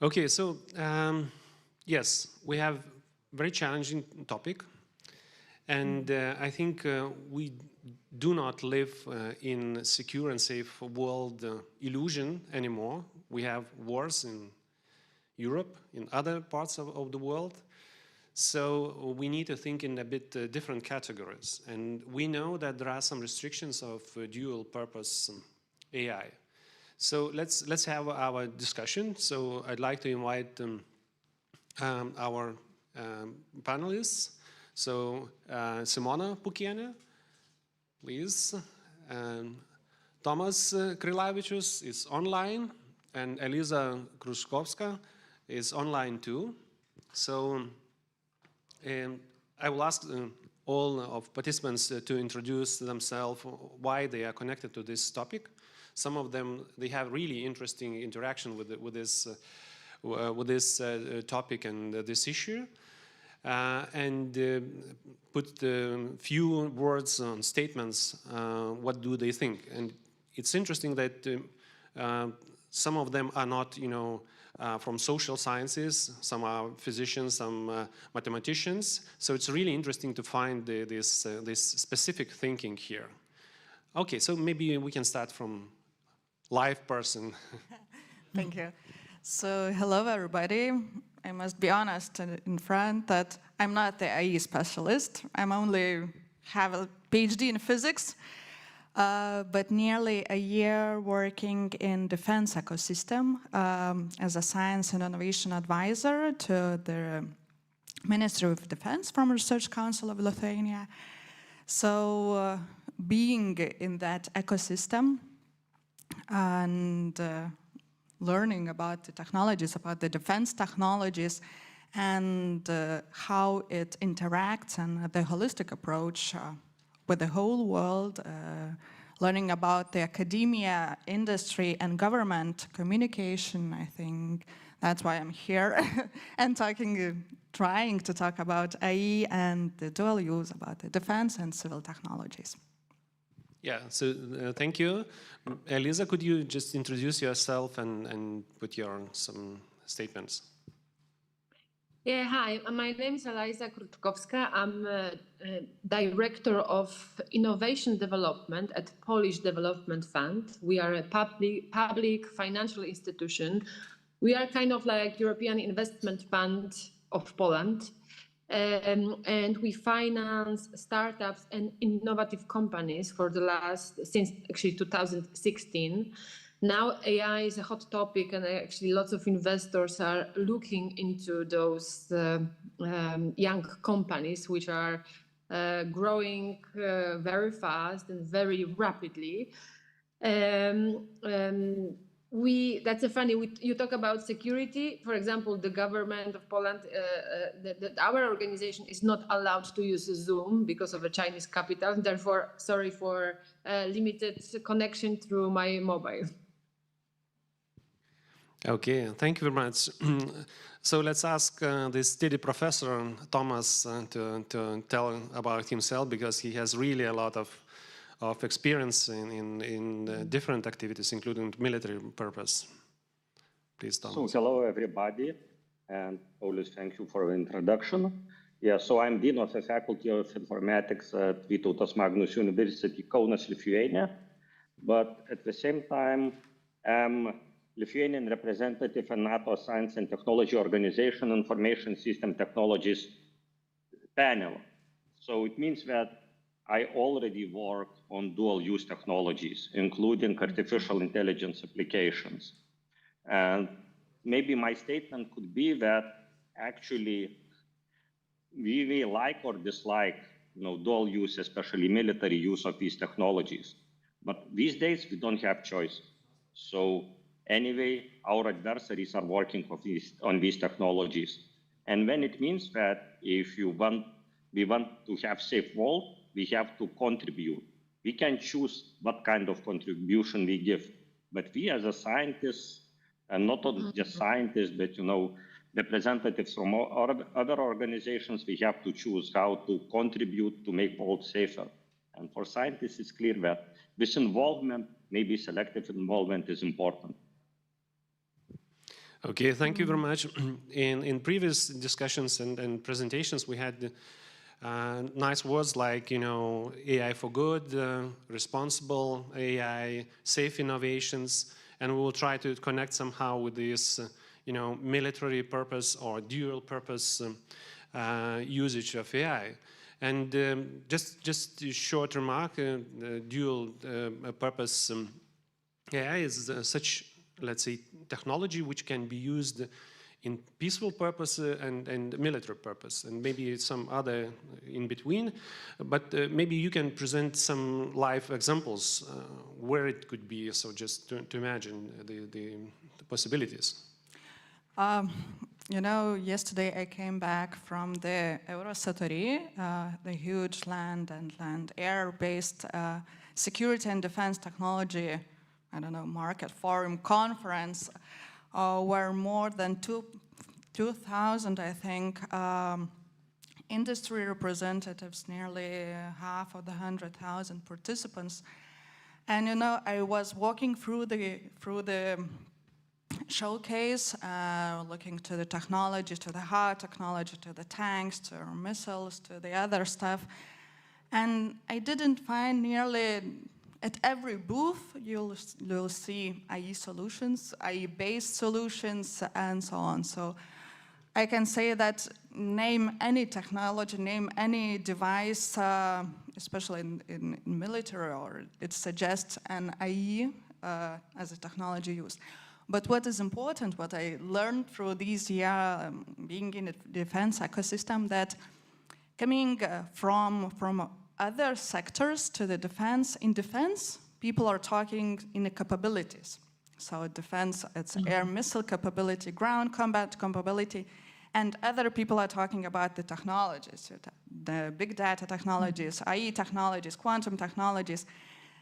Okay, so yes, we have very challenging topic, and I think we do not live in secure and safe world illusion anymore. We have wars in Europe, in other parts of the world. So we need to think in a bit different categories. And we know that there are some restrictions of dual purpose AI. So let's have our discussion. So I'd like to invite our panelists. So Simona Pukienė, please. Tomas Krilavičius is online, and Eliza Kruškovska is online too. So I will ask all of participants to introduce themselves, why they are connected to this topic. Some of them, they have really interesting interaction with this topic and this issue. And put a few words on statements, what do they think. And it's interesting that some of them are not, from social sciences, some are physicians, some mathematicians. So it's really interesting to find this specific thinking here. Okay, so maybe we can start from live person. Thank you. So hello, everybody. I must be honest in front that I'm not the AI specialist. I'm only have a PhD in physics, but nearly a year working in defense ecosystem as a science and innovation advisor to the Ministry of Defense from Research Council of Lithuania. So being in that ecosystem and learning about the technologies, about the defense technologies, and how it interacts and the holistic approach with the whole world, learning about the academia, industry, and government communication. I think that's why I'm here and trying to talk about AI and the dual use, about the defense and civil technologies. Yeah, so thank you. Eliza, could you just introduce yourself and put some statements? Yeah, hi, my name is Eliza Kruczkowska. I'm Director of Innovation Development at Polish Development Fund. We are a public financial institution. We are kind of like European Investment Fund of Poland. And we finance startups and innovative companies for since actually 2016. Now AI is a hot topic, and actually lots of investors are looking into those young companies which are growing very fast and very rapidly. That's a funny, you talk about security. For example, the government of Poland, our organization is not allowed to use Zoom because of a Chinese capital. Therefore, sorry for limited connection through my mobile. Okay, thank you very much. So let's ask the steady professor, Thomas, to tell about himself, because he has really a lot of experience in different activities, including military purpose. Please, Thomas. So hello, everybody, and always thank you for the introduction. Yeah, so I'm Dean of the Faculty of Informatics at Vytautas Magnus University, Kaunas, Lithuania. But at the same time, I'm Lithuanian representative in NATO Science and Technology Organization Information System Technologies panel. So it means that I already worked on dual-use technologies, including artificial intelligence applications. And maybe my statement could be that actually we may like or dislike dual use, especially military use of these technologies. But these days we don't have choice. So anyway, our adversaries are working on these technologies. And when it means that if we want to have safe world, we have to contribute. We can choose what kind of contribution we give. But we as a scientists, and not just scientists, but representatives from other organizations, we have to choose how to contribute to make world safer. And for scientists, it's clear that this involvement, maybe selective involvement, is important. Okay, thank you very much. In previous discussions and presentations, we had nice words like, AI for good, responsible AI, safe innovations, and we will try to connect somehow with this, military purpose or dual purpose usage of AI. And just a short remark, dual purpose AI is such, let's say, technology which can be used in peaceful purpose and military purpose, and maybe some other in between. But maybe you can present some live examples where it could be, so just to imagine the possibilities. Yesterday I came back from the Eurosatory, the huge land and air-based security and defense technology, market forum conference, where more than 2,000, I think, industry representatives, nearly half of the 100,000 participants. And I was walking through the showcase, looking to the technology, to the hard technology, to the tanks, to our missiles, to the other stuff. And I didn't find nearly at every booth, you'll see IE solutions, IE-based solutions, and so on. So I can say that name any technology, name any device, especially in military, or it suggests an IE as a technology used. But what is important, what I learned through these years being in the defense ecosystem, that coming from other sectors to the defense, in defense, people are talking in the capabilities. So defense, it's air missile capability, ground combat capability, and other people are talking about the technologies, the big data technologies, IE technologies, quantum technologies.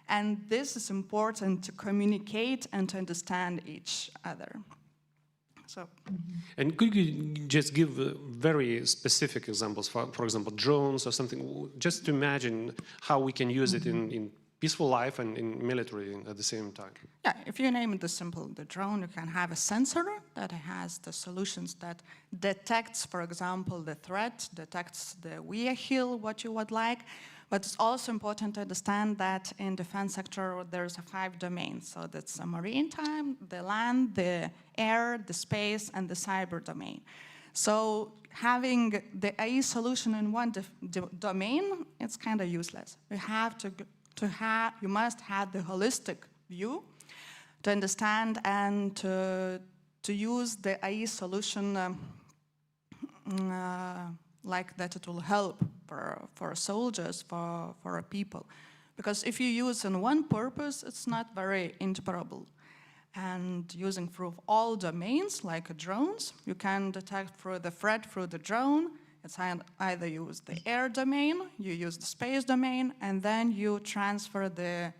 And this is important to communicate and to understand each other. So. And could you just give very specific examples, for example, drones or something, just to imagine how we can use it in peaceful life and in military at the same time? Yeah, if you name it the drone, you can have a sensor that has the solutions that detects, for example, the threat, detects the vehicle, what you would like. But it's also important to understand that in defense sector, there's 5 domains. So that's the maritime, the land, the air, the space, and the cyber domain. So having the IE solution in one domain, it's kind of useless. You must have the holistic view understand and to use the AI solution like that it will help for soldiers, for people. Because if you use in one purpose, it's not very interoperable. And using through all domains, like drones, you can detect through the threat through the drone. It's either use the air domain, you use the space domain, and then you transfer the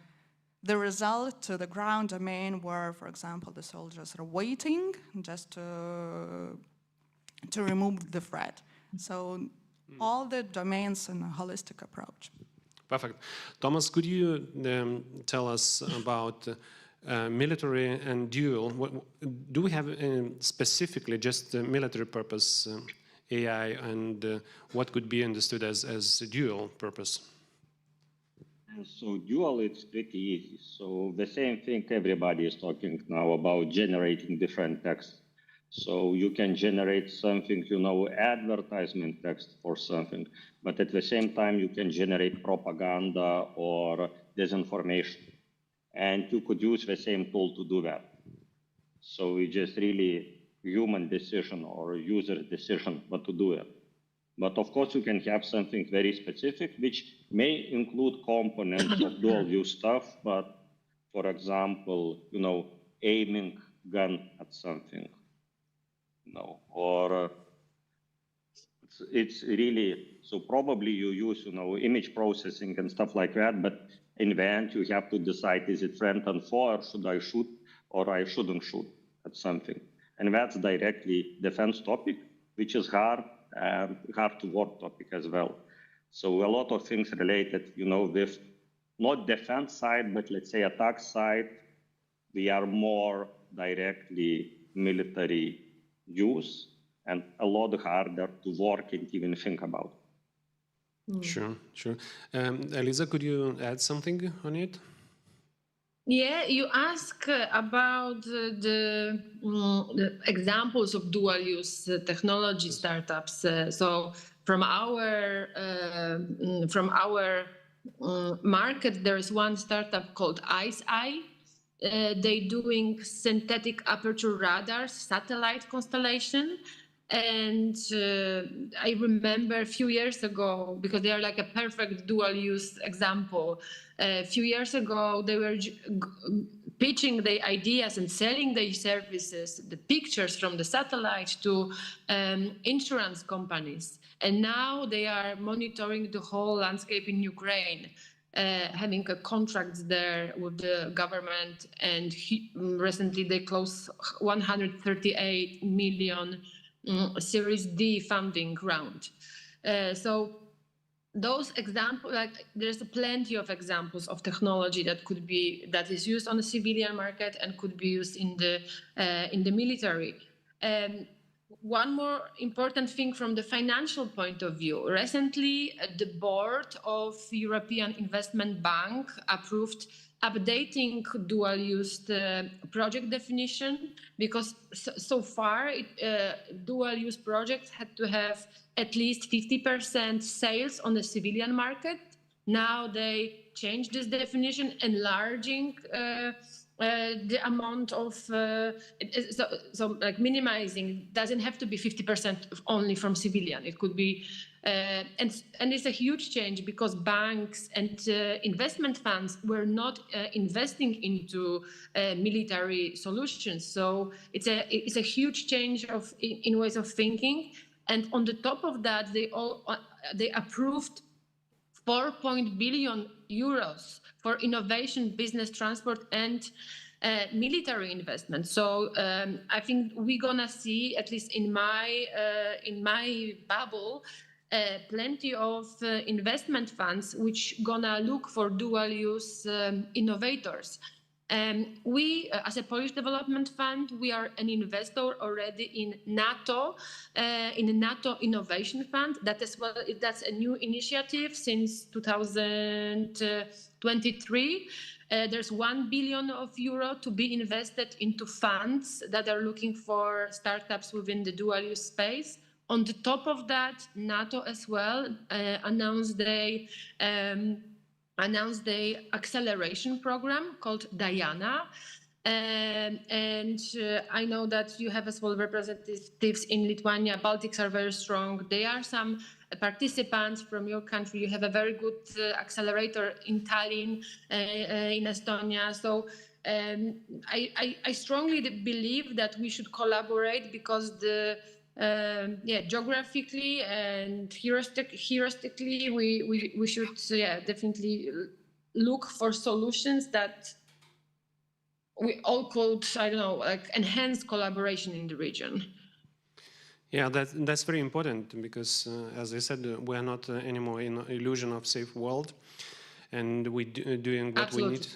result to the ground domain where, for example, the soldiers are waiting just to remove the threat. So all the domains in a holistic approach. Perfect. Thomas, could you tell us about military and dual? Do we have specifically just military purpose AI, and what could be understood as dual purpose? So dual, it's pretty easy. So the same thing everybody is talking now about generating different text. So you can generate something, advertisement text for something, but at the same time you can generate propaganda or disinformation. And you could use the same tool to do that. So it's just really human decision or user decision what to do it. But of course you can have something very specific, which may include components of dual use stuff, but for example, aiming gun at something, or it's really, so probably you use, image processing and stuff like that, but in the end you have to decide, is it friend and foe, or should I shoot, or I shouldn't shoot at something. And that's directly defense topic, which is hard and hard to work topic as well. So a lot of things related, with not defense side, but let's say attack side, we are more directly military use and a lot harder to work and even think about. Sure. Elisa, could you add something on it? Yeah, you ask about the examples of dual-use technology startups. So from our market, there is one startup called ICEYE. They're doing synthetic aperture radars, satellite constellation. And I remember a few years ago, because they are like a perfect dual-use example, a few years ago, they were pitching the ideas and selling their services, the pictures from the satellite to insurance companies. And now they are monitoring the whole landscape in Ukraine, having a contract there with the government. And recently they closed 138 million Series D funding round. So those examples, there's plenty of examples of technology that is used on the civilian market and could be used in the military. One more important thing from the financial point of view. Recently, the board of European Investment Bank approved updating dual-use project definition, because so far dual-use projects had to have at least 50% sales on the civilian market. Now they changed this definition, enlarging the amount of, minimizing, doesn't have to be 50% only from civilian. It could be, and it's a huge change, because banks and investment funds were not investing into military solutions. So it's a huge change in ways of thinking. And on the top of that, they approved 4 billion euros for innovation, business, transport, and military investment. So I think we're gonna see, at least in my bubble, plenty of investment funds which gonna look for dual-use innovators. We, as a Polish Development Fund, we are an investor already in NATO Innovation Fund. That's a new initiative since 2023. There's 1 billion euro to be invested into funds that are looking for startups within the dual-use space. On the top of that, NATO as well announced the acceleration program called Diana. I know that you have as well representatives in Lithuania. Baltics are very strong. There are some participants from your country. You have a very good accelerator in Tallinn, in Estonia. So I strongly believe that we should collaborate because geographically and heuristically, we should definitely look for solutions that we all could, I don't know, like enhance collaboration in the region. Yeah, that's very important because, as I said, we are not anymore in an illusion of safe world, and we're doing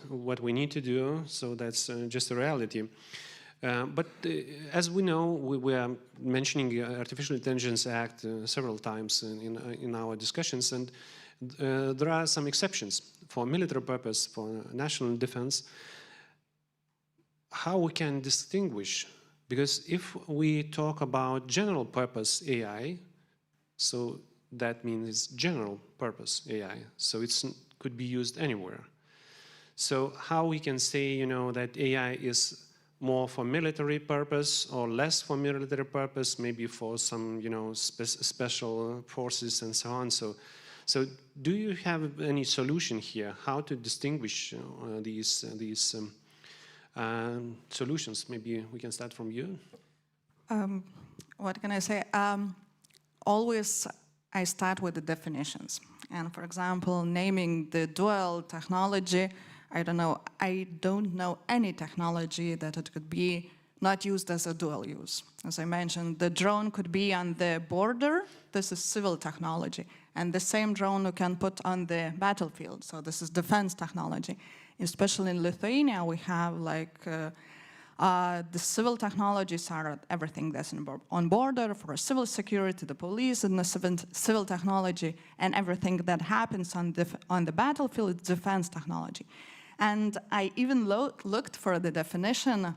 what we need to do. So that's just a reality. But as we know, we are mentioning the Artificial Intelligence Act several times in our discussions, and there are some exceptions for military purpose, for national defense. How we can distinguish? Because if we talk about general purpose AI, so that means it's general purpose AI, so it could be used anywhere. So how we can say, you know, that AI is more for military purpose or less for military purpose, maybe for some, you know, special forces and so on. So do you have any solution here? How to distinguish these solutions? Maybe we can start from you. What can I say? Always I start with the definitions. And for example, naming the dual technology, I don't know any technology that it could be not used as a dual use. As I mentioned, the drone could be on the border. This is civil technology. And the same drone you can put on the battlefield. So this is defense technology. Especially in Lithuania, we have like the civil technologies are everything that's on border for civil security, the police, and the civil technology, and everything that happens on the battlefield is defense technology. And I even looked for the definition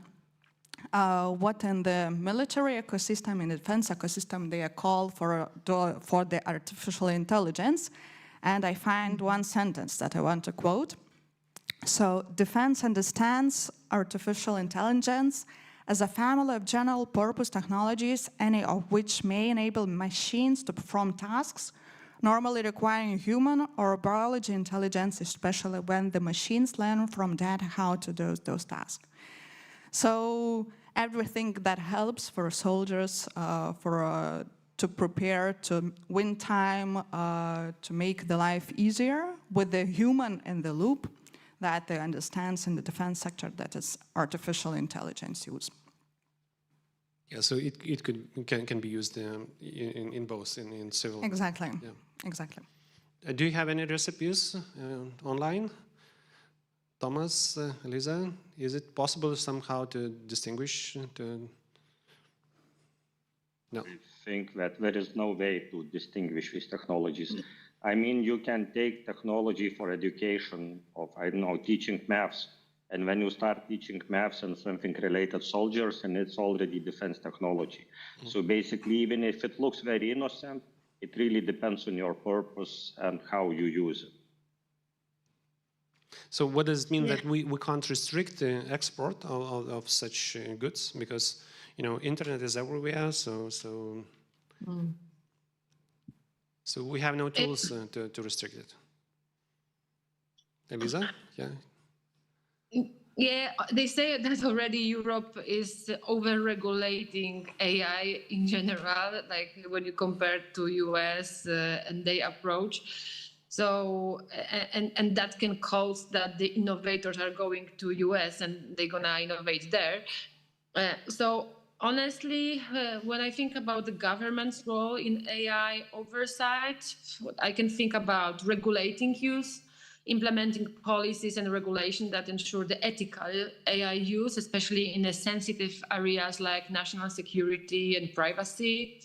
what in the military ecosystem, in the defense ecosystem, they are called for the artificial intelligence. And I find one sentence that I want to quote. So, defense understands artificial intelligence as a family of general purpose technologies, any of which may enable machines to perform tasks normally requiring human or biology intelligence, especially when the machines learn from data how to do those tasks. So everything that helps for soldiers to prepare, to win time, to make the life easier with the human in the loop, that they understand in the defense sector that is artificial intelligence use. Yeah, so it can be used in both, in civil. Exactly. Yeah. Exactly. Do you have any recipes online? Thomas, Elisa, is it possible somehow to distinguish? No. I think that there is no way to distinguish these technologies. I mean, you can take technology for education of, I don't know, teaching maths. And when you start teaching maths and something related soldiers, and it's already defense technology. So basically, even if it looks very innocent, it really depends on your purpose and how you use it. So what does it mean that we can't restrict the export of such goods? Because, you know, internet is everywhere, so we have no tools to restrict it. Elisa? Yeah. Yeah, they say that already Europe is over-regulating AI in general, like when you compare to US and their approach. So, and that can cause that the innovators are going to US and they're gonna innovate there. So honestly, when I think about the government's role in AI oversight, I can think about regulating use, implementing policies and regulations that ensure the ethical AI use, especially in the sensitive areas like national security and privacy.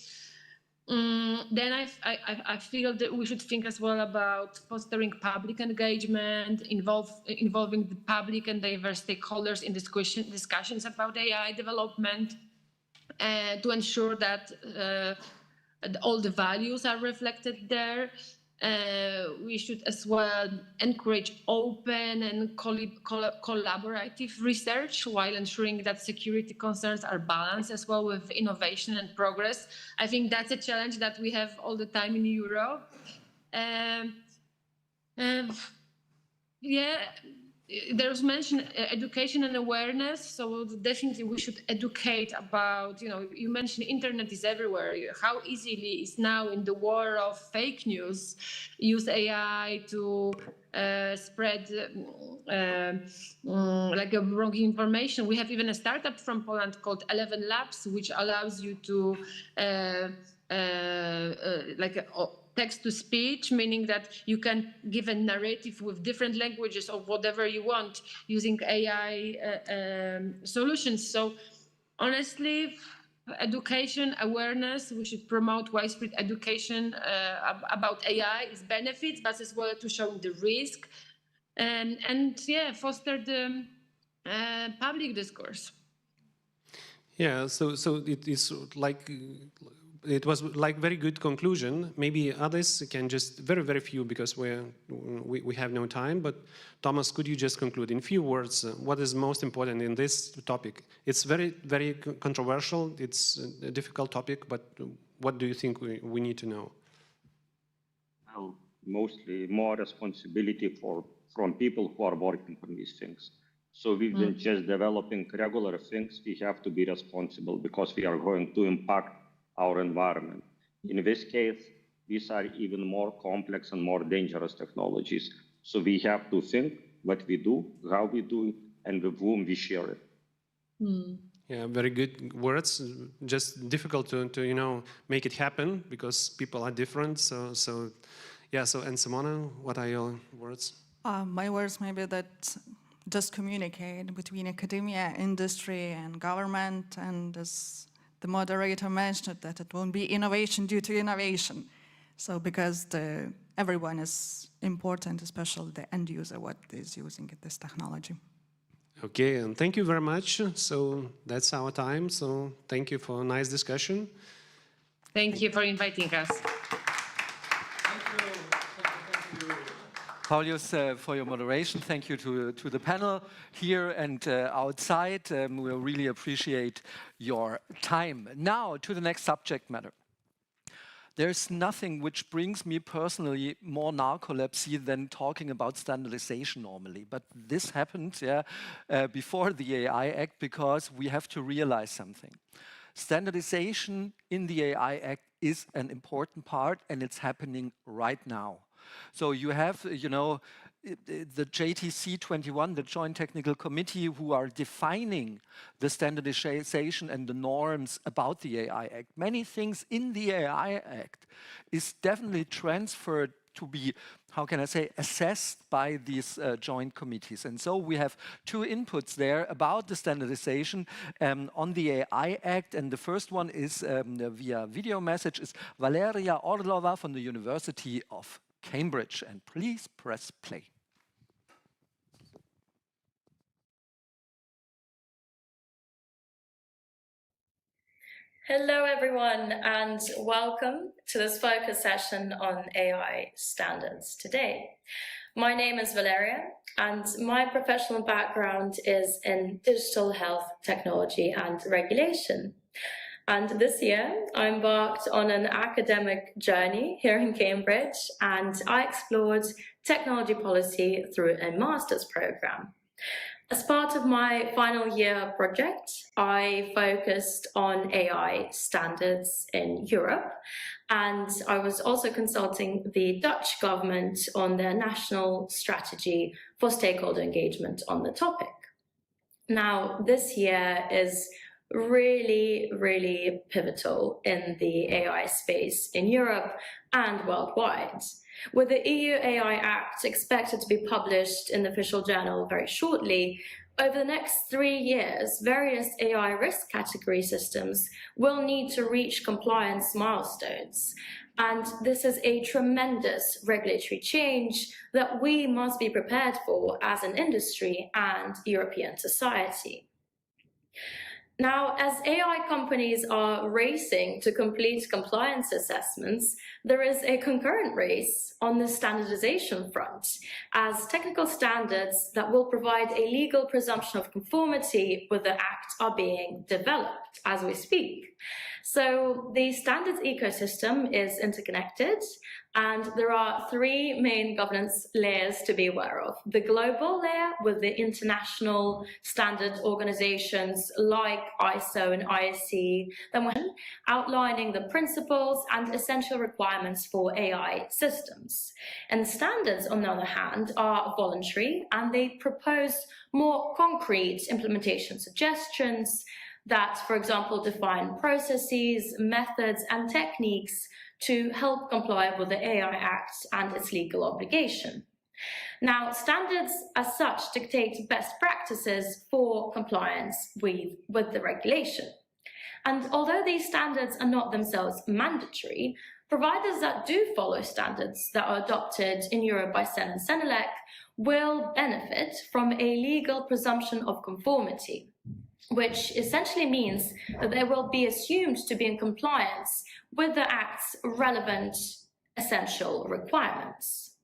Then I feel that we should think as well about fostering public engagement, involving the public and diverse stakeholders in discussions about AI development, to ensure that all the values are reflected there. We should as well encourage open and collaborative research while ensuring that security concerns are balanced as well with innovation and progress. I think that's a challenge that we have all the time in Europe. Yeah, there's mention education and awareness. So definitely we should educate about, you mentioned internet is everywhere. How easily is now in the war of fake news, use AI to spread like a wrong information. We have even a startup from Poland called 11 Labs, which allows you to text to speech, meaning that you can give a narrative with different languages of whatever you want using AI solutions. So honestly, education, awareness, we should promote widespread education about AI, its benefits, but as well to show the risk and foster the public discourse. Yeah, so it is like, it was like very good conclusion. Maybe others can just very few, because we have no time. But Thomas, could you just conclude in few words what is most important in this topic? It's very controversial. It's a difficult topic, but what do you think we need to know? Well, mostly more responsibility from people who are working on these things. So we've been just developing regular things. We have to be responsible because we are going to impact our environment. In this case, these are even more complex and more dangerous technologies. So we have to think what we do, how we do it, and with whom we share it. Yeah, very good words. Just difficult to make it happen because people are different. So yeah. So, and Simona, what are your words? My words maybe that just communicate between academia, industry, and government, and as the moderator mentioned, that it won't be innovation due to innovation. So because everyone is important, especially the end user, what is using this technology. Okay, and thank you very much. So that's our time. So thank you for a nice discussion. Thank you for inviting us. Paulius, for your moderation. Thank you to the panel here and outside. We really appreciate your time. Now, to the next subject matter. There's nothing which brings me personally more narcolepsy than talking about standardization normally. But this happened before the AI Act because we have to realize something. Standardization in the AI Act is an important part, and it's happening right now. So you have, the JTC 21, the Joint Technical Committee, who are defining the standardization and the norms about the AI Act. Many things in the AI Act is definitely transferred to be, how can I say, assessed by these joint committees. And so we have two inputs there about the standardization on the AI Act. And the first one is via video message is Valeria Orlova from the University of Cambridge. And please press play. Hello, everyone, and welcome to this focus session on AI standards today. My name is Valeria, and my professional background is in digital health technology and regulation. And this year, I embarked on an academic journey here in Cambridge, and I explored technology policy through a master's program. As part of my final year project, I focused on AI standards in Europe, and I was also consulting the Dutch government on their national strategy for stakeholder engagement on the topic. Now, this year is really, really pivotal in the AI space in Europe and worldwide. With the EU AI Act expected to be published in the official journal very shortly, over the next 3 years, various AI risk category systems will need to reach compliance milestones. And this is a tremendous regulatory change that we must be prepared for as an industry and European society. Now, as AI companies are racing to complete compliance assessments, there is a concurrent race on the standardization front, as technical standards that will provide a legal presumption of conformity with the Act are being developed as we speak. So the standards ecosystem is interconnected, and there are three main governance layers to be aware of. The global layer with the international standard organizations like ISO and IEC, then we're outlining the principles and essential requirements for AI systems. And standards, on the other hand, are voluntary, and they propose more concrete implementation suggestions that, for example, define processes, methods, and techniques to help comply with the AI Act and its legal obligation. Now, standards as such dictate best practices for compliance with the regulation. And although these standards are not themselves mandatory, providers that do follow standards that are adopted in Europe by CEN and CENELEC will benefit from a legal presumption of conformity, which essentially means that they will be assumed to be in compliance with the Act's relevant essential requirements.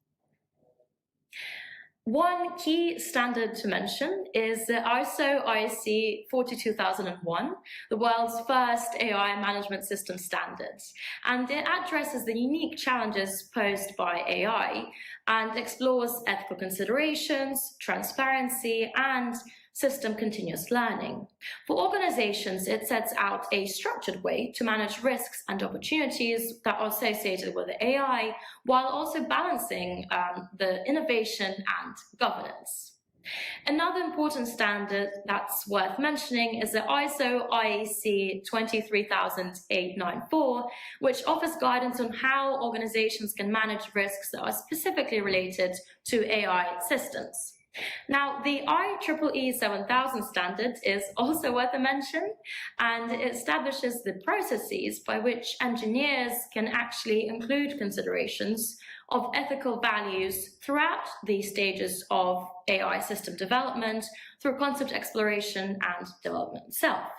One key standard to mention is the ISO IEC 42001, the world's first AI management system standards. And it addresses the unique challenges posed by AI and explores ethical considerations, transparency, and system continuous learning. For organizations, it sets out a structured way to manage risks and opportunities that are associated with AI, while also balancing the innovation and governance. Another important standard that's worth mentioning is the ISO IEC 23894, which offers guidance on how organizations can manage risks that are specifically related to AI systems. Now, the IEEE 7000 standard is also worth a mention, and it establishes the processes by which engineers can actually include considerations of ethical values throughout the stages of AI system development, through concept exploration and development itself.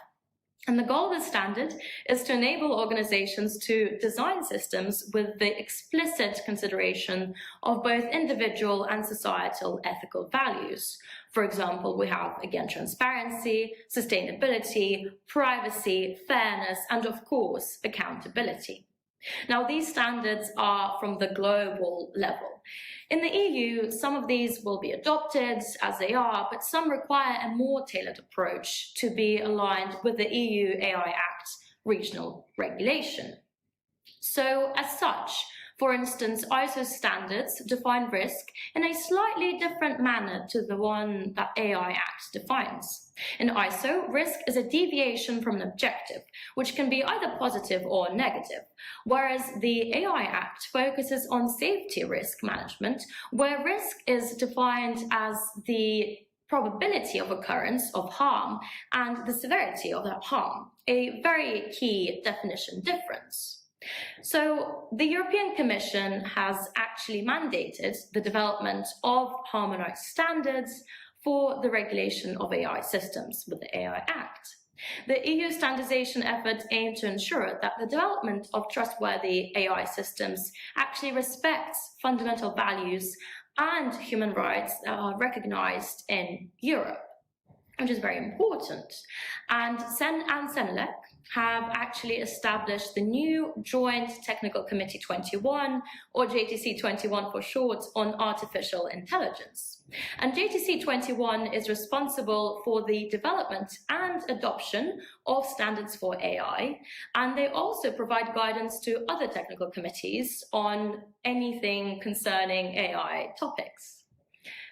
And the goal of the standard is to enable organizations to design systems with the explicit consideration of both individual and societal ethical values. For example, we have, again, transparency, sustainability, privacy, fairness, and of course, accountability. Now, these standards are from the global level. In the EU, some of these will be adopted as they are, but some require a more tailored approach to be aligned with the EU AI Act regional regulation. So, as such, for instance, ISO standards define risk in a slightly different manner to the one that AI Act defines. In ISO, risk is a deviation from an objective, which can be either positive or negative, whereas the AI Act focuses on safety risk management, where risk is defined as the probability of occurrence of harm and the severity of that harm, a very key definition difference. So the European Commission has actually mandated the development of harmonized standards for the regulation of AI systems with the AI Act. The EU standardization efforts aim to ensure that the development of trustworthy AI systems actually respects fundamental values and human rights that are recognized in Europe, which is very important. And CEN and CENELEC have actually established the new Joint Technical Committee 21, or JTC 21 for short, on artificial intelligence. And JTC 21 is responsible for the development and adoption of standards for AI, and they also provide guidance to other technical committees on anything concerning AI topics.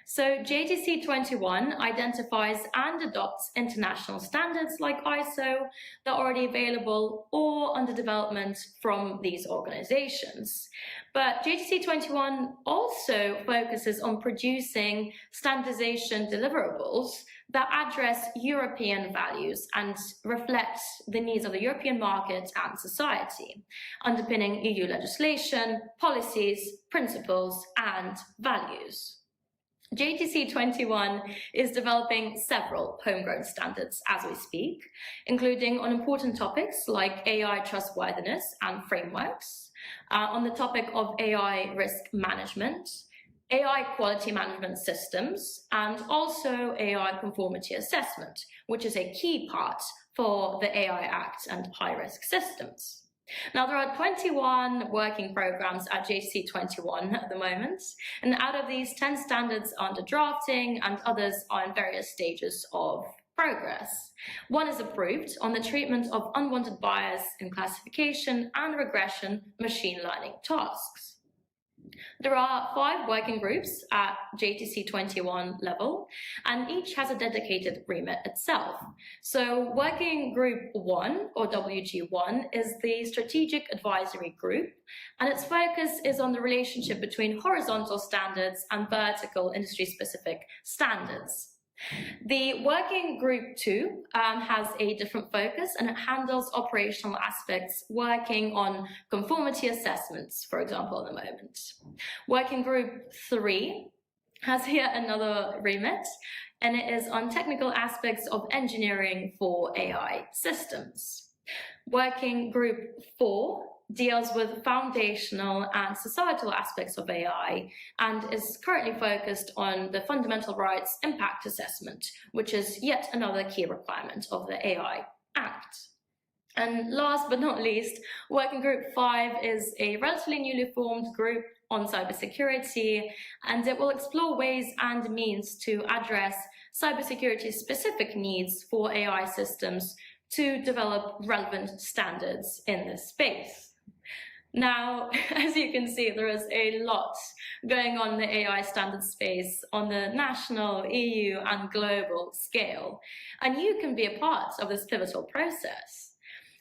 So JTC 21 identifies and adopts international standards like ISO that are already available or under development from these organizations. But JTC 21 also focuses on producing standardization deliverables that address European values and reflect the needs of the European market and society, underpinning EU legislation, policies, principles, and values. JTC 21 is developing several homegrown standards as we speak, including on important topics like AI trustworthiness and frameworks, on the topic of AI risk management, AI quality management systems, and also AI conformity assessment, which is a key part for the AI Act and high-risk systems. Now, there are 21 working programs at JTC 21 at the moment, and out of these, 10 standards are under drafting and others are in various stages of progress. One is approved on the treatment of unwanted bias in classification and regression machine learning tasks. There are 5 working groups at JTC 21 level, and each has a dedicated remit itself. So Working Group 1, or WG1, is the Strategic Advisory Group, and its focus is on the relationship between horizontal standards and vertical industry-specific standards. The Working Group 2 has a different focus, and it handles operational aspects working on conformity assessments, for example, at the moment. Working Group 3 has yet another remit, and it is on technical aspects of engineering for AI systems. Working Group 4 deals with foundational and societal aspects of AI and is currently focused on the fundamental rights impact assessment, which is yet another key requirement of the AI Act. And last but not least, Working Group 5 is a relatively newly formed group on cybersecurity, and it will explore ways and means to address cybersecurity-specific needs for AI systems to develop relevant standards in this space. Now, as you can see, there is a lot going on in the AI standards space on the national, EU, and global scale, and you can be a part of this pivotal process.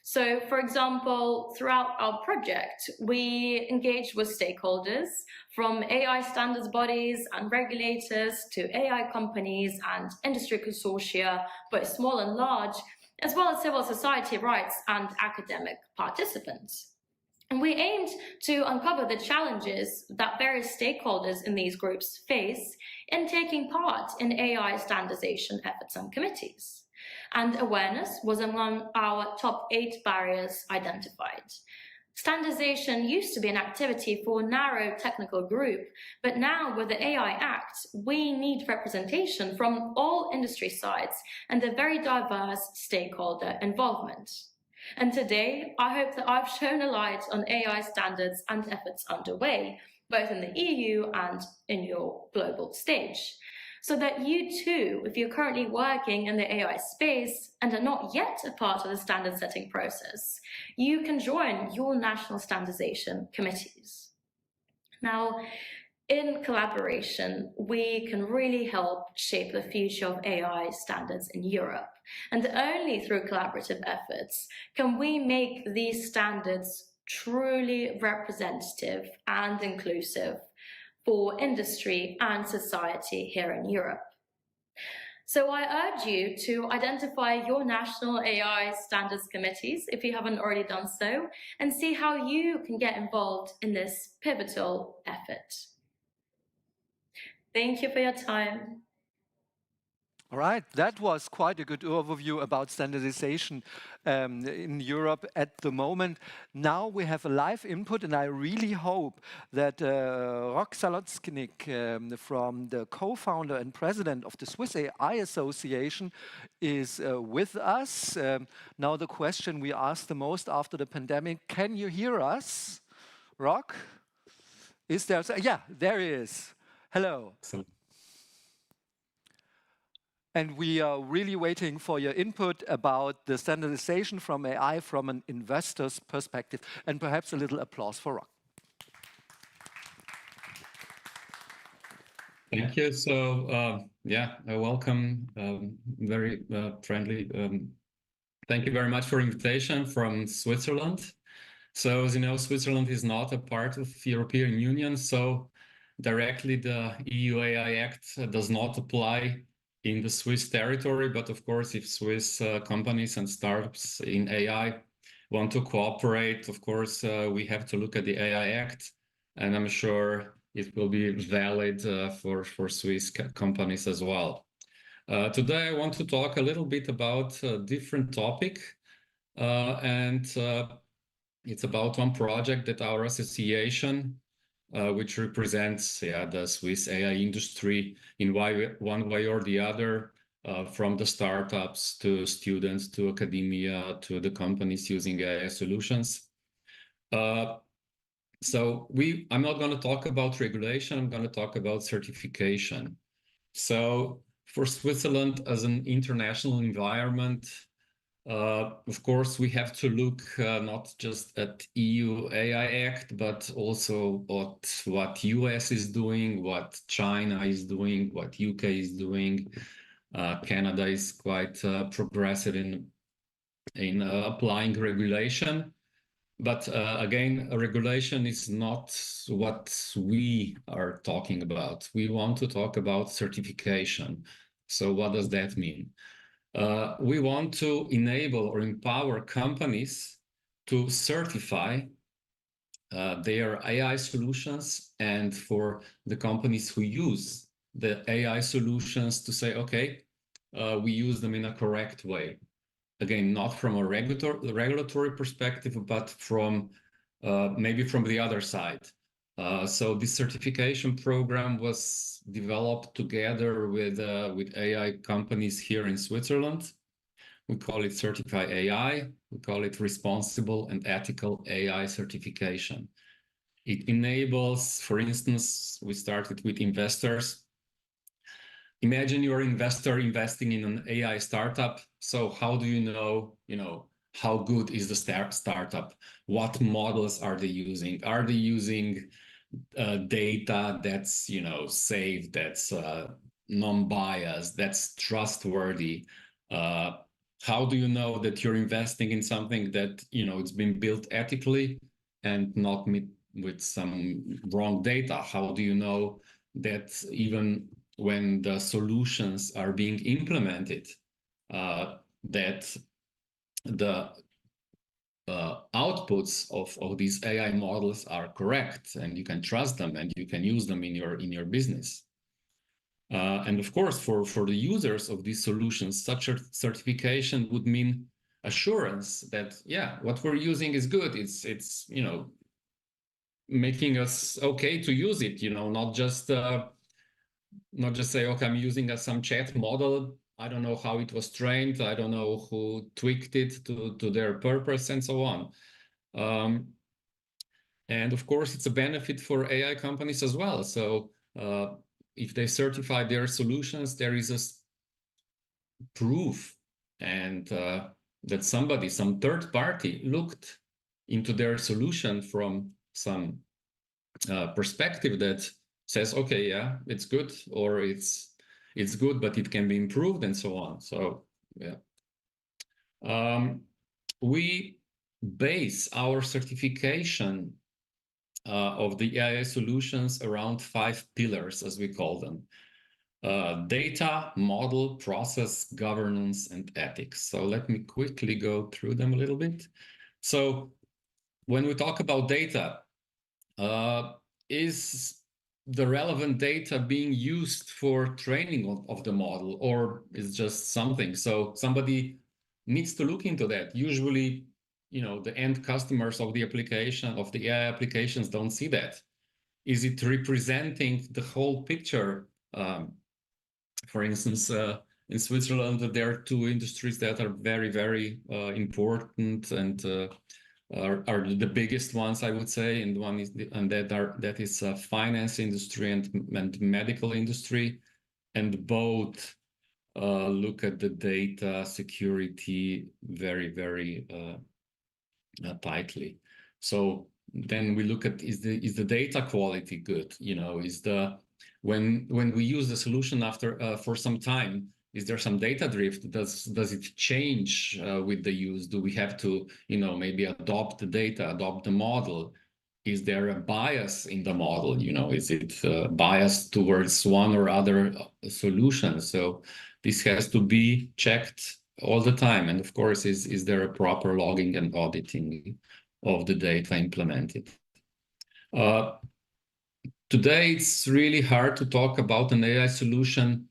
So, for example, throughout our project, we engaged with stakeholders from AI standards bodies and regulators to AI companies and industry consortia, both small and large, as well as civil society rights and academic participants. And we aimed to uncover the challenges that various stakeholders in these groups face in taking part in AI standardization efforts and committees. And awareness was among our top 8 barriers identified. Standardization used to be an activity for a narrow technical group, but now with the AI Act, we need representation from all industry sides and a very diverse stakeholder involvement. And today, I hope that I've shown a light on AI standards and efforts underway, both in the EU and in your global stage, so that you too, if you're currently working in the AI space and are not yet a part of the standard setting process, you can join your national standardization committees. Now, in collaboration, we can really help shape the future of AI standards in Europe. And only through collaborative efforts can we make these standards truly representative and inclusive for industry and society here in Europe. So I urge you to identify your national AI standards committees, if you haven't already done so, and see how you can get involved in this pivotal effort. Thank you for your time. All right, that was quite a good overview about standardization in Europe at the moment. Now we have a live input, and I really hope that Rok Zalotnik, from the co-founder and president of the Swiss AI Association, is with us. Now the question we asked the most after the pandemic, can you hear us? Rok? Is there? Yeah, there he is. Hello. Excellent. And we are really waiting for your input about the standardization from AI from an investor's perspective, and perhaps a little applause for Rok. Thank you. So, yeah, welcome, very friendly. Thank you very much for invitation from Switzerland. So, as you know, Switzerland is not a part of the European Union, so directly the EU AI Act does not apply in the Swiss territory, but of course, if Swiss companies and startups in AI want to cooperate, of course, we have to look at the AI Act, and I'm sure it will be valid for Swiss companies as well. Today, I want to talk a little bit about a different topic, and it's about one project that our association, which represents the Swiss AI industry in one way or the other, from the startups to students to academia to the companies using AI solutions. So I'm not going to talk about regulation, I'm going to talk about certification. So for Switzerland as an international environment, of course, we have to look not just at EU AI Act, but also at what US is doing, what China is doing, what UK is doing. Canada is quite progressive in applying regulation. But again, a regulation is not what we are talking about. We want to talk about certification. So what does that mean? We want to enable or empower companies to certify their AI solutions, and for the companies who use the AI solutions to say, okay, we use them in a correct way. Again, not from a regulatory perspective, but from maybe from the other side. So this certification program was developed together with AI companies here in Switzerland. We call it Certify AI. We call it Responsible and Ethical AI Certification. It enables, for instance, we started with investors. Imagine you're an investor investing in an AI startup. So how do you know, how good is the startup? What models are they using? Are they using data that's, safe, that's non-biased, that's trustworthy? How do you know that you're investing in something that, it's been built ethically and not with some wrong data? How do you know that even when the solutions are being implemented, that the outputs of these AI models are correct and you can trust them and you can use them in your business? And of course, for the users of these solutions, such a certification would mean assurance that, what we're using is good. It's making us okay to use it, not just say, okay, I'm using some chat model. I don't know how it was trained. I don't know who tweaked it to their purpose and so on. And of course, it's a benefit for AI companies as well. So if they certify their solutions, there is a proof and that some third party looked into their solution from some perspective that says, okay, it's good, or it's good, but it can be improved and so on. So we base our certification of the AI solutions around 5 pillars, as we call them: data, model, process, governance, and ethics. So let me quickly go through them a little bit. So when we talk about data, is the relevant data being used for training of the model, or is just something? So somebody needs to look into that. Usually, the end customers of the application, of the AI applications, don't see that. Is it representing the whole picture? For instance, in Switzerland, there are 2 industries that are very, very important and are the biggest ones, I would say, and one is that is finance industry and medical industry, and both look at the data security very, very tightly. So then we look at, is the data quality good? When we use the solution after for some time, is there some data drift? Does it change with the use? Do we have to, maybe adopt the data, adopt the model? Is there a bias in the model? Is it biased towards one or other solution? So this has to be checked all the time. And of course, is there a proper logging and auditing of the data implemented? today it's really hard to talk about an AI solution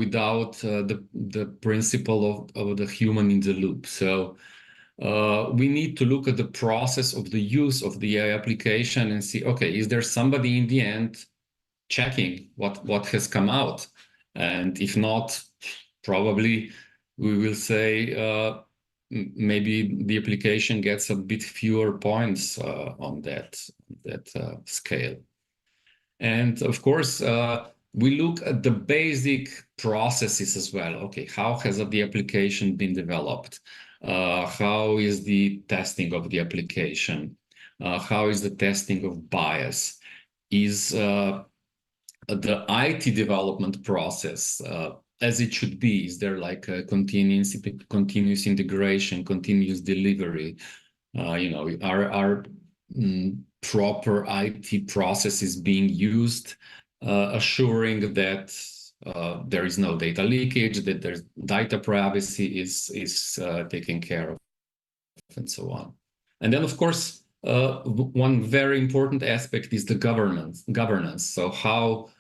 without the principle of the human in the loop. So we need to look at the process of the use of the AI application and see, okay, is there somebody in the end checking what has come out? And if not, probably we will say maybe the application gets a bit fewer points on that scale. And of course, we look at the basic processes as well. Okay, how has the application been developed? How is the testing of the application? How is the testing of bias? Is the IT development process as it should be? Is there like a continuous integration, continuous delivery? Are proper IT processes being used, assuring that there is no data leakage, that there's data privacy is taken care of, and so on. And then, of course, one very important aspect is the governance. So how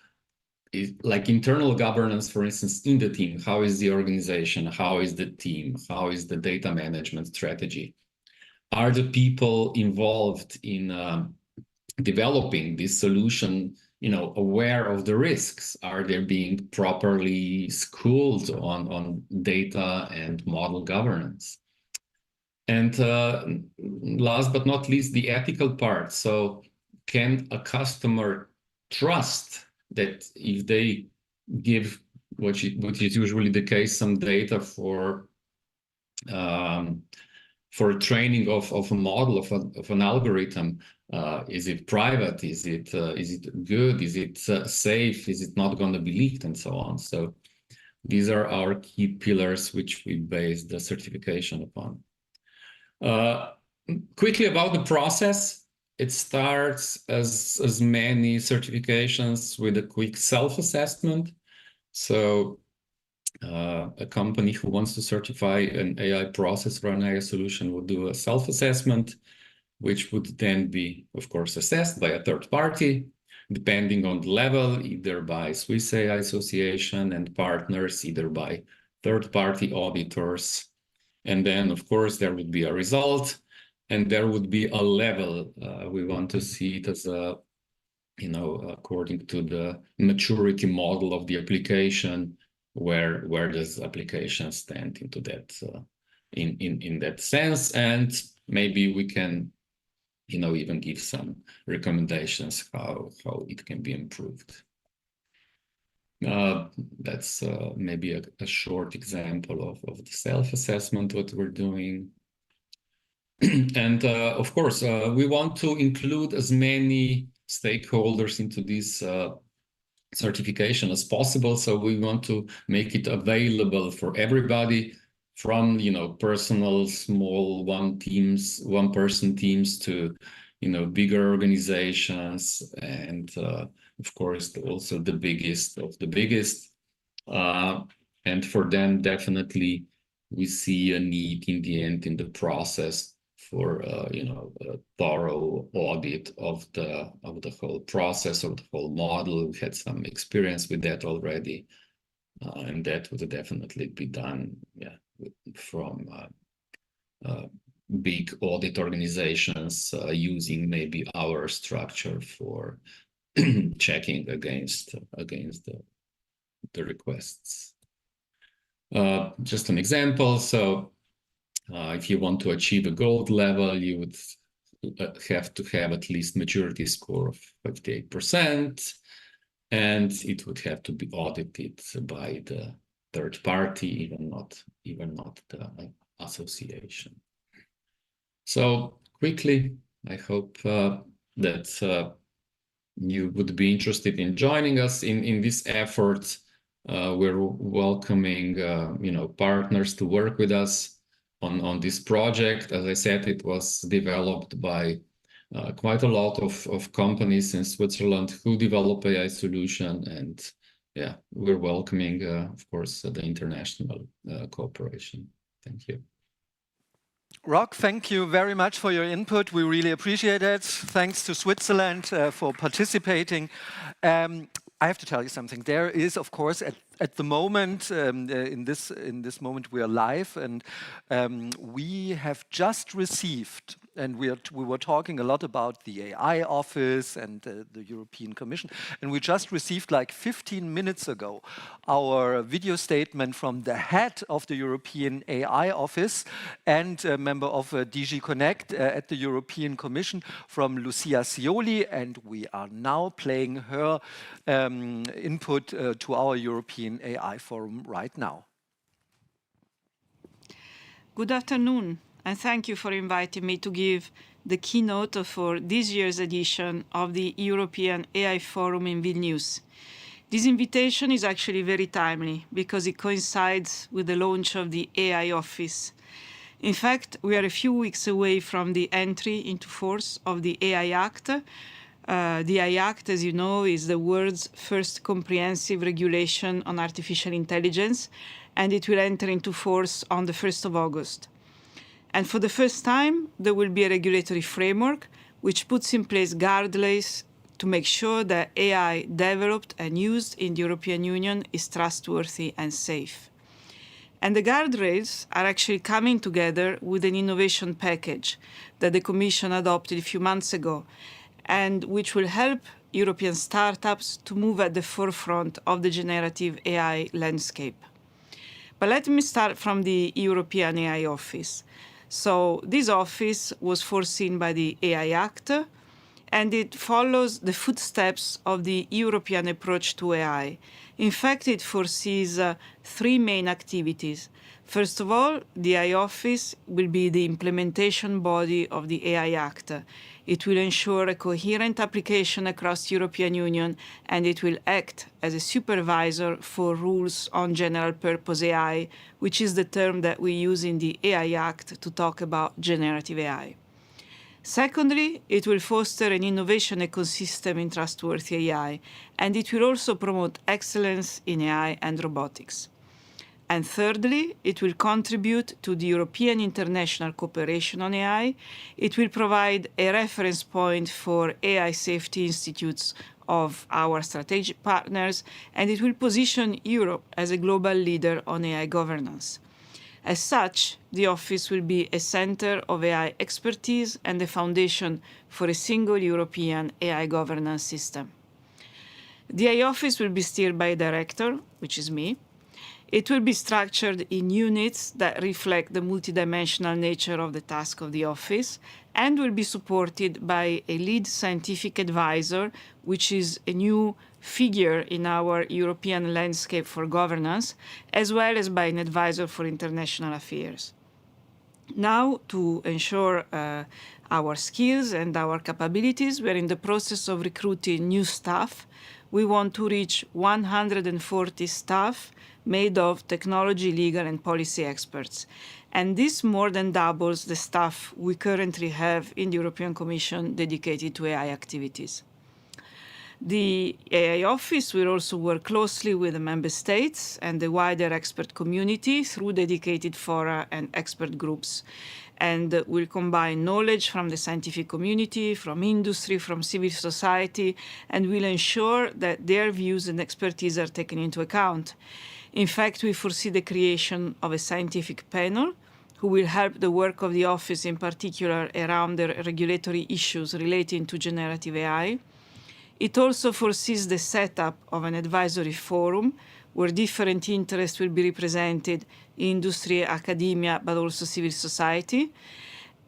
is, like internal governance, for instance, in the team, how is the organization? How is the team? How is the data management strategy? Are the people involved in developing this solution, aware of the risks? Are they being properly schooled on data and model governance? And last but not least, the ethical part. So can a customer trust that if they give, which is usually the case, some data for training of a model, of an algorithm, is it private? Is it good? Is it safe? Is it not going to be leaked, and so on? So these are our key pillars which we base the certification upon. Quickly about the process, it starts as many certifications with a quick self-assessment. So a company who wants to certify an AI process or an AI solution would do a self-assessment, which would then be, of course, assessed by a third party, depending on the level, either by Swiss AI Association and partners, either by third-party auditors. And then, of course, there would be a result, and there would be a level. We want to see it as a, according to the maturity model of the application, where does the application stand into that in that sense, and maybe we can even give some recommendations how it can be improved. That's maybe a short example of the self-assessment what we're doing. And of course we want to include as many stakeholders into this certification as possible. So we want to make it available for everybody, from personal small one-person teams to bigger organizations, and of course also the biggest of the biggest. And for them, definitely we see a need in the end in the process for a thorough audit of the whole process, of the whole model. We had some experience with that already, and that would definitely be done, from big audit organizations using maybe our structure for checking against the requests. Just an example. So if you want to achieve a gold level, you would have to have at least maturity score of 58%, and it would have to be audited by the third party, even not the association. So quickly, I hope that you would be interested in joining us in this effort. We're welcoming partners to work with us on this project. As I said, it was developed by quite a lot of companies in Switzerland who develop AI solution, and we're welcoming, of course, the international cooperation. Thank you. Rock, thank you very much for your input. We really appreciate it. Thanks to Switzerland for participating. I have to tell you something. There is, of course, at the moment, in this moment, we are live, and we have just received. And we were talking a lot about the AI office and the European Commission. And we just received, like 15 minutes ago, our video statement from the head of the European AI office and a member of DG Connect at the European Commission, from Lucia Scioli. And we are now playing her input to our European AI Forum right now. Good afternoon, and thank you for inviting me to give the keynote for this year's edition of the European AI Forum in Vilnius. This invitation is actually very timely because it coincides with the launch of the AI Office. In fact, we are a few weeks away from the entry into force of the AI Act. The AI Act, as you know, is the world's first comprehensive regulation on artificial intelligence, and it will enter into force on the 1st of August. And for the first time, there will be a regulatory framework which puts in place guardrails to make sure that AI developed and used in the European Union is trustworthy and safe. And the guardrails are actually coming together with an innovation package that the Commission adopted a few months ago, and which will help European startups to move at the forefront of the generative AI landscape. But let me start from the European AI Office. So this office was foreseen by the AI Act, and it follows the footsteps of the European approach to AI. In fact, it foresees three main activities. First of all, the AI Office will be the implementation body of the AI Act. It will ensure a coherent application across the European Union, and it will act as a supervisor for rules on general purpose AI, which is the term that we use in the AI Act to talk about generative AI. Secondly, it will foster an innovation ecosystem in trustworthy AI, and it will also promote excellence in AI and robotics. And thirdly, it will contribute to the European international cooperation on AI. It will provide a reference point for AI safety institutes of our strategic partners, and it will position Europe as a global leader on AI governance. As such, the office will be a center of AI expertise and the foundation for a single European AI governance system. The AI office will be steered by a director, which is me. It will be structured in units that reflect the multidimensional nature of the task of the office, and will be supported by a lead scientific advisor, which is a new figure in our European landscape for governance, as well as by an advisor for international affairs. Now, to ensure our skills and our capabilities, we're in the process of recruiting new staff. We want to reach 140 staff made of technology, legal, and policy experts. And this more than doubles the staff we currently have in the European Commission dedicated to AI activities. The AI Office will also work closely with the Member States and the wider expert community through dedicated fora and expert groups, and will combine knowledge from the scientific community, from industry, from civil society, and will ensure that their views and expertise are taken into account. In fact, we foresee the creation of a scientific panel who will help the work of the office, in particular around the regulatory issues relating to generative AI. It also foresees the setup of an advisory forum where different interests will be represented, industry, academia, but also civil society.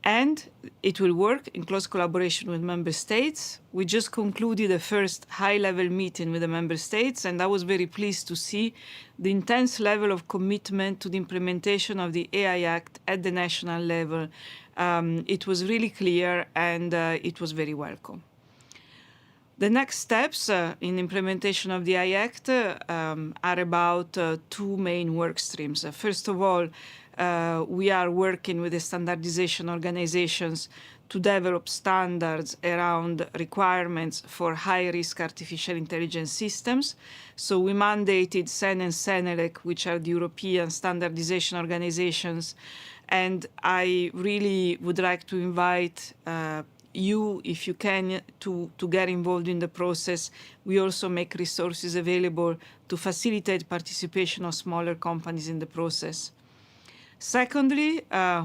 And it will work in close collaboration with member states. We just concluded the first high-level meeting with the member states, and I was very pleased to see the intense level of commitment to the implementation of the AI Act at the national level. It was really clear, and it was very welcome. The next steps in implementation of the AI Act are about two main work streams. First of all, we are working with the standardization organizations to develop standards around requirements for high-risk artificial intelligence systems. So we mandated CEN and CENELEC, which are the European standardization organizations, And I really would like to invite you, if you can, to get involved in the process. We also make resources available to facilitate participation of smaller companies in the process. Secondly,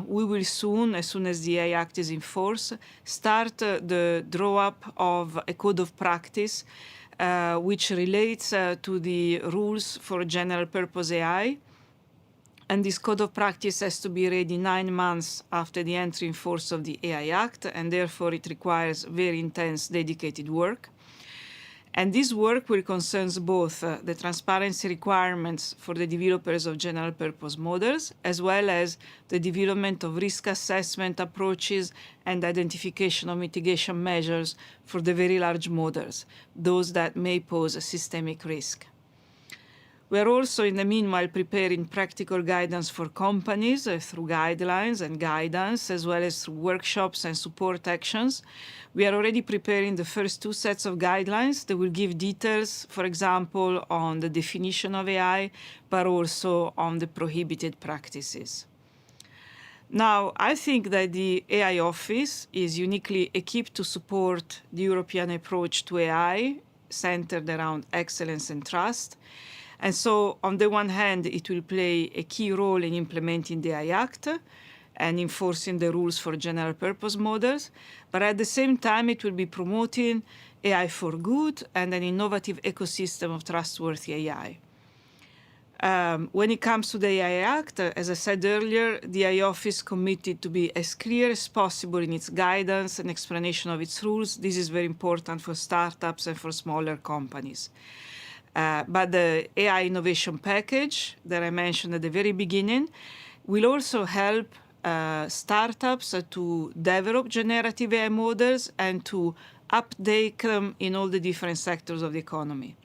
we will soon, as soon as the AI Act is in force, start the draw-up of a code of practice which relates to the rules for general purpose AI. And this code of practice has to be ready 9 months after the entry in force of the AI Act, and therefore it requires very intense, dedicated work. And this work will concern both the transparency requirements for the developers of general purpose models, as well as the development of risk assessment approaches and identification of mitigation measures for the very large models, those that may pose a systemic risk. We are also, in the meanwhile, preparing practical guidance for companies through guidelines and guidance, as well as through workshops and support actions. We are already preparing the first 2 sets of guidelines that will give details, for example, on the definition of AI, but also on the prohibited practices. Now, I think that the AI Office is uniquely equipped to support the European approach to AI, centered around excellence and trust. And so, on the one hand, it will play a key role in implementing the AI Act and enforcing the rules for general purpose models, but at the same time, it will be promoting AI for good and an innovative ecosystem of trustworthy AI. When it comes to the AI Act, as I said earlier, the AI Office committed to be as clear as possible in its guidance and explanation of its rules. This is very important for startups and for smaller companies. But the AI innovation package that I mentioned at the very beginning will also help startups to develop generative AI models and to update them in all the different sectors of the economy.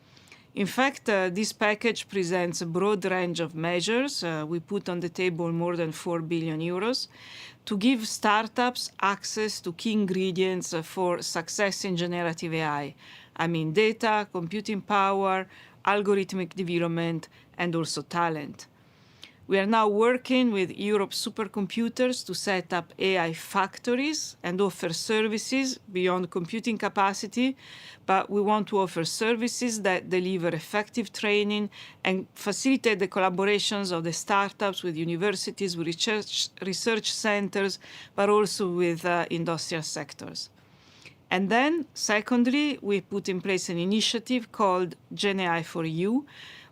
In fact, this package presents a broad range of measures. We put on the table more than 4 billion euros to give startups access to key ingredients for success in generative AI. I mean data, computing power, algorithmic development, and also talent. We are now working with Europe's supercomputers to set up AI factories and offer services beyond computing capacity, but we want to offer services that deliver effective training and facilitate the collaborations of the startups with universities, with research centers, but also with industrial sectors. And then, secondly, we put in place an initiative called GenAI for You,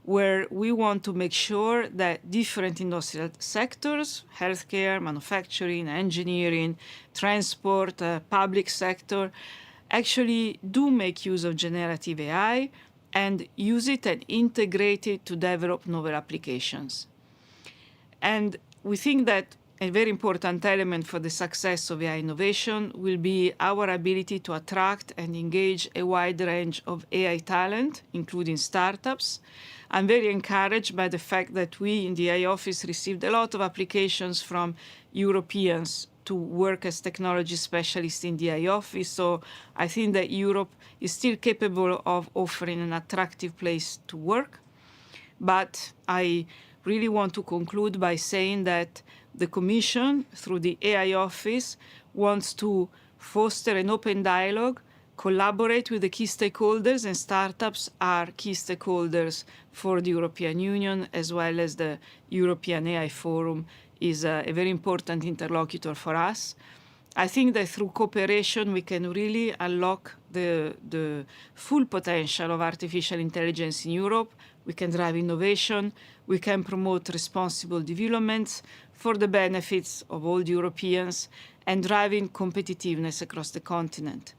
where we want to make sure that different industrial sectors, healthcare, manufacturing, engineering, transport, public sector, actually do make use of generative AI and use it and integrate it to develop novel applications. And we think that a very important element for the success of AI innovation will be our ability to attract and engage a wide range of AI talent, including startups. I'm very encouraged by the fact that we in the AI Office received a lot of applications from Europeans to work as technology specialists in the AI Office. So I think that Europe is still capable of offering an attractive place to work. But I really want to conclude by saying that the Commission, through the AI Office, wants to foster an open dialogue, collaborate with the key stakeholders, and startups are key stakeholders for the European Union, as well as the European AI Forum is a very important interlocutor for us. I think that through cooperation, we can really unlock the full potential of artificial intelligence in Europe. We can drive innovation. We can promote responsible developments for the benefits of all Europeans and driving competitiveness across the continent.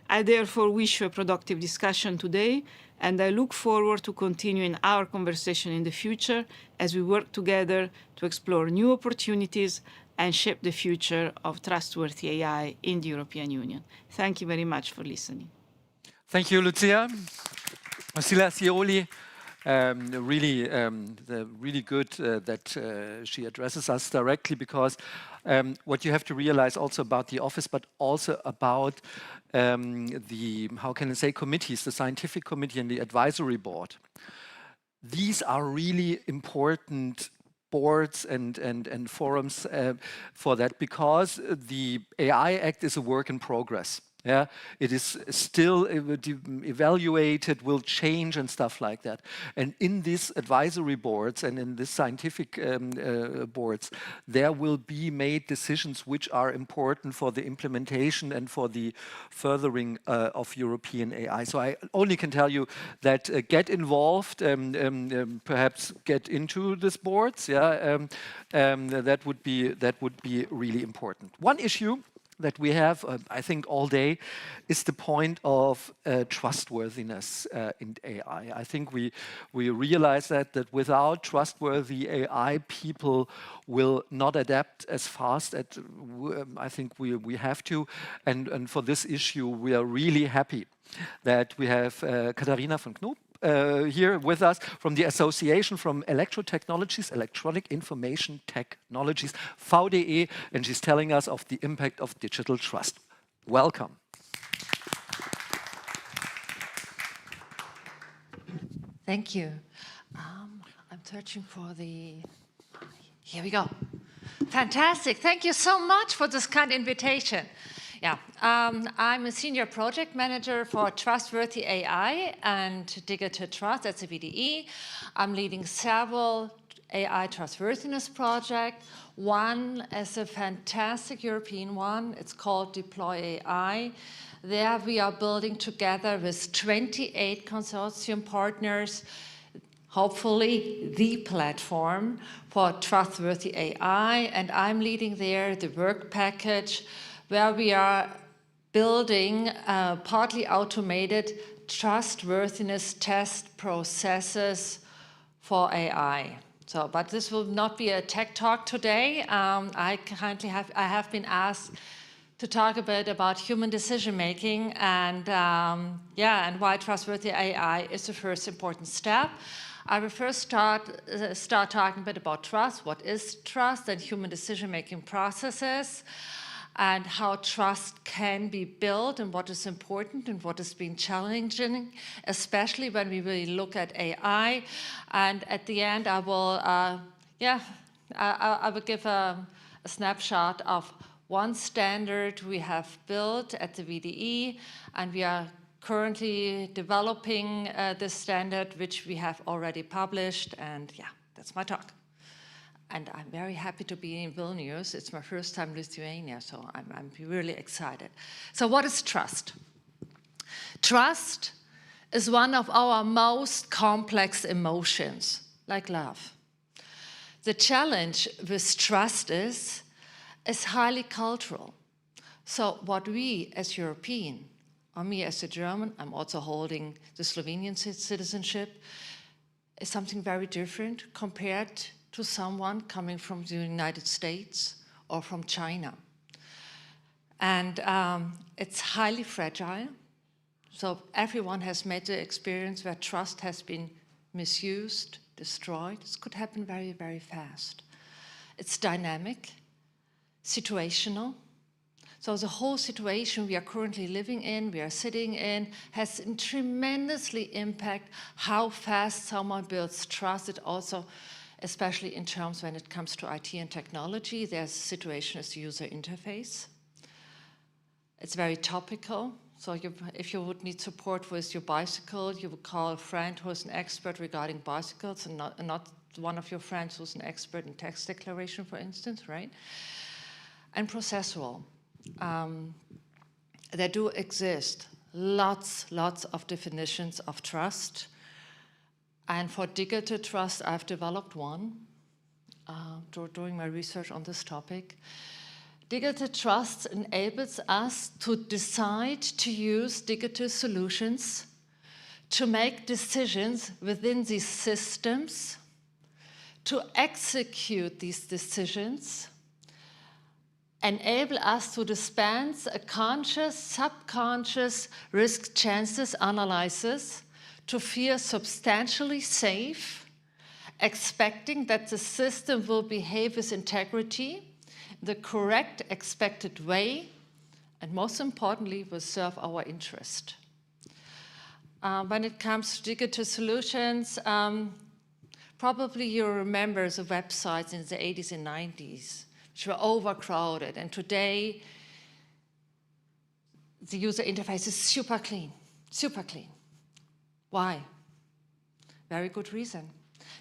I therefore wish you a productive discussion today, and I look forward to continuing our conversation in the future as we work together to explore new opportunities and shape the future of trustworthy AI in the European Union. Thank you very much for listening. Thank you, Lucia. Marcela Scioli. Really good that she addresses us directly, because what you have to realize also about the office, but also about the, how can I say, committees, the scientific committee and the advisory board. These are really important boards and forums for that, because the AI Act is a work in progress. Yeah, it is still evaluated, will change and stuff like that. And in these advisory boards and in these scientific boards, there will be made decisions which are important for the implementation and for the furthering of European AI. So I only can tell you that get involved, perhaps get into these boards. Yeah, that would be really important. One issue that we have, I think, all day is the point of trustworthiness in AI. I think we realize that without trustworthy AI, people will not adapt as fast as I think we have to. And for this issue, we are really happy that we have Katharina von Knoop here with us from the Association from Electrotechnologies, Electronic Information Technologies, VDE, and she's telling us of the impact of digital trust. Welcome. Thank you. I'm searching for the... Here we go. Fantastic. Thank you so much for this kind invitation. Yeah, I'm a senior project manager for Trustworthy AI and Digital Trust at the VDE. I'm leading several AI trustworthiness projects. One is a fantastic European one. It's called Deploy AI. There we are building together with 28 consortium partners, hopefully the platform for trustworthy AI. And I'm leading there the work package where we are building partly automated trustworthiness test processes for AI. So, but this will not be a tech talk today. I have been asked to talk a bit about human decision making and and why trustworthy AI is the first important step. I will first start talking a bit about trust. What is trust and human decision making processes, and how trust can be built and what is important and what has been challenging, especially when we really look at AI. And at the end, I will, I will give a snapshot of one standard we have built at the VDE, and we are currently developing this standard, which we have already published. And yeah, that's my talk. And I'm very happy to be in Vilnius. It's my first time in Lithuania, so I'm really excited. So what is trust? Trust is one of our most complex emotions, like love. The challenge with trust is highly cultural. So what we as European, or me as a German, I'm also holding the Slovenian citizenship, is something very different compared to someone coming from the United States or from China. And it's highly fragile. So everyone has made the experience where trust has been misused, destroyed. This could happen very, very fast. It's dynamic, situational. So the whole situation we are currently living in, we are sitting in, has tremendously impact how fast someone builds trust. It also, especially in terms when it comes to IT and technology, there's a situation as the user interface. It's very topical. So if you would need support with your bicycle, you would call a friend who is an expert regarding bicycles and not one of your friends who's an expert in tax declaration, for instance, right? And processual. There do exist lots of definitions of trust. And for digital trust, I've developed one during my research on this topic. Digital trust enables us to decide to use digital solutions to make decisions within these systems, to execute these decisions, enable us to dispense a conscious, subconscious risk chances analysis to feel substantially safe, expecting that the system will behave with integrity, the correct expected way, and most importantly, will serve our interest. When it comes to digital solutions, Probably you remember the websites in the 80s and 90s, which were overcrowded. And today, the user interface is super clean, super clean. Why? Very good reason.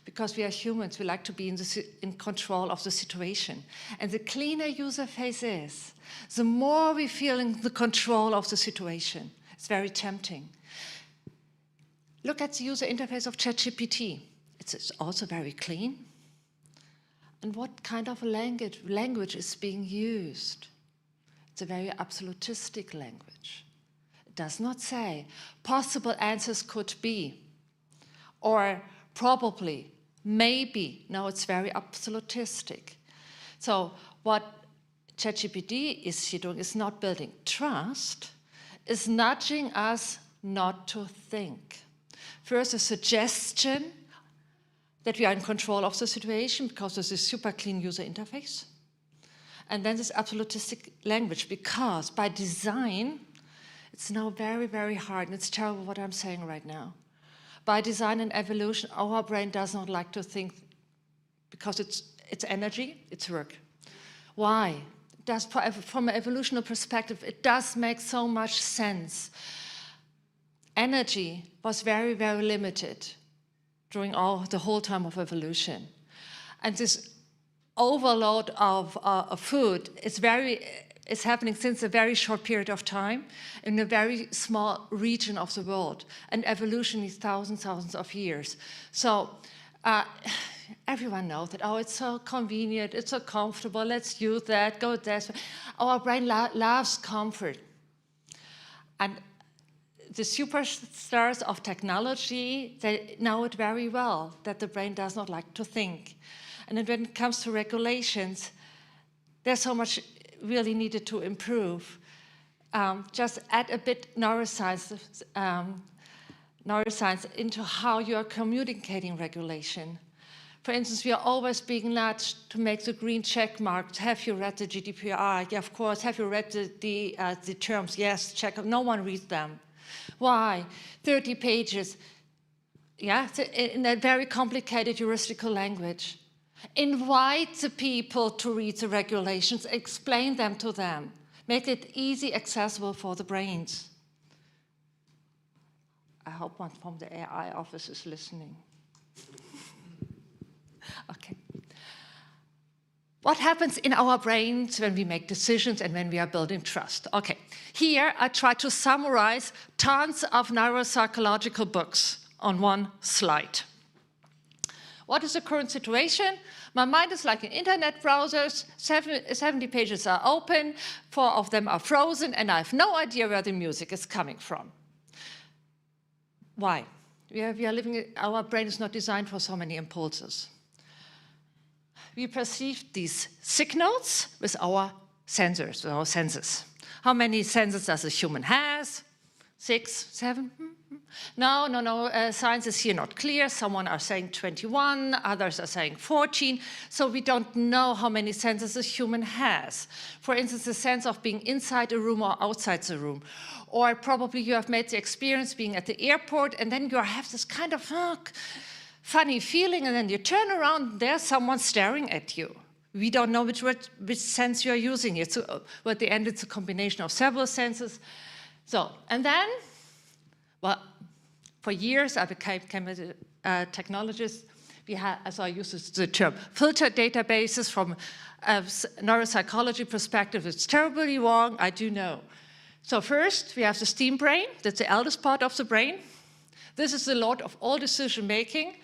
Because we are humans, we like to be in control of the situation. And the cleaner user face is, the more we feel in the control of the situation. It's very tempting. Look at the user interface of ChatGPT. It's also very clean. And what kind of language is being used? It's a very absolutistic language. It does not say possible answers could be, or probably, maybe. No, it's very absolutistic. So what ChatGPT is here doing is not building trust, is nudging us not to think. First, a suggestion that we are in control of the situation because there's a super clean user interface. And then this absolutistic language, because by design, it's now very, very hard, and it's terrible what I'm saying right now. By design and evolution, our brain does not like to think because it's energy, it's work. Why? It does, from an evolutionary perspective, it does make so much sense. Energy was very, very limited during the whole time of evolution. And this overload of food is happening since a very short period of time in a very small region of the world. And evolution is thousands of years. So everyone knows that, oh, it's so convenient, it's so comfortable, let's use that, go this way. Our brain loves comfort. And the superstars of technology, they know it very well, that the brain does not like to think. And then when it comes to regulations, there's so much really needed to improve. Just add a bit neuroscience into how you are communicating regulation. For instance, we are always being nudged to make the green check mark. Have you read the GDPR? Yeah, of course. Have you read the terms? Yes, check. No one reads them. Why? 30 pages, yeah, in a very complicated juristical language. Invite the people to read the regulations, explain them to them, make it easy, accessible for the brains. I hope one from the AI office is listening. Okay. What happens in our brains when we make decisions and when we are building trust? Okay, here I try to summarize tons of neuropsychological books on one slide. What is the current situation? My mind is like an internet browser, 70 pages are open, 4 of them are frozen, and I have no idea where the music is coming from. Why? Our brain is not designed for so many impulses. We perceive these signals with our sensors, with our senses. How many senses does a human have? 6, 7? No, science is here not clear. Someone are saying 21, others are saying 14. So we don't know how many senses a human has. For instance, the sense of being inside a room or outside the room. Or probably you have made the experience being at the airport and then you have this kind of funny feeling, and then you turn around, and there's someone staring at you. We don't know which sense you are using. But at the end, it's a combination of several senses. So, and then, well, for years, I became a technologist. So I use the term filtered databases from a neuropsychology perspective. It's terribly wrong, I do know. So first, we have the steam brain. That's the eldest part of the brain. This is the lot of all decision making.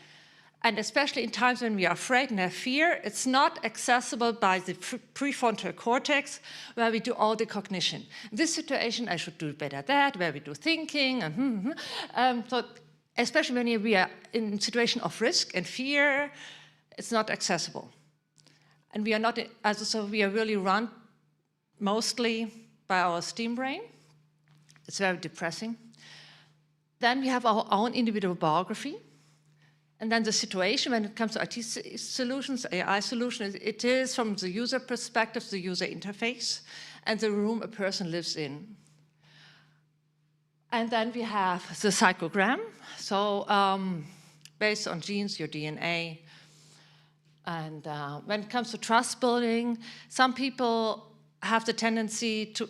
And especially in times when we are afraid and have fear, it's not accessible by the prefrontal cortex, where we do all the cognition. In this situation, I should do better that, where we do thinking. So especially when we are in a situation of risk and fear, it's not accessible. And we are not, so we are really run mostly by our steam brain. It's very depressing. Then we have our own individual biography. And then the situation when it comes to IT solutions, AI solutions, it is from the user perspective, the user interface, and the room a person lives in. And then we have the psychogram. So based on genes, your DNA. And when it comes to trust building, some people have the tendency to,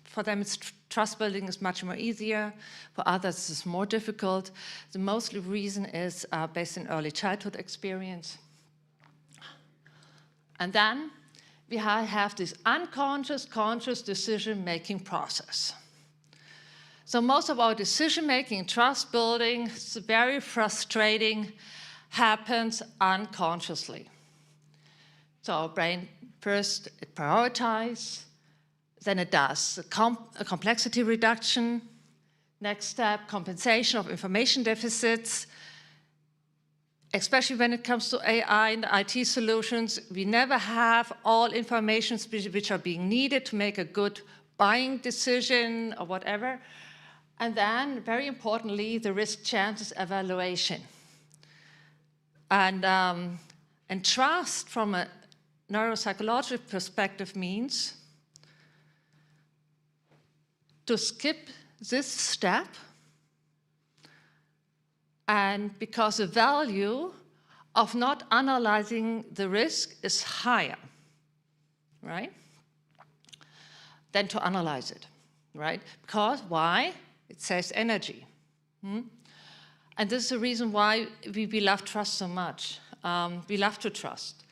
for them trust building is much more easier, for others it's more difficult. The mostly reason is based in early childhood experience. And then we have this unconscious, conscious decision-making process. So most of our decision-making, trust building, is very frustrating, happens unconsciously. So our brain first, it prioritizes, then it does a complexity reduction. Next step, compensation of information deficits. Especially when it comes to AI and IT solutions, we never have all information which are being needed to make a good buying decision or whatever. And then, very importantly, the risk chances evaluation. And trust from a neuropsychological perspective means to skip this step, and because the value of not analyzing the risk is higher, right, than to analyze it, right? Because why? It saves energy. And this is the reason why we love trust so much. We love to trust.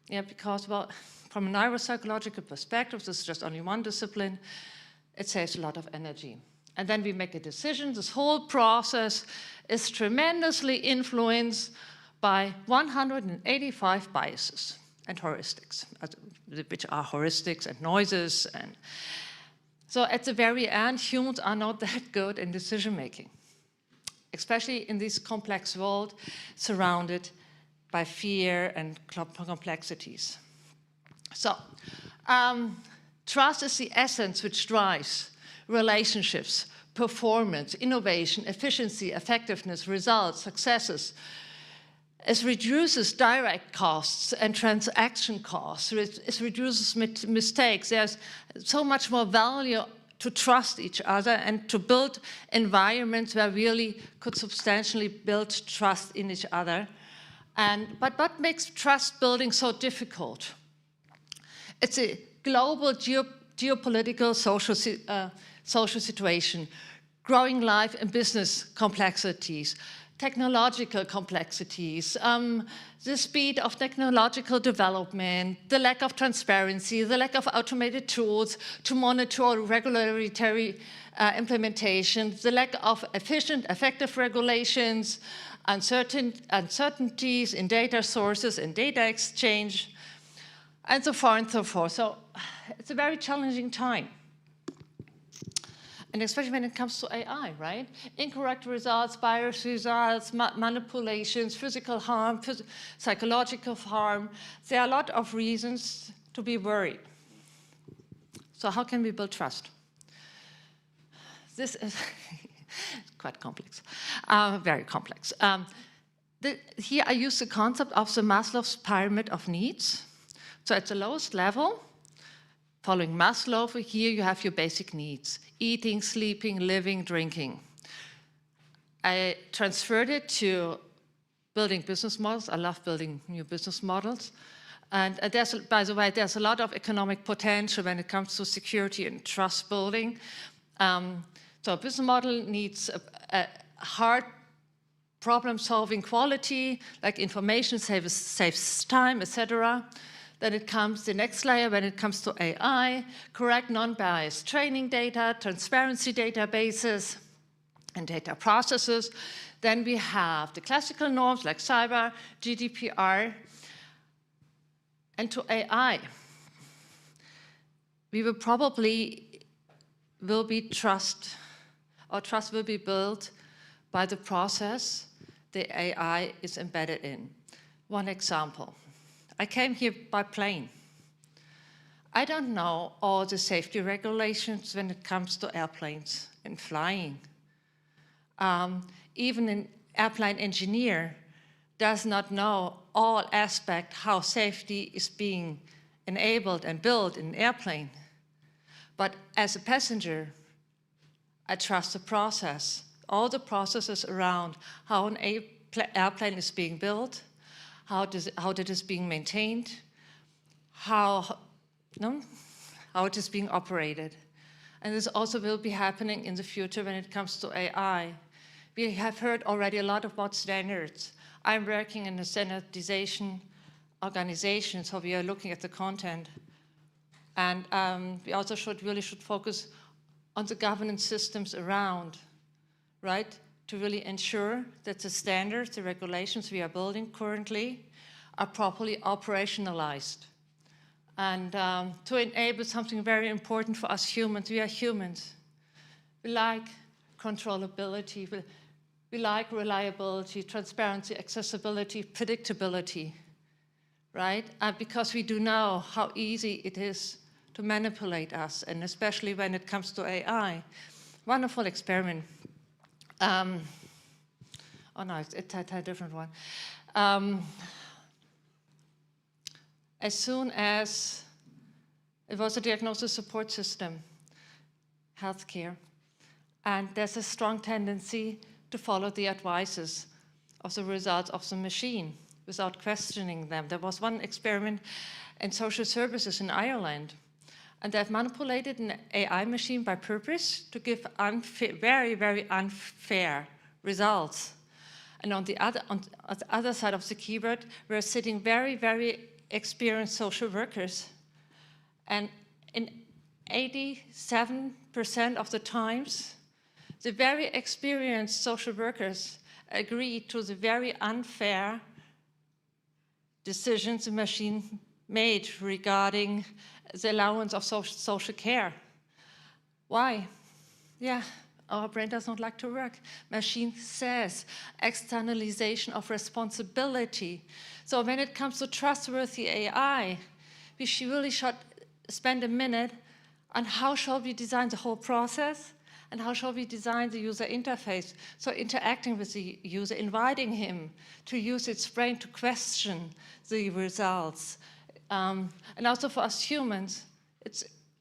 Yeah, because, well, from a neuropsychological perspective, this is just only one discipline, it saves a lot of energy. And then we make a decision. This whole process is tremendously influenced by 185 biases and heuristics, which are heuristics and noises. And so at the very end, humans are not that good in decision making, especially in this complex world surrounded by fear and complexities. So trust is the essence which drives relationships, performance, innovation, efficiency, effectiveness, results, successes. It reduces direct costs and transaction costs. It reduces mistakes. There's so much more value to trust each other and to build environments where we really could substantially build trust in each other. But what makes trust building so difficult? It's a global geopolitical social situation, growing life and business complexities, technological complexities, the speed of technological development, the lack of transparency, the lack of automated tools to monitor regulatory implementation, the lack of efficient, effective regulations, uncertainties in data sources and data exchange, and so far and so forth. So it's a very challenging time. And especially when it comes to AI, right? Incorrect results, biased results, manipulations, physical harm, psychological harm. There are a lot of reasons to be worried. So how can we build trust? This is quite complex, very complex. Here I use the concept of the Maslow's pyramid of needs. So at the lowest level, following Maslow, here you have your basic needs: eating, sleeping, living, drinking. I transferred it to building business models. I love building new business models. And there's, by the way, there's a lot of economic potential when it comes to security and trust building. So a business model needs a hard problem-solving quality, like information saves time, etc. Then it comes the next layer when it comes to AI, correct non-biased training data, transparency databases, and data processes. Then we have the classical norms like cyber, GDPR, and to AI. We will probably be trust will be built by the process the AI is embedded in. One example. I came here by plane. I don't know all the safety regulations when it comes to airplanes and flying. Even an airplane engineer does not know all aspects how safety is being enabled and built in an airplane. But as a passenger, I trust the process, all the processes around how an airplane is being built, how it is being maintained, how it is being operated. And this also will be happening in the future when it comes to AI. We have heard already a lot about standards. I'm working in a standardization organization, so we are looking at the content. And we also really should focus on the governance systems around, right? To really ensure that the standards, the regulations we are building currently are properly operationalized. And to enable something very important for us humans. We are humans. We like controllability. We like reliability, transparency, accessibility, predictability, right? Because we do know how easy it is to manipulate us, and especially when it comes to AI. Wonderful experiment. Oh no, it's a different one. As soon as it was a diagnosis support system, healthcare, and there's a strong tendency to follow the advices of the results of the machine without questioning them. There was one experiment in social services in Ireland, and they've manipulated an AI machine by purpose to give very, very unfair results. And on the other side of the keyboard, we're sitting very, very experienced social workers. And in 87% of the times, the very experienced social workers agree to the very unfair decisions the machine made regarding the allowance of social care. Why? Yeah, our brain does not like to work. Machine says externalization of responsibility. So when it comes to trustworthy AI, we really should spend a minute on how shall we design the whole process and how shall we design the user interface. So interacting with the user, inviting him to use its brain to question the results. And also for us humans,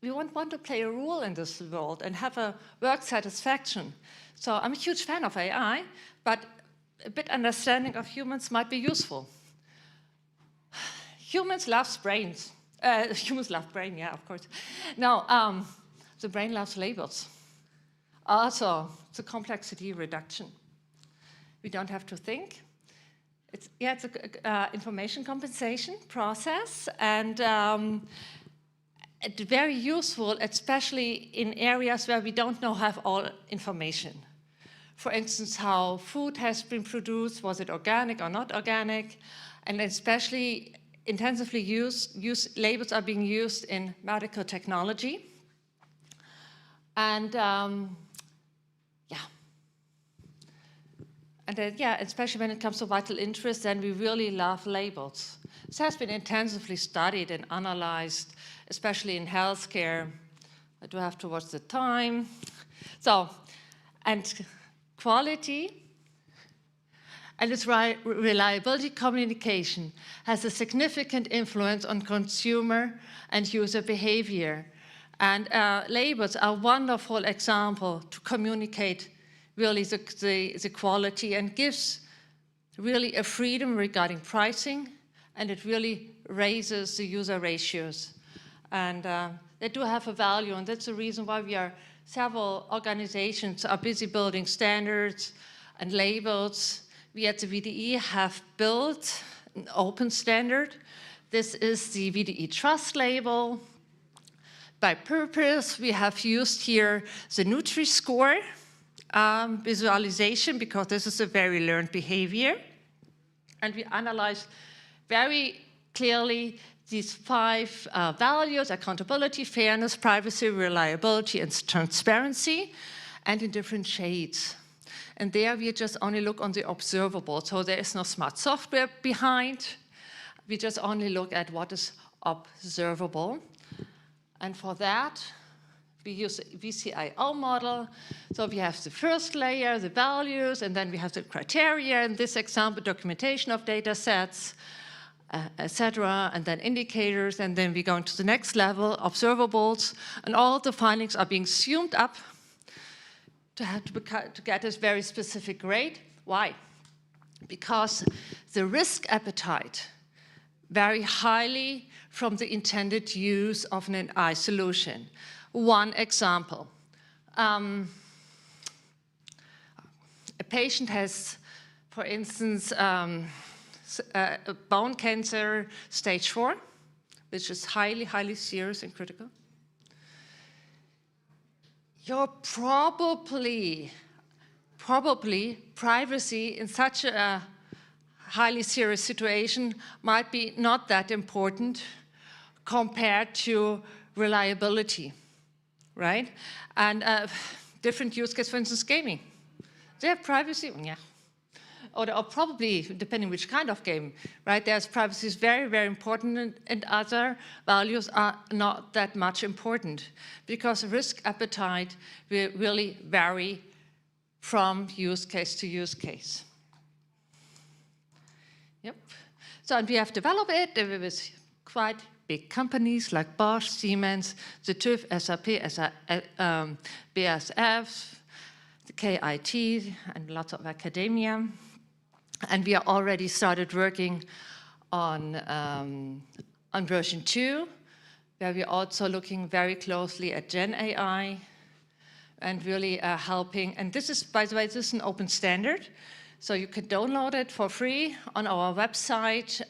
we want to play a role in this world and have a work satisfaction. So I'm a huge fan of AI, but a bit understanding of humans might be useful. Humans love brains. Humans love brain, yeah, of course. No, the brain loves labels. Also, the complexity reduction. We don't have to think. It's an information compensation process, and it's very useful, especially in areas where we don't have all information. For instance, how food has been produced, was it organic or not organic, and especially intensively labels are being used in medical technology. And especially when it comes to vital interest, then we really love labels. This has been intensively studied and analyzed, especially in healthcare. I do have to watch the time. So, and quality and its reliability communication has a significant influence on consumer and user behavior. And labels are a wonderful example to communicate really the quality, and gives really a freedom regarding pricing, and it really raises the user ratios. And they do have a value, and that's the reason why several organizations are busy building standards and labels. We at the VDE have built an open standard. This is the VDE Trust label. By purpose, we have used here the Nutri-Score visualization, because this is a very learned behavior. And we analyzed very clearly these 5 values: accountability, fairness, privacy, reliability, and transparency, and in different shades. And there we just only look on the observable. So there is no smart software behind. We just only look at what is observable. And for that, we use a VCIO model. So we have the first layer, the values, and then we have the criteria. In this example, documentation of data sets, etc., and then indicators, and then we go into the next level, observables, and all the findings are being zoomed up to get this very specific grade. Why? because the risk appetite vary highly from the intended use of an AI solution. One example. A patient has, for instance, bone cancer stage 4, which is highly, highly serious and critical. You're probably privacy in such a highly serious situation might be not that important compared to reliability, right? And different use case, for instance, gaming. They have privacy, yeah. Or probably, depending which kind of game, right? There's privacy is very, very important, and other values are not that much important because risk appetite will really vary from use case to use case. Yep. So and we have developed it with quite big companies like Bosch, Siemens, the TÜV, SAP, BASF, the KIT, and lots of academia. And we are already started working on version 2, where we're also looking very closely at Gen AI and really helping. And this is, by the way, this is an open standard. So you can download it for free on our website.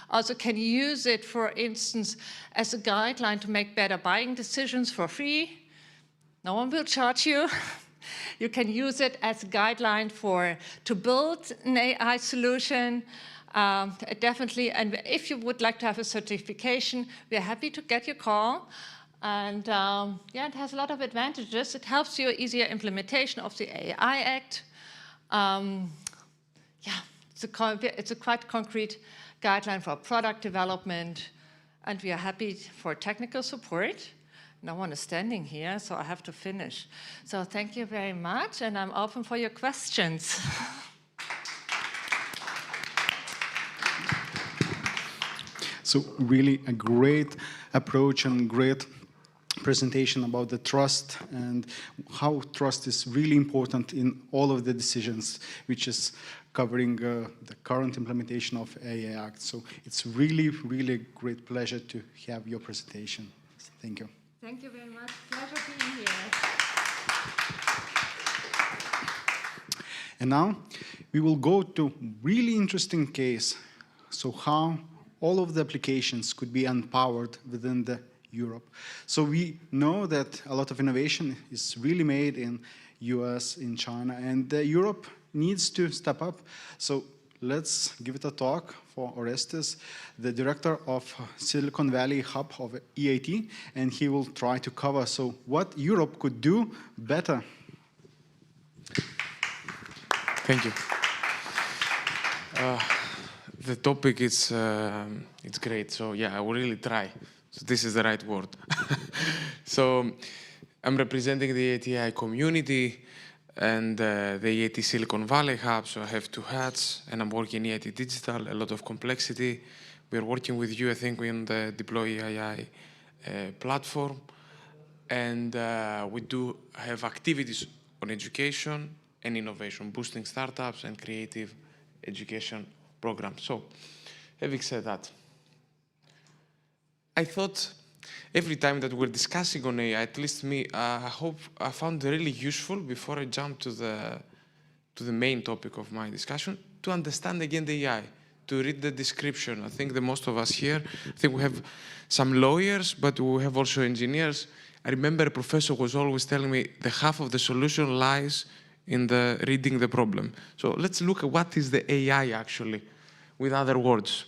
Also can use it, for instance, as a guideline to make better buying decisions for free. No one will charge you. You can use it as a guideline to build an AI solution. Definitely, and if you would like to have a certification, we're happy to get your call. And yeah, it has a lot of advantages. It helps you easier implementation of the AI Act. Yeah, it's a quite concrete guideline for product development, and we are happy for technical support. No one is standing here, so I have to finish. So thank you very much, and I'm open for your questions. So really a great approach and great presentation about the trust and how trust is really important in all of the decisions, which is covering the current implementation of AI Act. So it's really, really a great pleasure to have your presentation. Thank you. Thank you very much. Pleasure being here. And now we will go to really interesting case. So how all of the applications could be empowered within the Europe. So we know that a lot of innovation is really made in US, in China, and Europe needs to step up. So let's give it a talk for Orestes, the director of Silicon Valley Hub of EIT, and he will try to cover what Europe could do better. Thank you. The topic is it's great. So yeah, I will really try. So this is the right word. So I'm representing the EIT community and the EIT Silicon Valley Hub. So I have two hats, and I'm working in EIT Digital, a lot of complexity. We're working with you, I think, in the Deploy AI platform. And we do have activities on education and innovation, boosting startups and creative education programs. So having said that, I thought every time that we're discussing on AI, at least me, I hope I found it really useful before I jump to the main topic of my discussion, to understand again the AI, to read the description. I think the most of us here, I think we have some lawyers, but we have also engineers. I remember a professor was always telling me the half of the solution lies in the reading the problem. So let's look at what is the AI actually, with other words.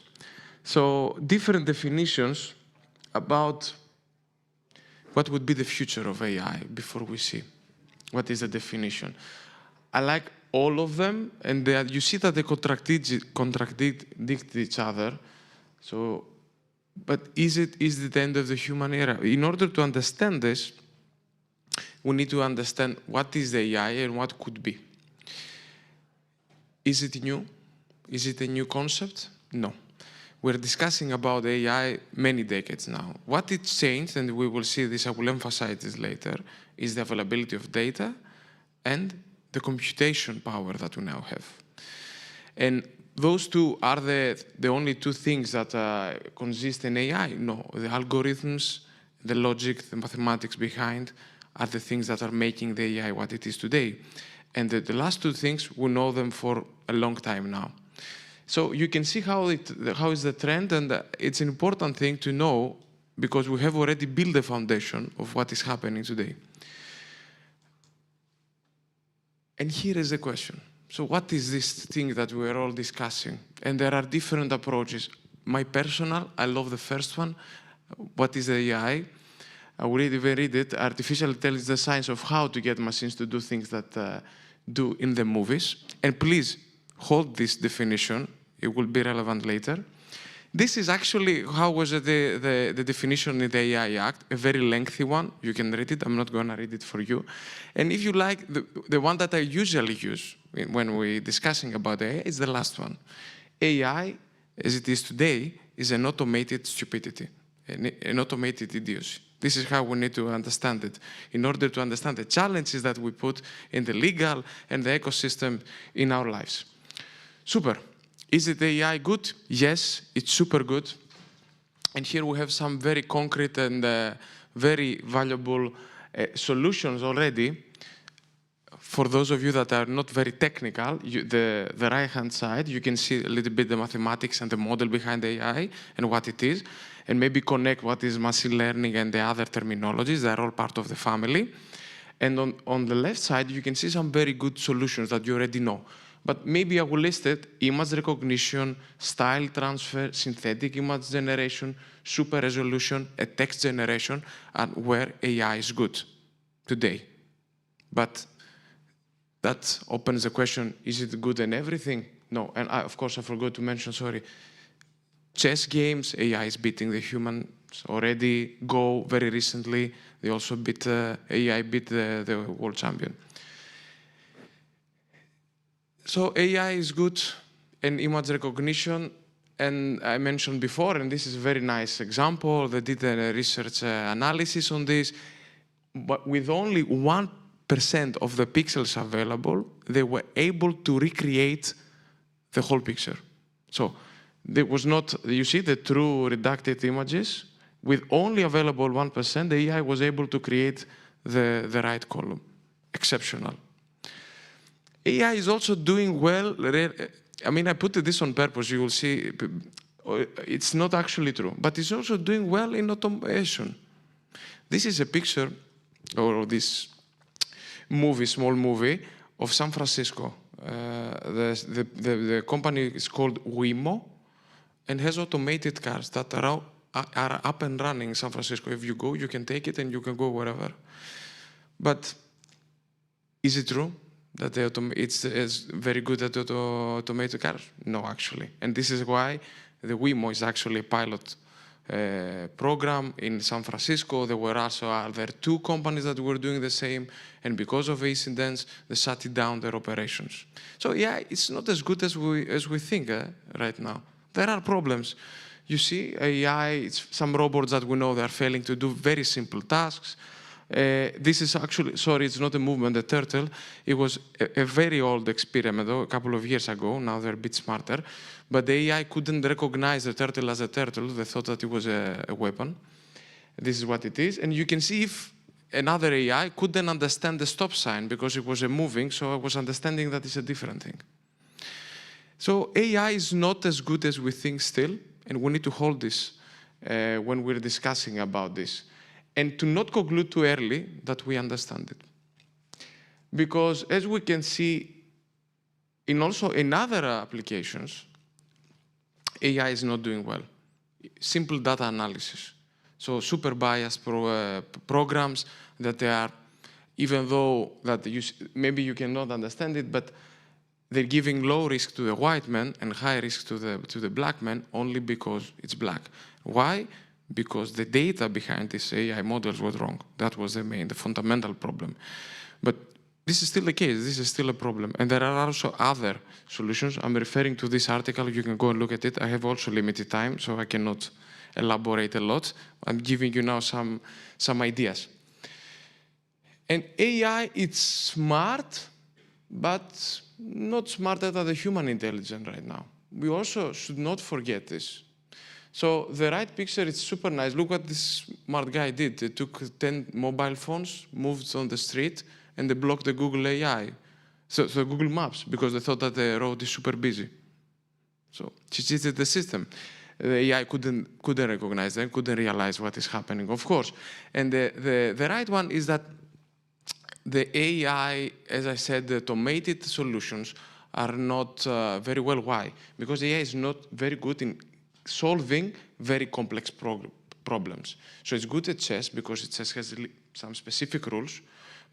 So different definitions about what would be the future of AI before we see what is the definition. I like all of them, and you see that they contradict each other. So, but is it the end of the human era? In order to understand this, we need to understand what is the AI and what could be. Is it new? Is it a new concept? No. We're discussing about AI many decades now. What it changed, and we will see this, I will emphasize this later, is the availability of data and the computation power that we now have. And those two are the only two things that consist in AI. No, the algorithms, the logic, the mathematics behind are the things that are making the AI what it is today. And the last two things, we know them for a long time now. So you can see how is the trend, and it's an important thing to know because we have already built the foundation of what is happening today. And here is the question. So what is this thing that we're all discussing? And there are different approaches. My personal, I love the first one. What is the AI? I will even read it. Artificial intelligence is the science of how to get machines to do things that do in the movies. And please hold this definition. It will be relevant later. This is actually how was the definition in the AI Act, a very lengthy one. You can read it. I'm not going to read it for you. And if you like, the one that I usually use when we're discussing about AI is the last one. AI, as it is today, is an automated stupidity, an automated idiocy. This is how we need to understand it in order to understand the challenges that we put in the legal and the ecosystem in our lives. Super. Is it AI good? Yes, it's super good. And here we have some very concrete and very valuable solutions already. For those of you that are not very technical, the right-hand side, you can see a little bit the mathematics and the model behind AI and what it is, and maybe connect what is machine learning and the other terminologies. They're all part of the family. And on the left side, you can see some very good solutions that you already know. But maybe I will list it: image recognition, style transfer, synthetic image generation, super resolution, a text generation, and where AI is good today. But that opens the question, is it good in everything? No, and of course I forgot to mention, sorry, chess games, AI is beating the humans already. Go, very recently, they also beat, AI beat the world champion. So AI is good in image recognition, and I mentioned before, and this is a very nice example, they did a research analysis on this, but with only 1% of the pixels available, they were able to recreate the whole picture. So there was not, you see the true redacted images, with only available 1%, the AI was able to create the right column. Exceptional. AI is also doing well. I mean, I put this on purpose. You will see it's not actually true, but it's also doing well in automation. This is a picture, or this movie, small movie, of San Francisco. The company is called Waymo and has automated cars that are up and running in San Francisco. If you go, you can take it and you can go wherever. But is it true that it's very good at automated cars? No, actually. And this is why the Waymo is actually a pilot program in San Francisco. There were also other 2 companies that were doing the same, and because of incidents, they shut down their operations. So yeah, it's not as good as we think right now. There are problems. You see, AI, some robots that we know they are failing to do very simple tasks. This is actually, sorry, it's not a movement, the turtle. It was a very old experiment, a couple of years ago. Now they're a bit smarter. But the AI couldn't recognize the turtle as a turtle. They thought that it was a weapon. This is what it is. And you can see if another AI couldn't understand the stop sign because it was a moving, so I was understanding that it's a different thing. So AI is not as good as we think still, and we need to hold this when we're discussing about this. And to not conclude too early that we understand it. Because as we can see, also in other applications, AI is not doing well. Simple data analysis. So super biased programs that they are, even though that maybe you cannot understand it, but they're giving low risk to the white man and high risk to the black man only because it's black. Why? Because the data behind these AI models was wrong. That was the fundamental problem. But this is still the case. This is still a problem. And there are also other solutions. I'm referring to this article. You can go and look at it. I have also limited time, so I cannot elaborate a lot. I'm giving you now some some ideas. And AI, it's smart, but not smarter than the human intelligence right now. We also should not forget this. So the right picture is super nice. Look what this smart guy did. They took 10 mobile phones, moved on the street, and they blocked the Google AI, so Google Maps, because they thought that the road is super busy. So she cheated the system. The AI couldn't recognize them, couldn't realize what is happening, of course. And the right one is that the AI, as I said, the automated solutions are not very well. Why? Because AI is not very good in solving very complex problems. So it's good at chess because it has some specific rules.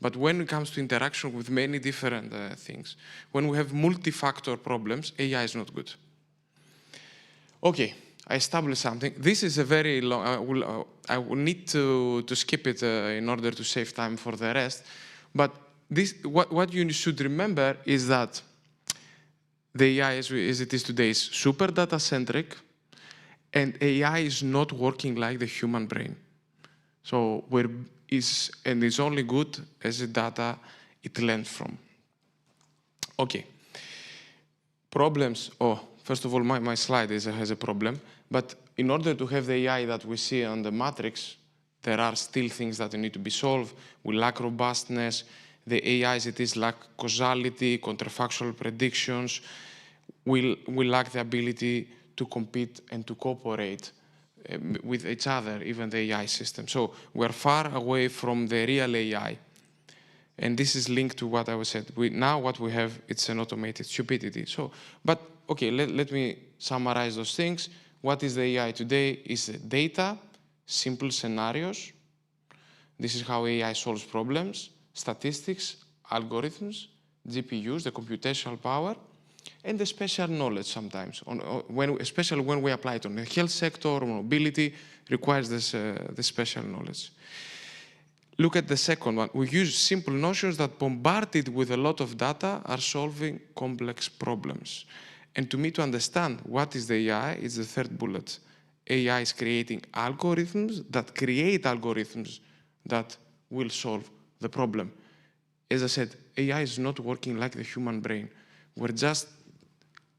But when it comes to interaction with many different things, when we have multi-factor problems, AI is not good. Okay, I established something. This is a very long, I will need to skip it in order to save time for the rest. But this, what you should remember is that the AI as it is today is super data-centric, and AI is not working like the human brain. So it's only good as the data it learns from. Okay. Problems. Oh, first of all, my slide has a problem. But in order to have the AI that we see on the matrix, there are still things that need to be solved. We lack robustness. The AI as it is lack causality, counterfactual predictions. We lack the ability to compete and to cooperate with each other, even the AI system. So we're far away from the real AI. And this is linked to what I was said. Now what we have, it's an automated stupidity. So, but okay, let me summarize those things. What is the AI today? Is data, simple scenarios. This is how AI solves problems, statistics, algorithms, GPUs, the computational power, and the special knowledge sometimes, especially when we apply it on the health sector or mobility, requires the special knowledge. Look at the second one. We use simple notions that, bombarded with a lot of data, are solving complex problems. And to me, to understand what is the AI, is the third bullet. AI is creating algorithms that create algorithms that will solve the problem. As I said, AI is not working like the human brain. We're just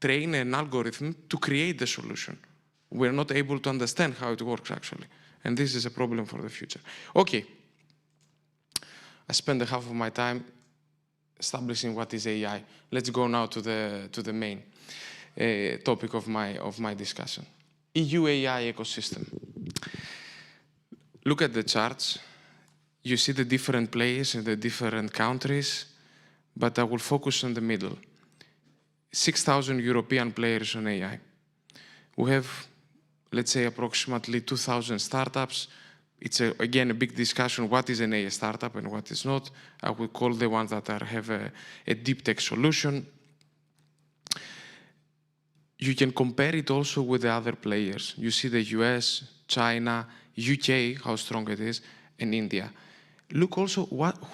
training an algorithm to create the solution. We're not able to understand how it works, actually. And this is a problem for the future. Okay. I spent the half of my time establishing what is AI. Let's go now to the main topic of my discussion. EU AI ecosystem. Look at the charts. You see the different players in the different countries, but I will focus on the middle. 6,000 European players on AI. We have, let's say, approximately 2,000 startups. It's, again, a big discussion, what is an AI startup and what is not. I will call the ones that have a deep tech solution. You can compare it also with the other players. You see the US, China, UK, how strong it is, and India. Look also,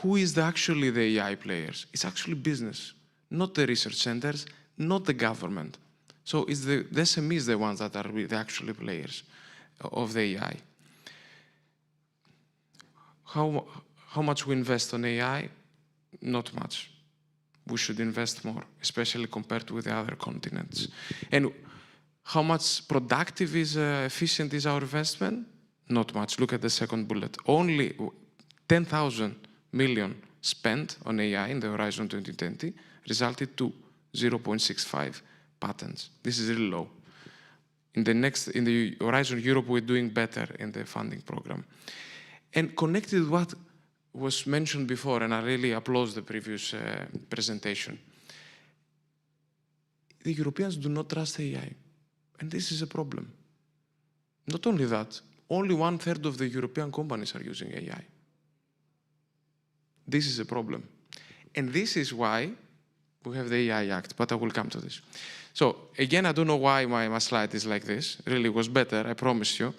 who is actually the AI players? It's actually business, not the research centers, not the government. So it's the SMEs, the ones that are the actual players of the AI. How much we invest on AI? Not much. We should invest more, especially compared with the other continents. And how much productive efficient is our investment? Not much. Look at the second bullet. Only 10,000 million spent on AI in the Horizon 2020 resulted to 0.65 patents. This is really low. In the Horizon Europe, we're doing better in the funding program. And connected with what was mentioned before, and I really applaud the previous presentation, the Europeans do not trust AI. And this is a problem. Not only that, only 1/3 of the European companies are using AI. This is a problem. And this is why we have the AI Act, but I will come to this. So again, I don't know why my slide is like this. Really was better, I promise you.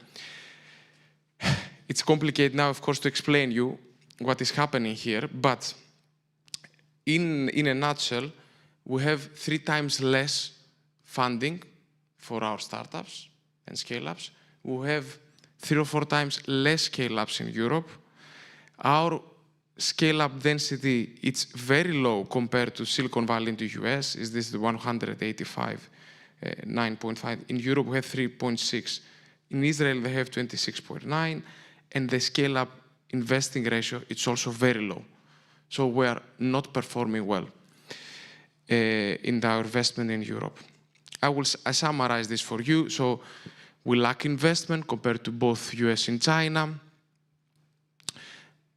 It's complicated now, of course, to explain you what is happening here, but in a nutshell, we have 3 times less funding for our startups and scale-ups. We have 3 or 4 times less scale-ups in Europe. Our scale-up density, it's very low compared to Silicon Valley in the US. Is this the 185, 9.5? In Europe, we have 3.6. In Israel, they have 26.9. And the scale-up investing ratio, it's also very low. So we are not performing well in our investment in Europe. I summarize this for you. So we lack investment compared to both US and China.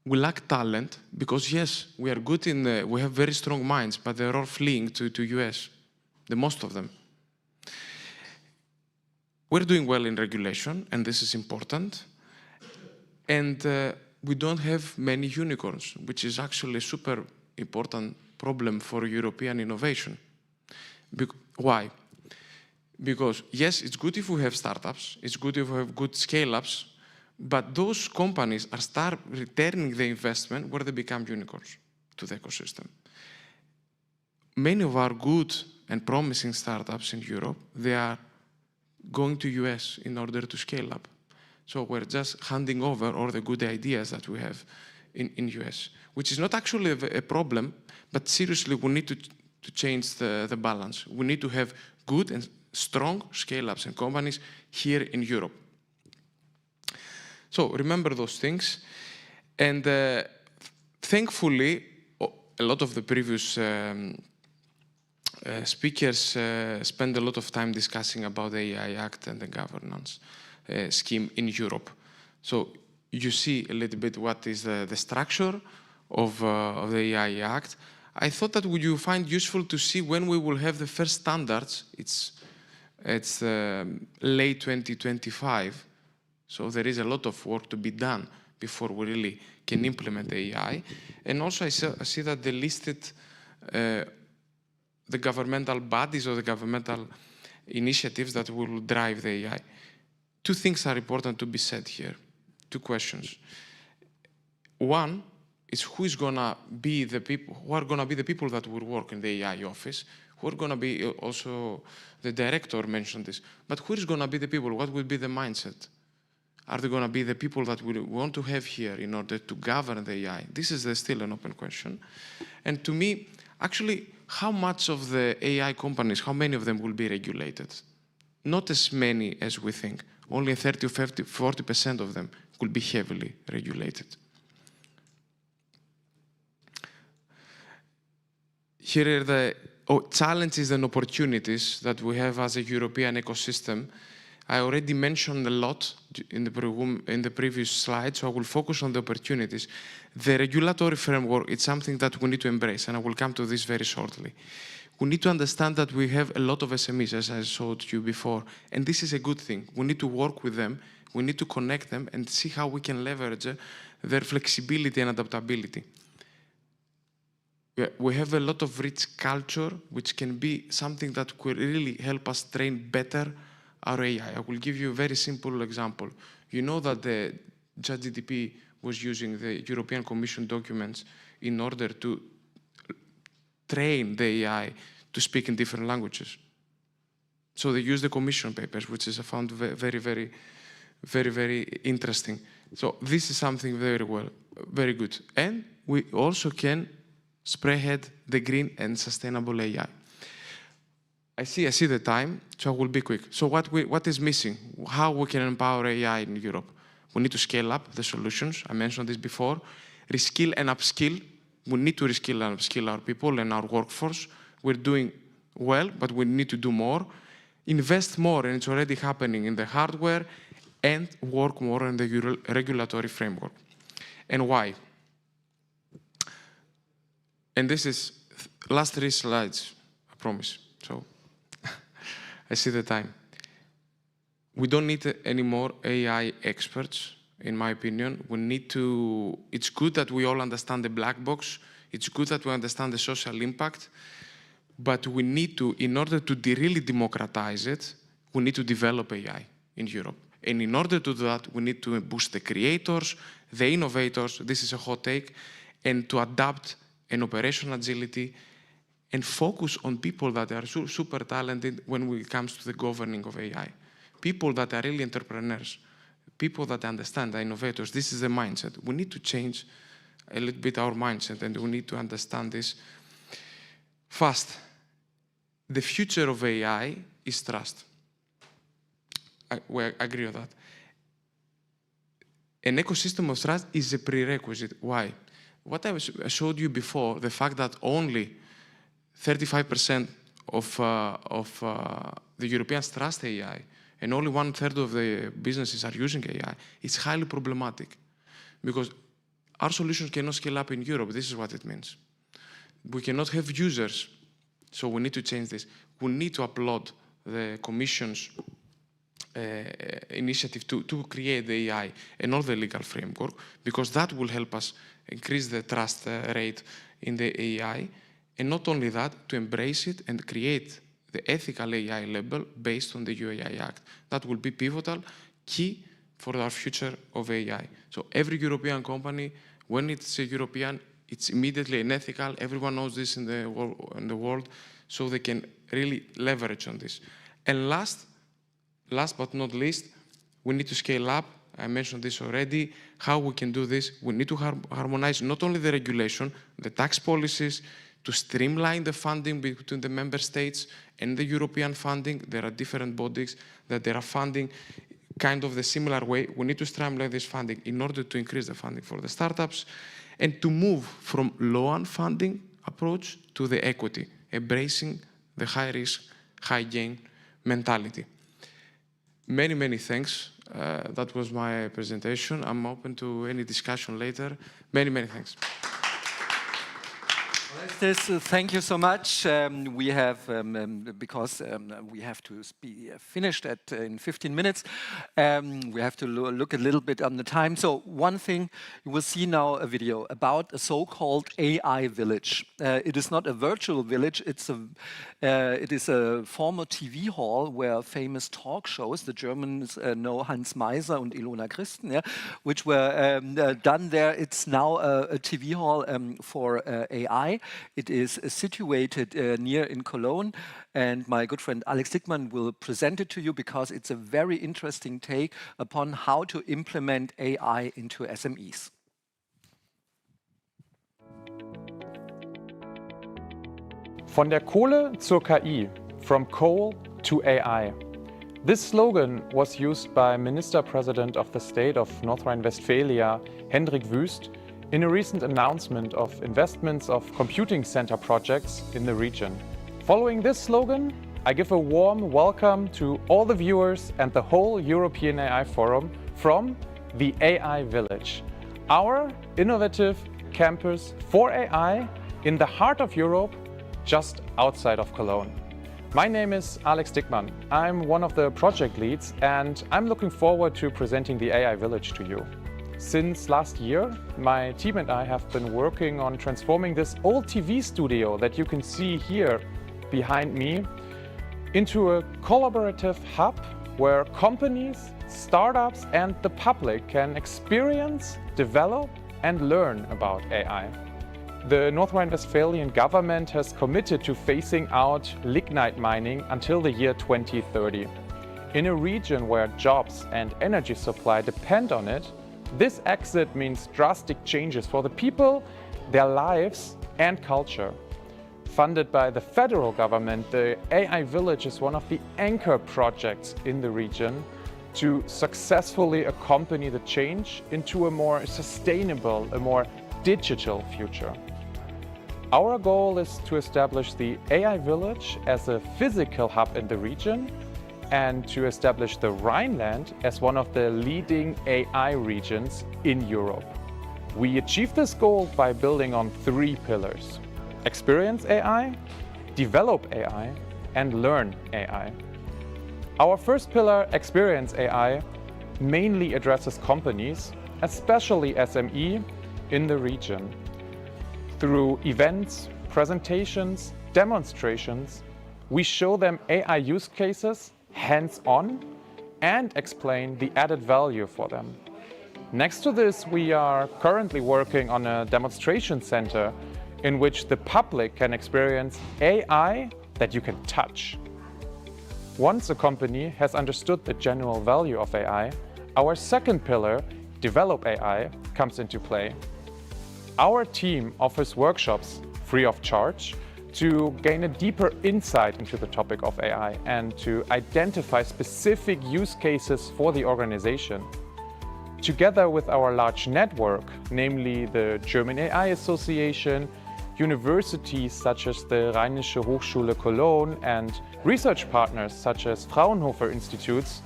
We lack talent because, yes, we are good we have very strong minds, but they're all fleeing to US, the most of them. We're doing well in regulation, and this is important. And we don't have many unicorns, which is actually a super important problem for European innovation. Why? Because, yes, it's good if we have startups, it's good if we have good scale-ups, but those companies are start returning the investment where they become unicorns to the ecosystem. Many of our good and promising startups in Europe, they are going to US in order to scale up. So we're just handing over all the good ideas that we have in US, which is not actually a problem, but seriously, we need to change the balance. We need to have good and strong scale-ups and companies here in Europe. So remember those things. And thankfully, a lot of the previous speakers spend a lot of time discussing about the AI Act and the governance scheme in Europe. So you see a little bit what is the structure of the AI Act. I thought that would you find useful to see when we will have the first standards. It's late 2025. So there is a lot of work to be done before we really can implement AI. And also I see that they listed the governmental bodies or the governmental initiatives that will drive the AI. Two things are important to be said here. Two questions. One is who is going to be the people, who are going to be the people that will work in the AI office, who are going to be also, the director mentioned this, but who is going to be the people, what will be the mindset? Are they going to be the people that we want to have here in order to govern the AI? This is still an open question. And to me, actually, how much of the AI companies, how many of them will be regulated? Not as many as we think. Only 30 or 40% of them will be heavily regulated. Here are the challenges and opportunities that we have as a European ecosystem. I already mentioned a lot in the previous slide, so I will focus on the opportunities. The regulatory framework is something that we need to embrace, and I will come to this very shortly. We need to understand that we have a lot of SMEs, as I showed you before, and this is a good thing. We need to work with them, we need to connect them, and see how we can leverage their flexibility and adaptability. We have a lot of rich culture, which can be something that could really help us train better our AI. I will give you a very simple example. You know that the ChatGPT was using the European Commission documents in order to train the AI to speak in different languages. So they use the Commission papers, which is I found very, very, very, very interesting. So this is something very good. And we also can spearhead the green and sustainable AI. I see the time, so I will be quick. So what is missing? How we can empower AI in Europe? We need to scale up the solutions. I mentioned this before. Reskill and upskill. We need to reskill and upskill our people and our workforce. We're doing well, but we need to do more. Invest more, and it's already happening in the hardware, and work more on the regulatory framework. And why? And this is last 3 slides, I promise. So I see the time. We don't need any more AI experts, in my opinion. We need to, it's good that we all understand the black box. It's good that we understand the social impact. But we need to, in order to really democratize it, we need to develop AI in Europe. And in order to do that, we need to boost the creators, the innovators, this is a hot take, and to adapt an operational agility and focus on people that are super talented when it comes to the governing of AI. People that are really entrepreneurs, people that understand, the innovators. This is the mindset. We need to change a little bit our mindset, and we need to understand this fast. The future of AI is trust. We agree on that. An ecosystem of trust is a prerequisite. Why? What I showed you before, the fact that only 35% of the Europeans trust AI, and only 1/3 of the businesses are using AI, it's highly problematic. Because our solutions cannot scale up in Europe. This is what it means. We cannot have users, so we need to change this. We need to applaud the Commission's initiative to create the AI and all the legal framework, because that will help us increase the trust rate in the AI, and not only that, to embrace it and create the ethical AI label based on the UAI Act. That will be pivotal, key for our future of AI. So every European company, when it's a European, it's immediately unethical. Everyone knows this in the world, so they can really leverage on this. And last but not least, we need to scale up. I mentioned this already. How we can do this? We need to harmonize not only the regulation, the tax policies, to streamline the funding between the member states and the European funding. There are different bodies that they are funding kind of the similar way. We need to streamline this funding in order to increase the funding for the startups and to move from loan funding approach to the equity, embracing the high risk, high gain mentality. Many, many thanks. That was my presentation. I'm open to any discussion later. Many, many thanks. Thank you so much. We have, because we have to be finished in 15 minutes, we have to look a little bit on the time. So one thing, you will see now a video about a so-called AI village. It is not a virtual village, it is a former TV hall where famous talk shows, the Germans know Hans Meiser and Ilona Christen, yeah, which were done there. It's now a TV hall for AI. It is situated near in Cologne, and my good friend Alex Dickmann will present it to you because it's a very interesting take upon how to implement AI into SMEs. Von der Kohle zur KI, from coal to AI. This slogan was used by Minister President of the State of North Rhine-Westphalia, Hendrik Wüst, in a recent announcement of investments of computing center projects in the region. Following this slogan, I give a warm welcome to all the viewers and the whole European AI Forum from the AI Village, our innovative campus for AI in the heart of Europe, just outside of Cologne. My name is Alex Dickmann. I'm one of the project leads, and I'm looking forward to presenting the AI Village to you. Since last year, my team and I have been working on transforming this old TV studio that you can see here behind me into a collaborative hub where companies, startups and the public can experience, develop and learn about AI. The North Rhine-Westphalian government has committed to phasing out lignite mining until the year 2030. In a region where jobs and energy supply depend on it, this exit means drastic changes for the people, their lives and culture. Funded by the federal government, the AI Village is one of the anchor projects in the region to successfully accompany the change into a more sustainable, a more digital future. Our goal is to establish the AI Village as a physical hub in the region and to establish the Rhineland as one of the leading AI regions in Europe. We achieve this goal by building on 3 pillars: experience AI, develop AI, and learn AI. Our first pillar, experience AI, mainly addresses companies, especially SME, in the region. Through events, presentations, demonstrations, we show them AI use cases hands-on and explain the added value for them. Next to this, we are currently working on a demonstration center in which the public can experience AI that you can touch. Once a company has understood the general value of AI, our second pillar, develop AI, comes into play. our team offers workshops free of charge to gain a deeper insight into the topic of AI and to identify specific use cases for the organization. Together with our large network, namely the German AI Association, universities such as the Rheinische Hochschule Cologne and research partners such as Fraunhofer Institutes,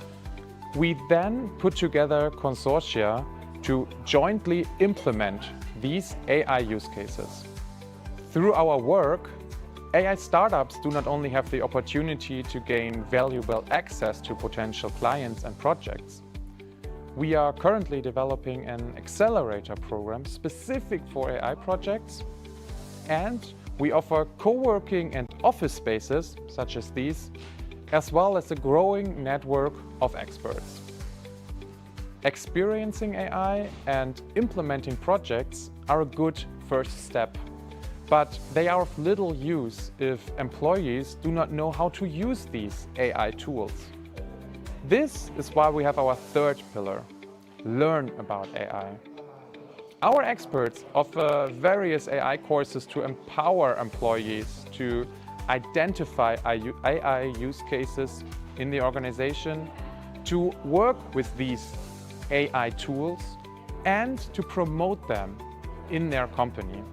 we then put together consortia to jointly implement these AI use cases. Through our work, AI startups do not only have the opportunity to gain valuable access to potential clients and projects. We are currently developing an accelerator program specific for AI projects, and we offer co-working and office spaces, such as these, as well as a growing network of experts. Experiencing AI and implementing projects are a good first step, but they are of little use if employees do not know how to use these AI tools. This is why we have our third pillar, learn about AI. Our experts offer various AI courses to empower employees to identify AI use cases in the organization, to work with these AI tools, and to promote them in their company.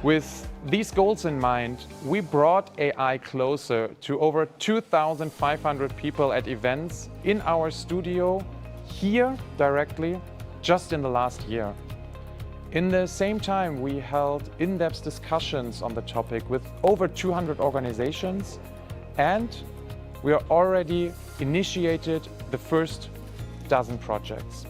With these goals in mind, we brought AI closer to over 2,500 people at events in our studio here directly just in the last year. In the same time, we held in-depth discussions on the topic with over 200 organizations, and we are already initiated the first dozen projects.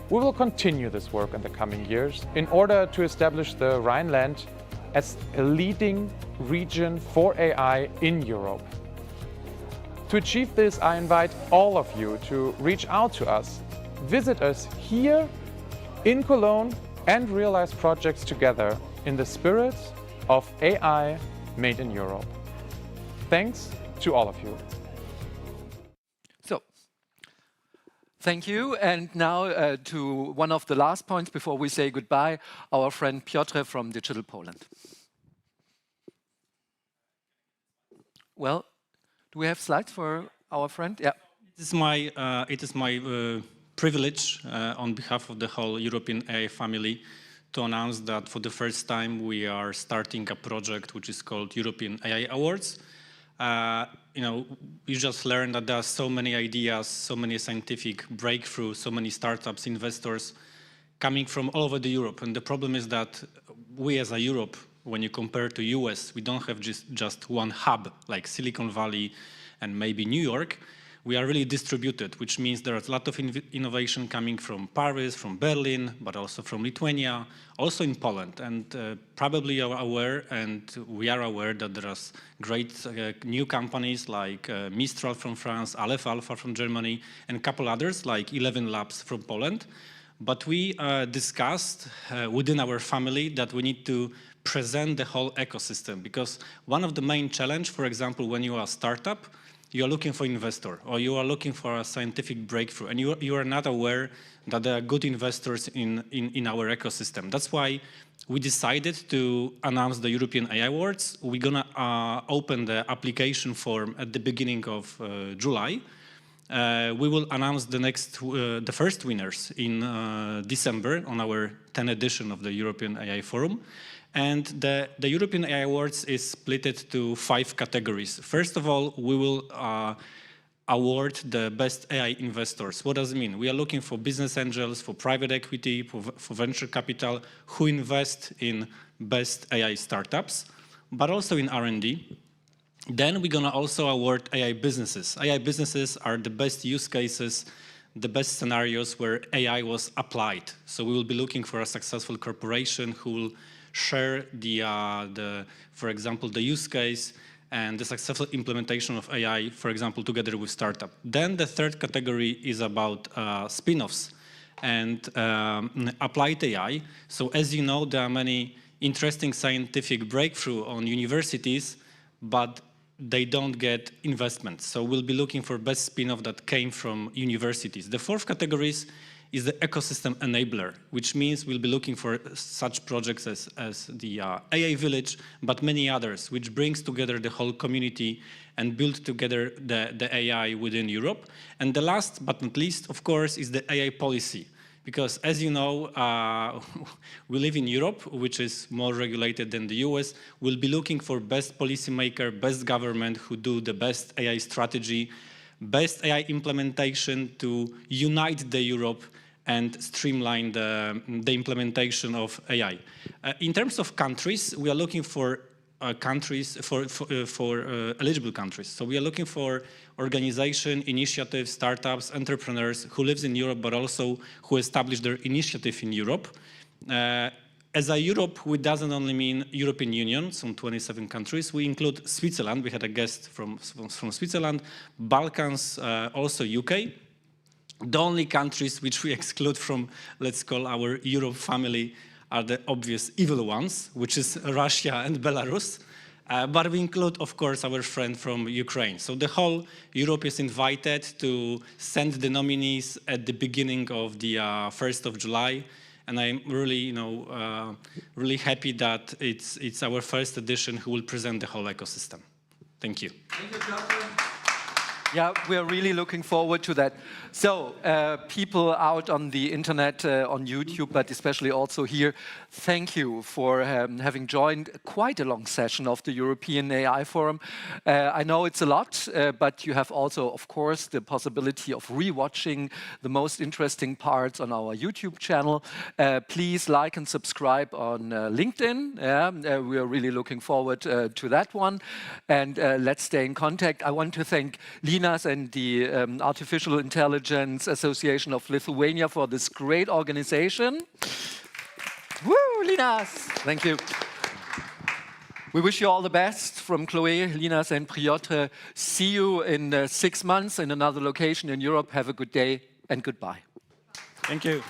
We will continue this work in the coming years in order to establish the Rhineland as a leading region for AI in Europe. To achieve this, I invite all of you to reach out to us, visit us here in Cologne, and realize projects together in the spirit of AI made in Europe. Thanks to all of you. So, thank you. And now to one of the last points before we say goodbye, our friend Piotr from Digital Poland. Well, do we have slides for our friend? Yeah. It is my privilege on behalf of the whole European AI family to announce that for the first time we are starting a project which is called European AI Awards. You just learned that there are so many ideas, so many scientific breakthroughs, so many startups, investors coming from all over the Europe. And the problem is that we as a Europe, when you compare to US, we don't have just one hub like Silicon Valley and maybe New York. We are really distributed, which means there's a lot of innovation coming from Paris, from Berlin, but also from Lithuania, also in Poland. And probably you are aware, and we are aware, that there are great new companies like Mistral from France, Aleph Alpha from Germany, and a couple others like 11 Labs from Poland. But we discussed within our family that we need to present the whole ecosystem, because one of the main challenges, for example, when you are a startup, you are looking for investor, or you are looking for a scientific breakthrough, and you are not aware that there are good investors in our ecosystem. That's why we decided to announce the European AI Awards. We're gonna open the application form at the beginning of July. We will announce the first winners in December on our 10th edition of the European AI Forum. And the European AI Awards is split to 5 categories. First of all, we will award the best AI investors. What does it mean? We are looking for business angels, for private equity, for venture capital, who invest in best AI startups, but also in R&D. Then we're gonna also award AI businesses. AI businesses are the best use cases, the best scenarios where AI was applied. So we will be looking for a successful corporation who will share for example, the use case and the successful implementation of AI, for example, together with startup. Then the third category is about spin-offs and applied AI. So as you know, there are many interesting scientific breakthroughs on universities, but they don't get investment. So we'll be looking for best spin-off that came from universities. The fourth category is the ecosystem enabler, which means we'll be looking for such projects as the AI Village, but many others, which brings together the whole community and build together the AI within Europe. And the last but not least, of course, is the AI policy. Because as you know, we live in Europe, which is more regulated than the US. We'll be looking for best policymaker, best government who do the best AI strategy, best AI implementation to unite the Europe and streamline the implementation of AI. In terms of countries, we are looking for countries, for eligible countries. So we are looking for organization, initiatives, startups, entrepreneurs who lives in Europe, but also who establish their initiative in Europe. As a Europe, it doesn't only mean European Union, some 27 countries. We include Switzerland. We had a guest from Switzerland, Balkans, also UK. The only countries which we exclude from, let's call our Europe family, are the obvious evil ones, which is Russia and Belarus. But we include, of course, our friend from Ukraine. So the whole Europe is invited to send the nominees at the beginning of the 1st of July. And I'm really, really happy that it's our first edition who will present the whole ecosystem. Thank you. Thank you, Jonathan. Yeah, we are really looking forward to that. So, people out on the internet, on YouTube, but especially also here, thank you for having joined quite a long session of the European AI Forum. I know it's a lot, but you have also, of course, the possibility of rewatching the most interesting parts on our YouTube channel. Please like and subscribe on LinkedIn. We are really looking forward to that one. And let's stay in contact. I want to thank Linas and the Artificial Intelligence Association of Lithuania for this great organization. Woo, Linas! Thank you. We wish you all the best from Chloe, Linas, and Piotr. See you in 6 months in another location in Europe. Have a good day and goodbye. Thank you.